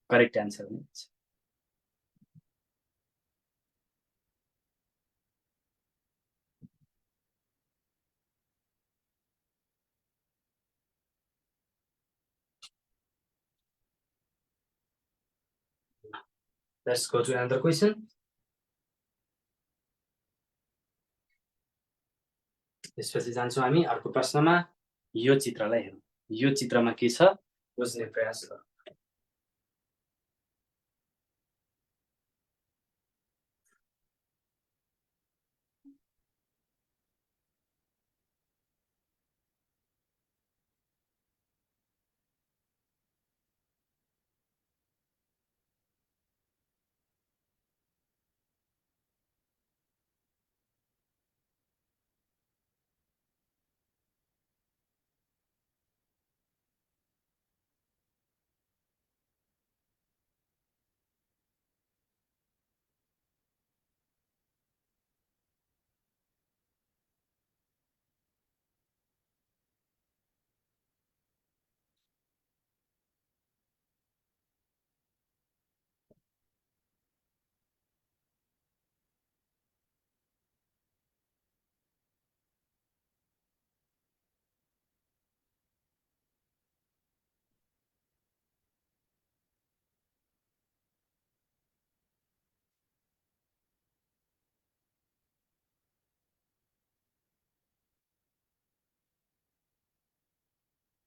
करेक्ट एन्सर हुनेछ। Let's go to another question. त्यसपछि जान्छौँ हामी अर्को प्रश्नमा। यो चित्रलाई हेरौँ, यो चित्रमा के छ बुझ्ने प्रयास गरौँ।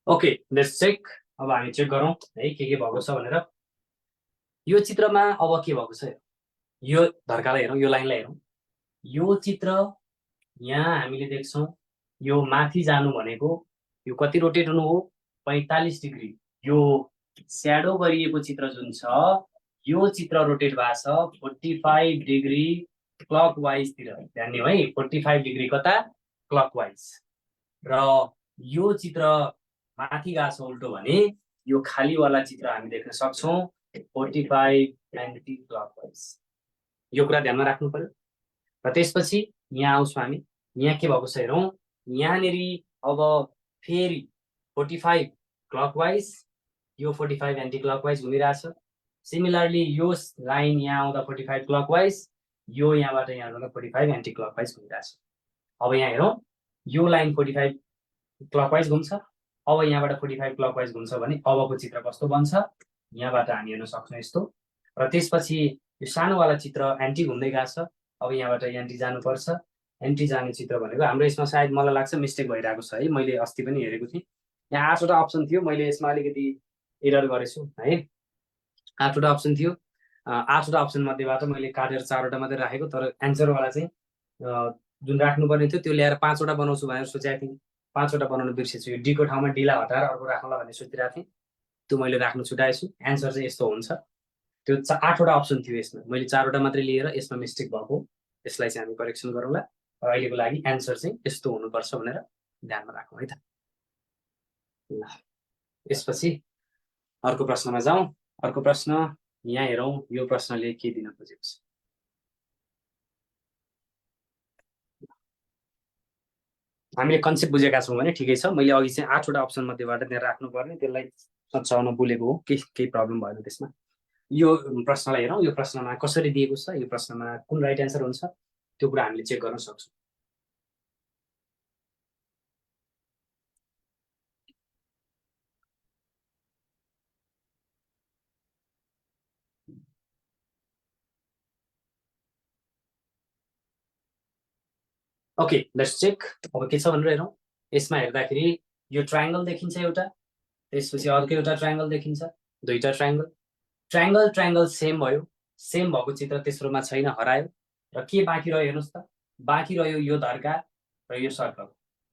Okay, let's check अब हामी चेक गरौँ है के भएको छ भनेर। यो चित्रमा अब के भएको छ, यो धर्कालाई हेरौँ, यो लाइनलाई हेरौँ। यो चित्र यहाँ हामीले देख्छौँ यो माथि जानु भनेको यो कति रोटेट हुनु हो, 45 डिग्री। यो स्याडो गरिएको चित्र जुन छ यो चित्र रोटेट भएको छ 45 डिग्री क्लकवाइजतिर। ध्यान दियौ है, 45 डिग्री कता क्लकवाइज। र यो चित्र माथि गएको छ उल्टो भने यो खालीवाला चित्र हामी देख्न सक्छौँ 45 एन्टी क्लकवाइज। यो कुरा ध्यानमा राख्नु पर्यो। र त्यसपछि यहाँ आउँछौँ हामी, यहाँ के भएको छ हेरौँ। यहाँनेरि अब फेरि 45 क्लकवाइज, यो 45 एन्टी क्लकवाइज घुमिरहेछ। सिमिलरली यो लाइन यहाँ आउँदा 45 क्लकवाइज, यो यहाँबाट यहाँ आउँदा 45 एन्टी क्लकवाइज घुमिरहेछ। अब यहाँ हेरौँ, यो लाइन 45 क्लकवाइज घुम्छ, अब यहाँबाट 45 क्लकवाइज घुम्छ भने अबको चित्र कस्तो बन्छ, यहाँबाट हामी हेर्न सक्छौँ यस्तो। र त्यसपछि यो सानोवाला चित्र एन्टी घुम्दै गएको छ, अब यहाँबाट एन्टी जानुपर्छ। एन्टी जाने चित्र भनेको हाम्रो यसमा सायद मलाई लाग्छ मिस्टेक भइरहेको छ है, मैले अस्ति पनि हेरेको थिएँ। यहाँ 8वटा अप्सन थियो, मैले यसमा अलिकति एरर गरेछु है। 8वटा अप्सन थियो, 8वटा अप्सन मध्येबाट मैले काटेर 4वटा मात्रै राखेको, तर एन्सरवाला चाहिँ जुन राख्नुपर्ने थियो त्यो ल्याएर 5वटा बनाउँछु भनेर सोचेको थिएँ। 5वटा बनाउन बिर्सेछु। यो डीको ठाउँमा डीलाई हटाएर अर्को राख्नुला भन्ने सोचिरहेको थिएँ, त्यो मैले राख्नु छुटाएछु। एन्सर चाहिँ यस्तो हुन्छ। त्यो 8वटा अप्सन थियो यसमा, मैले 4वटा मात्रै लिएर यसमा मिस्टेक भएको, यसलाई चाहिँ हामी करेक्सन गरौँला। र अहिलेको लागि एन्सर चाहिँ यस्तो हुनुपर्छ भनेर ध्यानमा राखौँ है त। ल यसपछि अर्को प्रश्नमा जाउँ। अर्को प्रश्न यहाँ हेरौँ, यो प्रश्नले के दिन खोजेको छ। हामीले कन्सेप्ट बुझेका छौँ भने ठिकै छ। मैले अघि चाहिँ 8वटा अप्सन मध्येबाट त्यहाँ राख्नुपर्ने, त्यसलाई सच्याउन भुलेको हो, केही प्रब्लम भएन त्यसमा। यो प्रश्नलाई हेरौँ, यो प्रश्नमा कसरी दिएको छ, यो प्रश्नमा कुन राइट एन्सर हुन्छ त्यो कुरा हामीले चेक गर्न सक्छौँ। Okay let's check. अब के छ भनेर हेरौँ। यसमा हेर्दाखेरि यो ट्रायङ्गल देखिन्छ एउटा, त्यसपछि अर्को एउटा ट्रायङ्गल देखिन्छ, दुईटा ट्रायङ्गल। ट्रायङ्गल सेम भयो, सेम भएको चित्र तेस्रोमा छैन, हरायो। र के बाँकी रह्यो हेर्नुहोस् त, बाँकी रह्यो यो धर्का र यो सर्कल।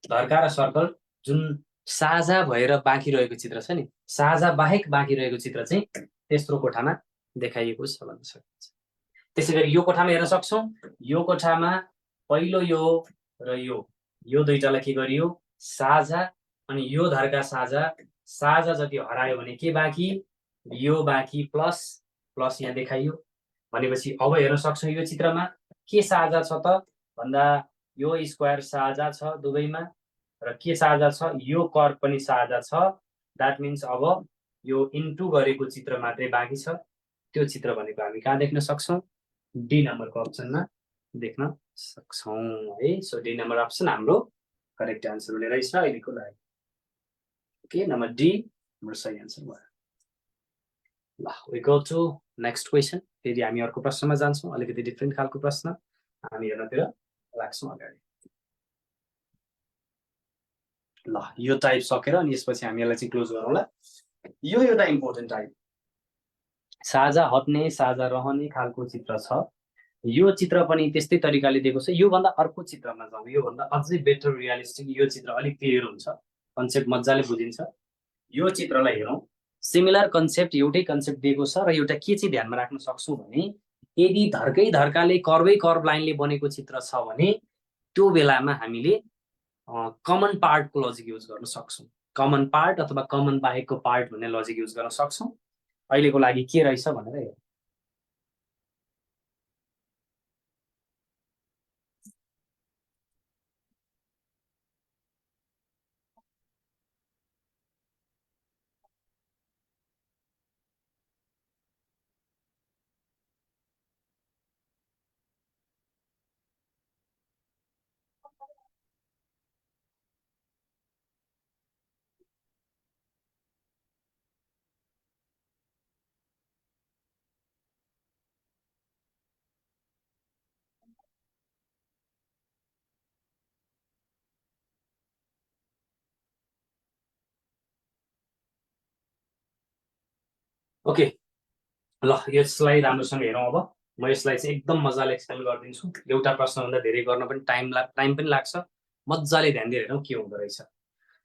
धर्का र सर्कल जुन साझा भएर बाँकी रहेको चित्र छ नि, साझा बाहेक बाँकी रहेको चित्र चाहिँ तेस्रो कोठामा देखाइएको छ भन्न सकिन्छ। त्यसै गरी यो कोठामा हेर्न सक्छौँ, यो कोठामा पहिलो यो र यो दुईटालाई के गरियो, साझा, अनि यो धर्का साझा। साझा जति हरायो भने के बाँकी, यो बाँकी प्लस प्लस यहाँ देखाइयो। भनेपछि अब हेर्न सक्छौँ यो चित्रमा के साझा छ त भन्दा यो स्क्वायर साझा छ दुवैमा, र के साझा छ, यो कर्व पनि साझा छ। द्याट मिन्स अब यो इन्टु गरेको चित्र मात्रै बाँकी छ। त्यो चित्र भनेको हामी कहाँ देख्न सक्छौँ, डी नम्बरको अप्सनमा देख्न सक्छौँ है। सो डी नम्बर अप्सन हाम्रो करेक्ट एन्सर हुने रहेछ अहिलेको लागि। ओके, नम्बर डी हाम्रो सही एन्सर भयो। ल we go to next question. फेरि हामी अर्को प्रश्नमा जान्छौँ, अलिकति डिफ्रेन्ट खालको प्रश्न हामी हेर्नतिर लाग्छौँ अगाडि। ल यो टाइप सकेर अनि यसपछि हामी यसलाई चाहिँ क्लोज गरौँला। यो एउटा इम्पोर्टेन्ट टाइप, साझा हट्ने साझा रहने खालको चित्र छ। यो चित्र पनि त्यस्तै तरिकाले दिएको छ। योभन्दा अर्को चित्रमा जाउँ, योभन्दा अझै बेटर रियलिस्टिक यो चित्र अलिक क्लियर हुन्छ, कन्सेप्ट मजाले बुझिन्छ। यो चित्रलाई हेरौँ, सिमिलर कन्सेप्ट, एउटै कन्सेप्ट दिएको छ। र एउटा के चाहिँ ध्यानमा राख्न सक्छौँ भने यदि धर्काले कर्व लाइनले बनेको चित्र छ भने त्यो बेलामा हामीले कमन पार्टको लजिक युज गर्न सक्छौँ। कमन पार्ट अथवा कमन बाहेकको पार्ट भन्ने लजिक युज गर्न सक्छौँ। अहिलेको लागि के रहेछ भनेर हेरौँ। ओके ल यसलाई राम्रोसँग हेरौँ अब म यसलाई चाहिँ एकदम मजाले एक्सप्लेन गरिदिन्छु एउटा प्रश्नभन्दा धेरै गर्न पनि टाइम पनि लाग्छ मजाले ध्यान दिएर हेरौँ के हुँदो रहेछ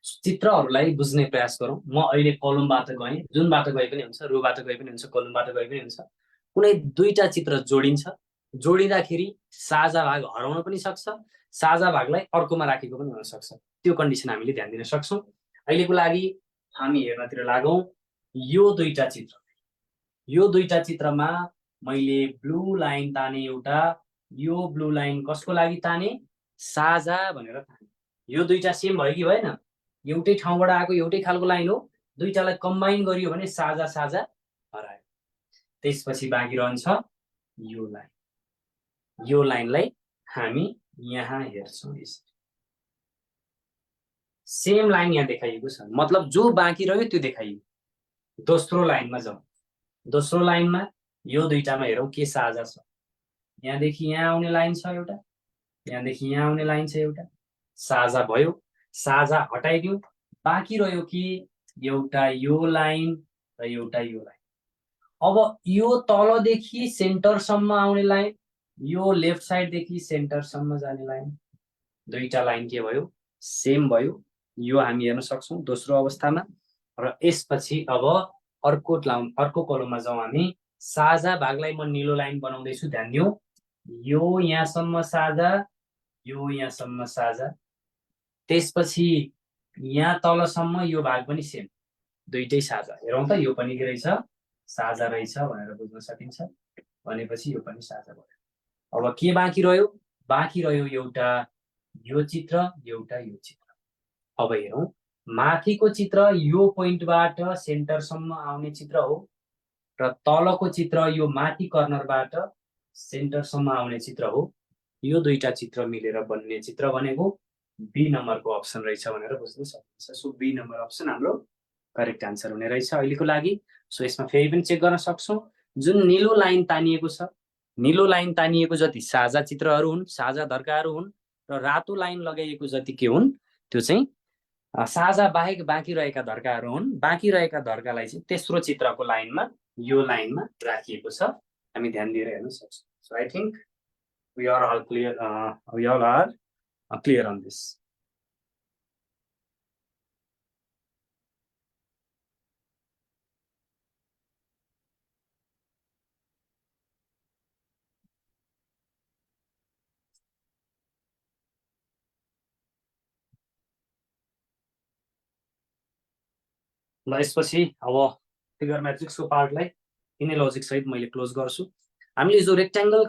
चित्रहरूलाई बुझ्ने प्रयास गरौँ म अहिले कलमबाट गएँ जुनबाट गए पनि हुन्छ रोबाट गए पनि हुन्छ कलमबाट गए पनि हुन्छ कुनै दुईटा चित्र जोडिन्छ जोडिँदाखेरि साझा भाग हराउन पनि सक्छ साझा भागलाई अर्कोमा राखेको पनि हुनसक्छ त्यो कन्डिसन हामीले ध्यान दिन सक्छौँ अहिलेको लागि हामी हेर्नतिर लागौँ यो दुईटा चित्रमा मैले ब्लू लाइन ताने एउटा यो ब्लू लाइन कसको लागि ताने साझा भनेर ताने यो दुईटा सेम भयो कि भएन एउटै ठाउँबाट आएको एउटै खालको लाइन हो दुईटालाई कम्बाइन गरियो भने साझा साझा हरायो त्यसपछि बाँकी रहन्छ यो लाइनलाई हामी यहाँ हेर्छौँ सेम लाइन यहाँ देखाइएको छ मतलब जो बाँकी रह्यो त्यो देखाइयो दोस्रो लाइनमा जाउँ दोस्रो लाइनमा यो दुईटामा हेरौँ के साझा छ यहाँदेखि यहाँ आउने लाइन छ एउटा यहाँदेखि यहाँ आउने लाइन छ एउटा साझा भयो साझा हटाइदिउँ बाँकी रह्यो कि एउटा यो लाइन र एउटा यो लाइन अब यो तलदेखि सेन्टरसम्म आउने लाइन यो लेफ्ट साइडदेखि सेन्टरसम्म जाने लाइन दुईटा लाइन के भयो सेम भयो यो हामी हेर्न सक्छौँ दोस्रो अवस्थामा र यसपछि अब अर्को कलममा जाउँ हामी साझा भागलाई म निलो लाइन बनाउँदैछु ध्यान दिउँ यो यहाँसम्म साझा यो यहाँसम्म साझा त्यसपछि यहाँ तलसम्म यो भाग पनि सेम दुईटै साझा हेरौँ त यो पनि के रहेछ साझा रहेछ भनेर बुझ्न सकिन्छ भनेपछि यो पनि साझा भयो अब के बाँकी रह्यो एउटा यो चित्र एउटा यो चित्र अब हेरौँ माथिको चित्र यो पोइन्टबाट सेन्टरसम्म आउने चित्र हो र तलको चित्र यो माथि कर्नरबाट सेन्टरसम्म आउने चित्र हो यो दुईटा चित्र मिलेर बन्ने चित्र भनेको बी नम्बरको अप्सन रहेछ भनेर बुझ्न सकिन्छ सो बी नम्बर अप्सन हाम्रो करेक्ट आन्सर हुने रहेछ अहिलेको लागि सो यसमा फेरि पनि चेक गर्न सक्छौँ जुन निलो लाइन तानिएको छ निलो लाइन तानिएको जति साझा चित्रहरू हुन् साझा धर्काहरू हुन् र रातो लाइन लगाइएको जति के हुन् त्यो चाहिँ साझा बाहेक बाँकी रहेका धर्काहरू हुन् बाँकी रहेका धर्कालाई चाहिँ तेस्रो चित्रको लाइनमा यो लाइनमा राखिएको छ हामी ध्यान दिएर हेर्न सक्छौँ so I think we are all clear on this ल यसपछि अब फिगर म्याट्रिक्सको पार्टलाई यिनै लजिक सहित मैले क्लोज गर्छु हामीले जो रेक्ट्याङ्गल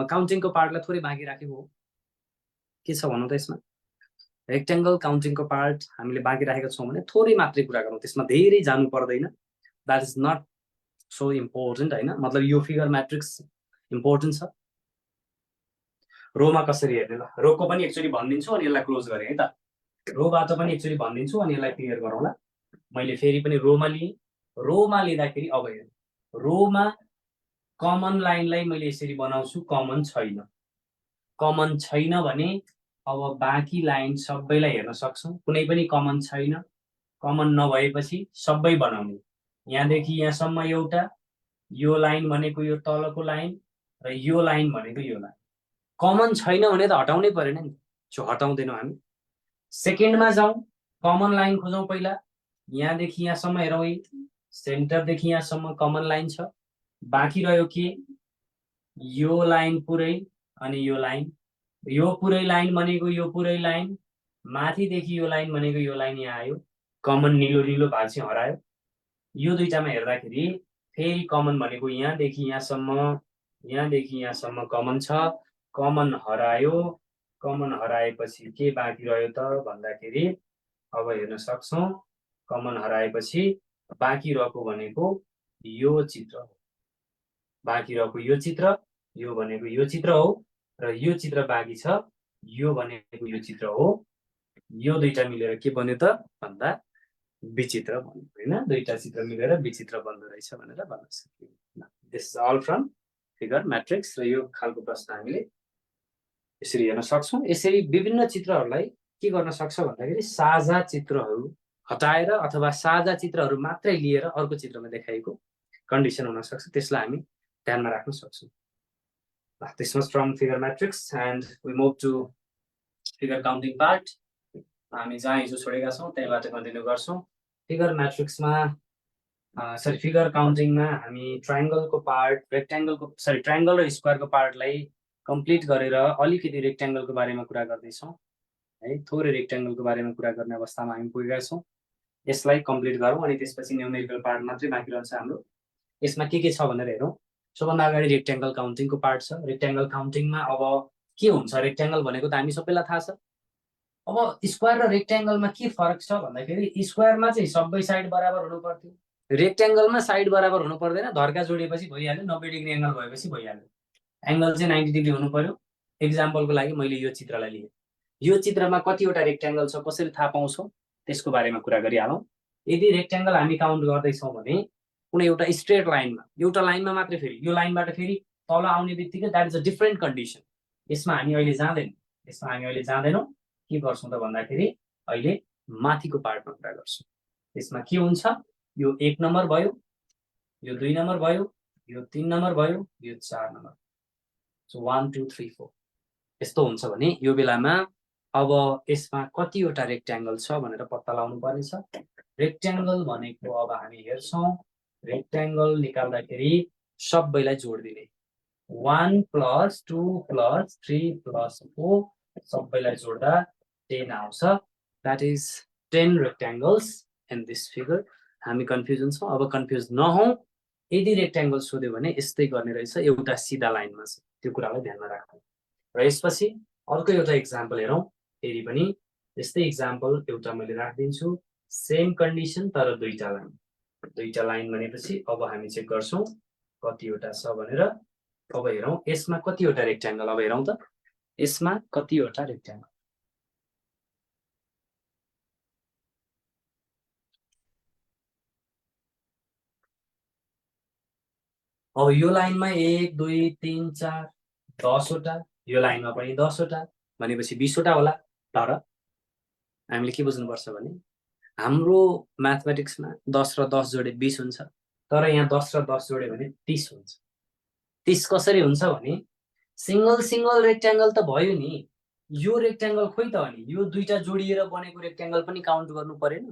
काउन्टिङको पार्टलाई थोरै बाँकी राखेको हो के छ भन्नु त यसमा रेक्ट्याङ्गल काउन्टिङको पार्ट हामीले बाँकी राखेका छौँ भने थोरै मात्रै कुरा गरौँ त्यसमा धेरै जानु पर्दैन that is not so important होइन मतलब यो फिगर म्याट्रिक्स इम्पोर्टेन्ट छ रोमा कसरी हेर्ने ल रोको पनि एकचोटि भनिदिन्छु अनि यसलाई क्लोज गरेँ है त रोबाट पनि एकचोटि भनिदिन्छु अनि यसलाई क्लियर गरौँला मैले फेरि पनि रोमा लिँदाखेरि अब हेर्नु रोमा कमन लाइनलाई मैले यसरी बनाउँछु कमन छैन भने अब बाँकी लाइन सबैलाई हेर्न सक्छौँ कुनै पनि कमन छैन कमन नभएपछि सबै बनाउने यहाँदेखि यहाँसम्म एउटा यो लाइन भनेको यो तलको लाइन र यो लाइन भनेको यो लाइन कमन छैन भने त हटाउनै परेन नि सो हटाउँदैनौँ हामी सेकेन्डमा जाउँ कमन लाइन खोजौँ पहिला यहाँदेखि यहाँसम्म हेरौँ सेन्टरदेखि यहाँसम्म कमन लाइन छ बाँकी रह्यो के यो लाइन पुरै अनि यो पुरै लाइन भनेको यो पुरै लाइन माथिदेखि यो लाइन भनेको यो लाइन यहाँ आयो कमन निलो भाग चाहिँ हरायो यो दुईटामा हेर्दाखेरि फेरि कमन भनेको यहाँदेखि यहाँसम्म कमन छ कमन हराएपछि के बाँकी रह्यो त भन्दाखेरि अब हेर्न सक्छौँ कमन हराएपछि बाँकी रहेको भनेको यो चित्र हो बाँकी रहेको यो चित्र यो भनेको यो चित्र हो र यो चित्र बाँकी छ यो भनेको यो चित्र हो यो दुईटा मिलेर के बन्यो त भन्दा विचित्र बन्यो हैन दुईटा चित्र मिलेर विचित्र बन्दै रहेछ भनेर भन्न सकिन्छ this is all from figure matrix र यो खालको प्रश्न हामीले यसरी हेर्न सक्छौँ यसरी विभिन्न चित्रहरूलाई के गर्न सक्छ भन्दाखेरि साझा चित्रहरू हटाएर अथवा साझा चित्रहरू मात्रै लिएर अर्को चित्रमा देखाएको कन्डिसन हुन सक्छ त्यसलाई हामी ध्यानमा राख्न सक्छौँ This was from figure matrix and we move to figure counting part. हामी जहाँ हिजो छोडेका छौँ त्यहीबाट कन्टिन्यू गर्छौँ फिगर म्याट्रिक्समा सरी फिगर काउन्टिङमा हामी ट्रायंगलको पार्ट ट्रायंगल र स्क्वायरको पार्टलाई कम्प्लिट गरेर अलिकति रेक्ट्याङ्गलको बारेमा कुरा गर्दैछौँ है थोरै रेक्ट्याङ्गलको बारेमा कुरा गर्ने अवस्थामा हामी पुगेका छौँ यसलाई कम्प्लिट गरौँ अनि त्यसपछि न्युमेरिकल पार्ट मात्रै बाँकी रहन्छ हाम्रो यसमा के छ भनेर हेरौँ सबभन्दा अगाडि रेक्ट्याङ्गल काउन्टिङको पार्ट छ रेक्ट्याङ्गल काउन्टिङमा अब के हुन्छ रेक्ट्याङ्गल भनेको त हामी सबैलाई थाहा छ अब स्क्वायर र रेक्ट्याङ्गलमा के फरक छ भन्दाखेरि स्क्वायरमा चाहिँ सबै साइड बराबर हुनु पर्थ्यो रेक्ट्याङ्गलमा साइड बराबर हुनु पर्दैन धर्का जोडिएपछि भइहाल्यो 90 डिग्री एंगल भएपछि भइहाल्यो एंगल चाहिँ 90 डिग्री हुनु पर्यो एक्जाम्पलको लागि मैले यो चित्रलाई लिएँ यो चित्रमा कतिवटा रेक्ट्याङ्गल छ कसरी थाहा पाउँछौँ त्यसको बारेमा कुरा गरिहालौँ यदि रेक्ट्याङ्गल हामी काउन्ट गर्दैछौँ भने कुनै एउटा स्ट्रेट लाइनमा एउटा लाइनमा मात्रै फेरि यो लाइनबाट फेरि तल आउने बित्तिकै that is a different condition यसमा हामी अहिले जाँदैनौँ के गर्छौँ त भन्दाखेरि अहिले माथिको पार्टमा कुरा गर्छौँ यसमा के हुन्छ यो 1 नम्बर भयो यो 2 नम्बर भयो यो 3 नम्बर भयो यो 4 नम्बर सो 1 2 3 4 यस्तो हुन्छ भने यो बेलामा अब यसमा कतिवटा रेक्ट्याङ्गल छ भनेर पत्ता लगाउनु पर्नेछ रेक्ट्याङ्गल भनेको अब हामी हेर्छौँ रेक्ट्याङ्गल निकाल्दाखेरि सबैलाई जोड्दिने 1 + 2 + 3 + 4 सबैलाई जोड्दा 10 आउँछ that is 10 rectangles in this figure हामी कन्फ्युजन छौँ अब कन्फ्युज नहौँ यदि रेक्ट्याङ्गल सोध्यो भने यस्तै गर्ने रहेछ एउटा सिधा लाइनमा छ त्यो कुरालाई ध्यानमा राखौँ र यसपछि अर्को एउटा एक्जाम्पल हेरौँ फेरि पनि यस्तै एक्जाम्पल एउटा मैले राखिदिन्छु सेम कन्डिसन तर दुईटा लाइन भनेपछि अब हामी चेक गर्छौँ कतिवटा छ भनेर अब हेरौँ यसमा कतिवटा रेक्ट्याङ्गल अब हेरौँ त यसमा कतिवटा रेक्ट्याङ्गल अब यो लाइनमा 1 2 3 4 10 वटा यो लाइनमा पनि 10 वटा भनेपछि 20 वटा होला तर हामीले के बुझ्नुपर्छ भने हाम्रो म्याथमेटिक्समा 10 र 10 जोडे 20 हुन्छ तर यहाँ 10 र 10 जोड्यो भने 30 हुन्छ 30 कसरी हुन्छ भने सिंगल रेक्ट्याङ्गल त भयो नि यो रेक्ट्याङ्गल खोइ त अनि यो दुईटा जोडिएर बनेको रेक्ट्याङ्गल पनि काउन्ट गर्नु परेन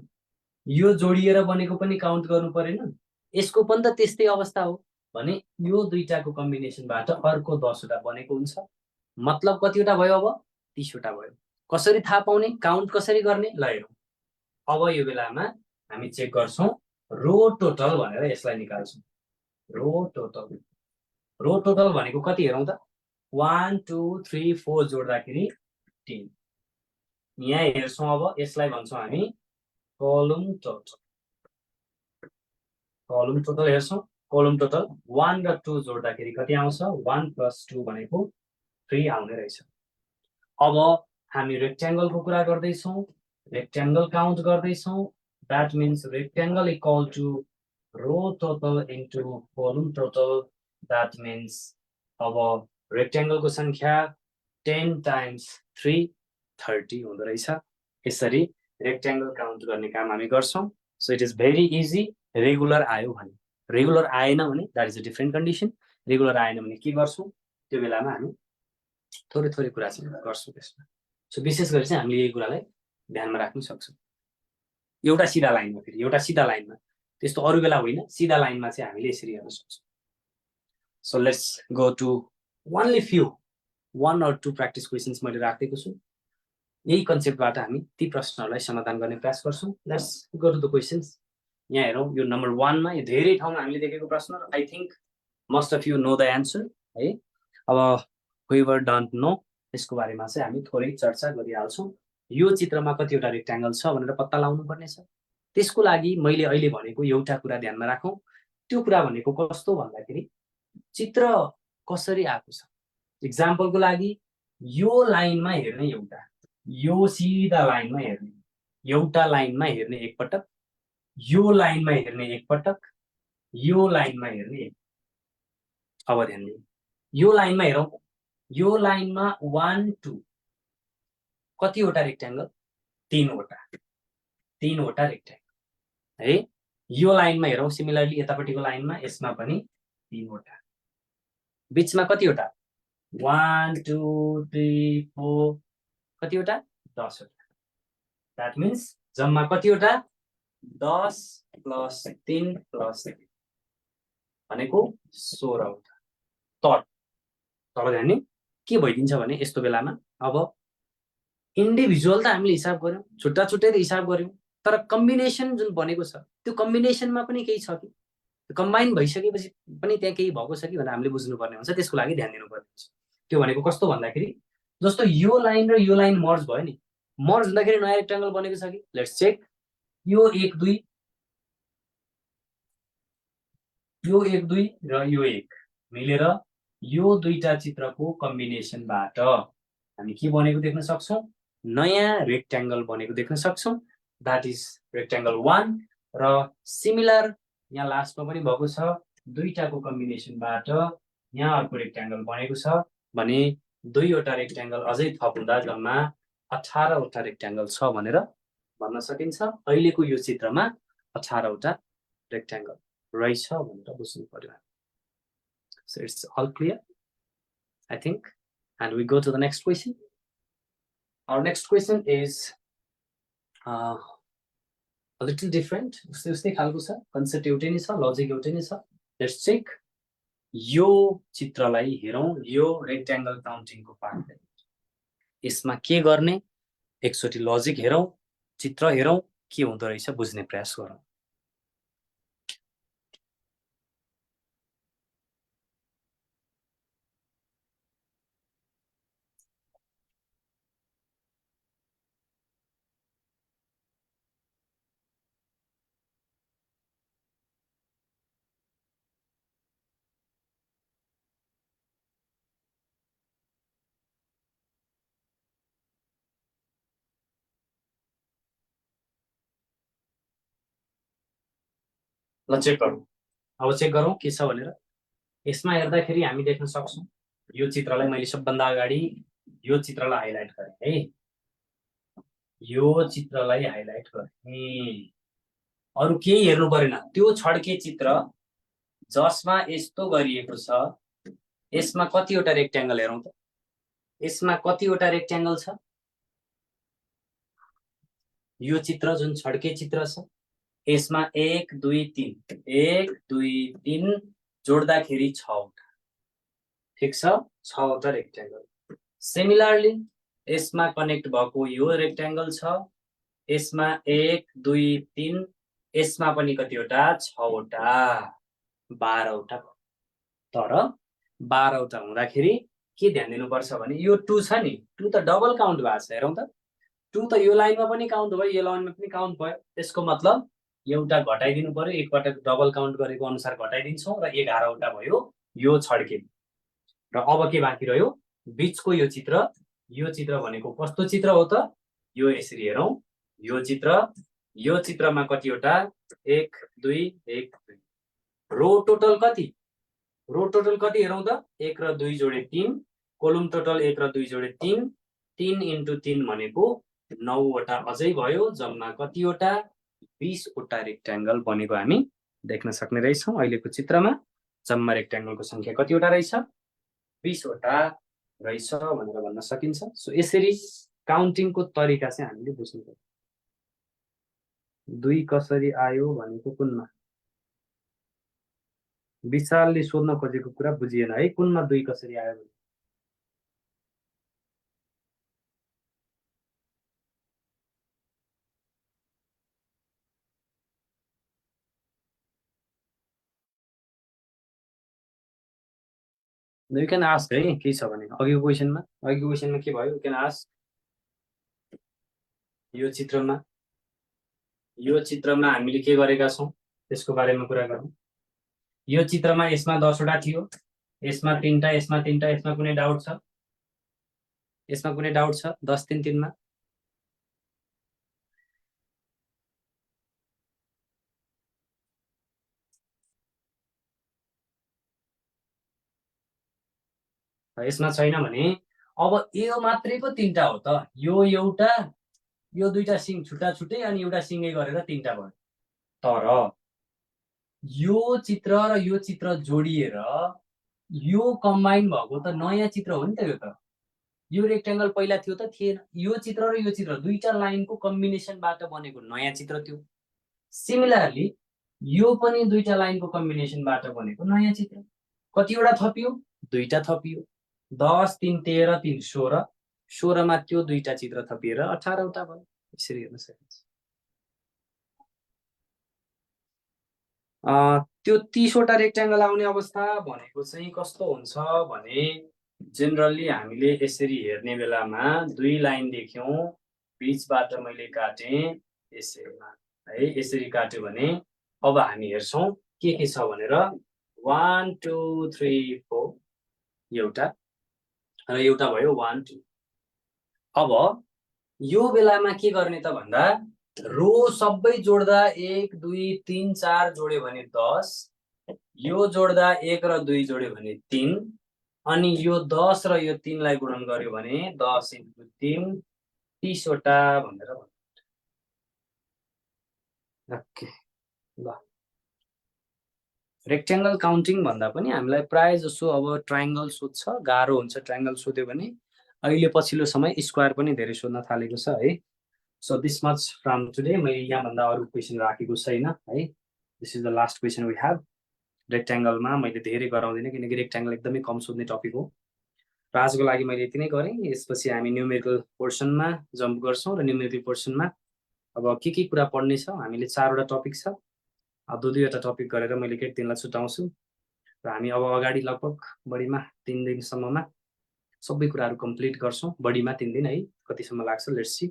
यो जोडिएर बनेको पनि काउन्ट गर्नु परेन यसको पनि त त्यस्तै अवस्था हो भने यो दुईटाको कम्बिनेसनबाट अर्को 10 वटा बनेको हुन्छ मतलब कतिवटा भयो अब 30 वटा भयो कसरी थाहा पाउने काउन्ट कसरी गर्ने ल हेरौँ अब यो बेलामा हामी चेक गर्छौँ रो टोटल भनेर यसलाई निकाल्छौँ रो टोटल भनेको कति हेरौँ त 1 2 3 4 जोड्दाखेरि 10 यहाँ हेर्छौँ अब यसलाई भन्छौँ हामी कलम टोटल हेर्छौँ कलम टोटल 1 र 2 जोड्दाखेरि कति आउँछ 1 + 2 भनेको 3 आउने रहेछ अब हामी रेक्ट्याङ्गलको कुरा गर्दैछौँ रेक्ट्याङ्गल काउन्ट गर्दैछौँ that means rectangle equal to row total into column total that means अब रेक्ट्याङ्गलको संख्या 10 × 3 30 हुँदो रहेछ यसरी रेक्ट्याङ्गल काउन्ट गर्ने काम हामी गर्छौँ so it is very easy regular आयो भने रेगुलर आएन भने that is a different condition regular आएन भने के गर्छौँ त्यो बेलामा हामी थोरै कुरा चाहिँ गर्छौँ त्यसमा सो विशेष गरी चाहिँ हामीले यही कुरालाई ध्यानमा राख्न सक्छौँ एउटा सिधा लाइनमा त्यस्तो अरू बेला होइन सिधा लाइनमा चाहिँ हामीले यसरी हेर्न सक्छौँ so let's go to only few 1 or 2 practice questions मैले राखेको छु यही कन्सेप्टबाट हामी ती प्रश्नहरूलाई समाधान गर्ने प्रयास गर्छौँ let's go to the questions यहाँ हेरौँ यो नम्बर 1 मा यो धेरै ठाउँमा हामीले देखेको प्रश्न I think must of you know the answer है अब whoever डोन्ट नो यसको बारेमा चाहिँ हामी थोरै चर्चा गरिहाल्छौँ यो चित्रमा कतिवटा रेक्ट्याङ्गल छ भनेर पत्ता लगाउनु पर्नेछ त्यसको लागि मैले अहिले भनेको एउटा कुरा ध्यानमा राखौँ त्यो कुरा भनेको कस्तो भन्दाखेरि चित्र कसरी आएको छ एक्जाम्पलको लागि यो लाइनमा हेर्ने एउटा यो सिधा लाइनमा हेर्ने एउटा लाइनमा हेर्ने एकपटक यो लाइनमा हेर्ने एकपटक यो लाइनमा हेर्ने अब ध्यान दिनु यो लाइनमा हेरौँ यो लाइनमा 1 2 कतिवटा रेक्ट्याङ्गल 3 वटा रेक्ट्याङ्गल है यो लाइनमा हेरौँ सिमिलरली यतापट्टिको लाइनमा यसमा पनि 3 वटा बीचमा कतिवटा 1 2 3 4 कतिवटा 10 वटा द्याट मिन्स जम्मा कतिवटा 10 + 3 + 3 भनेको 16 वटा तर ध्यान के भइदिन्छ भने यस्तो बेलामा अब इन्डिभिजुअल त हामीले हिसाब गर्यौं छुट्टा छुट्टै त हिसाब गर्यौं तर कम्बिनेसन जुन बनेको छ त्यो कम्बिनेसनमा पनि केही छ कि कम्बाइन भइसकेपछि पनि त्यहाँ केही भएको छ कि भनेर हामीले बुझ्नुपर्ने हुन्छ त्यसको लागि ध्यान दिनुपर्ने हुन्छ त्यो भनेको कस्तो भन्दाखेरि जस्तो यो लाइन र यो लाइन मर्ज भयो नि मर्ज हुँदाखेरि नयाँ रेक्टेंगल बनेको छ कि लेट्स चेक यो 1 2 यो 1 2 र यो 1 मिलेर यो दुईटा चित्रको कम्बिनेसनबाट हामी के बनेको देख्न सक्छौं नयाँ रेक्टेंगल बनेको देख्न सक्छौं दैट इज रेक्टेंगल 1 र सिमिलर यहाँ लास्टमा पनि भएको छ दुईटाको कम्बिनेसनबाट यहाँ अर्को रेक्टेंगल बनेको छ भने दुईवटा रेक्टेंगल अझै थप हुँदा जम्मा 18 वटा रेक्टेंगल छ भनेर भन्न सकिन्छ अहिलेको यो चित्रमा 18 वटा रेक्टेंगल रहेछ भनेर बुझ्नु पर्यो so it's all clear I think and we go to the next question our next question is a little different उस्तै खालको छ कन्सेप्ट एउटै नै छ लजिक एउटै नै छ लेट्स चेक यो चित्रलाई हेरौं यो रेक्टेंगल काउन्टिङको पार्ट यसमा के गर्ने एकचोटी लजिक हेरौं चित्र हेरौं के हुँदो रहेछ बुझ्ने प्रयास गरौं ल चेक गरौं अब चेक गरौं के छ भनेर यसमा हेर्दाखेरि हामी देख्न सक्छौं यो चित्रलाई मैले सबभन्दा अगाडि यो चित्रलाई हाइलाइट गरे है यो चित्रलाई हाइलाइट गरे अरु केही हेर्नु परेन त्यो छड्के चित्र जसमा यस्तो गरिएको छ यसमा कतिवटा रेक्टेंगल हेरौं त यसमा कतिवटा रेक्टेंगल छ यो चित्र जुन छड्के चित्र छ यसमा 1 2 3 1 2 3 जोड्दाखेरि 6 वटा ठीक छ 6 वटा रेक्टेंगल सिमिलरली यसमा कनेक्ट भएको यो रेक्टेंगल छ यसमा 1 2 3 यसमा पनि कतिवटा 6 वटा 12 वटा तर 12 वटा हुँदाखेरि के ध्यान दिनुपर्छ भने यो 2 छ नि 2 त डबल काउन्ट भएको छ हेरौं त 2 त यो लाइनमा पनि काउन्ट भयो यो लाइनमा पनि काउन्ट भयो त्यसको मतलब एउटा घटाइदिनु पर्यो एकपल्ट डबल काउन्ट गरेको अनुसार घटाइदिन्छौं र 11 वटा भयो यो छड्के र अब के बाँकी रह्यो बीचको यो चित्र भनेको कस्तो चित्र हो त यो यसरी हेरौं यो चित्रमा कतिवटा 1 2 1 2 रो टोटल कति हेरौं त 1 र 2 जोडे 3 कोलम टोटल 1 र 2 जोडे 3 3 × 3 भनेको 9 वटा अझै भयो जम्मा कतिवटा 20 वटा रेक्टेंगल बनेको हामी देख्न सक्ने रहेछौं अहिलेको चित्रमा जम्मा रेक्टेंगलको संख्या कतिवटा रहेछ 20 वटा रहेछ भनेर भन्न सकिन्छ सो यसरी काउन्टिङको तरिका चाहिँ हामीले बुझ्नु पर्यो 2 कसरी आयो भनेको कुनमा विशालले सोध्न खोजेको कुरा बुझिएन है कुनमा 2 कसरी आयो भने You can ask है के छ भने अघिको क्वेशनमा के भयो you can ask यो चित्रमा हामीले के गरेका छौं त्यसको बारेमा कुरा गरौं यो चित्रमा यसमा 10 वटा थियो यसमा 3टा यसमा कुनै डाउट छ 10 3 3 मा यसमा छैन भने अब यो मात्रैको 3टा हो त यो एउटा यो दुईटा सिङ छुट्टा छुट्टै अनि एउटा सिङै गरेर 3टा भयो तर यो चित्र र यो चित्र जोडिएर यो कम्बाइन भएको त नयाँ चित्र हो नि त। यो रेक्टेंगल पहिला थियो त थिएन। यो चित्र र यो चित्र दुईटा लाइनको कम्बिनेसनबाट बनेको नयाँ चित्र थियो। सिमिलरली यो पनि दुईटा लाइनको कम्बिनेसनबाट बनेको नयाँ चित्र। कतिवटा थपियो? दुईटा थपियो। 10 3 13 3 16 16 मा त्यो दुईटा चित्र थपिएर 18 वटा भयो। यसरी हेर्न सकिन्छ। त्यो 30 वटा रेक्टेंगल आउने अवस्था भनेको चाहिँ कस्तो हुन्छ भने जेनरली हामीले यसरी हेर्ने बेलामा दुई लाइन देख्यौं, बीचबाट मैले काटेँ यसैमा है, यसरी काट्यो भने अब हामी हेर्छौं के छ भनेर 1 2 3 4 एउटा र एउटा भयो 1 2। अब यो बेलामा के गर्ने त भन्दा रो सबै जोड्दा 1 2 3 4 जोड्यो भने 10, यो जोड्दा 1 र 2 जोड्यो भने 3, अनि यो 10 र यो 3 लाई गुणन गर्यो भने 10 × 3 30 वटा भनेर भन्नु। ओके ल, रेक्टेंगल काउन्टिङ भन्दा पनि हामीलाई प्राय जसो अब ट्रायंगल सोध्छ, गाह्रो हुन्छ ट्रायंगल सोध्यो भने। अहिले पछिल्लो समय स्क्वायर पनि धेरै सोध्न थालेको छ है। So this much from today. मैले यहाँ भन्दा अरु क्वेशन राखेको छैन है। This is the last question we have. रेक्टेंगलमा मैले धेरै गराउँदिन किनकि रेक्टेंगल एकदमै कम सोध्ने टपिक हो। र आजको लागि मैले यति नै गरेँ। यसपछि हामी न्यूमेरिकल पोर्सनमा जम्प गर्छौं र न्यूमेरिकल पोर्सनमा अब के कुरा पढ्ने छ हामीले 4 वटा टपिक छ। दो दुईवटा टपिक गरेर मैले एक दिनलाई छुटाउँछु र हामी अब अगाडि लगभग बढीमा 3 दिनसम्ममा सबै कुराहरू कम्प्लिट गर्छौं। बढीमा 3 दिन है, कतिसम्म लाग्छ लेट्स सी।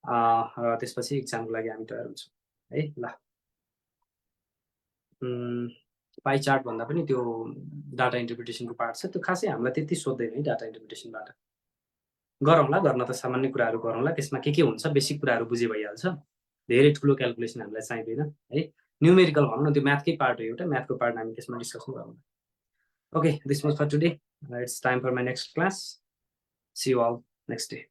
र त्यसपछि एक्जामको लागि हामी तयार हुन्छौं है। ल, पाई चार्ट भन्दा पनि त्यो डाटा इन्टरप्रिटेसनको पार्ट छ, त्यो खासै हामीलाई त्यति सोध्दैन है। डाटा इन्टरप्रिटेसनबाट गरौँला, गर्न त सामान्य कुराहरू गरौँला, त्यसमा के हुन्छ बेसिक कुराहरू बुझे भइहाल्छ। धेरै ठुलो क्याल्कुलेसन हामीलाई चाहिँदैन है। न्यूमेरिकल भनौँ न, त्यो म्याथकै पार्ट हो एउटा, म्याथको पार्ट हामी त्यसमा डिस्कसन गरौँला। Okay, this was for today. It's time for my next class. See you all next day.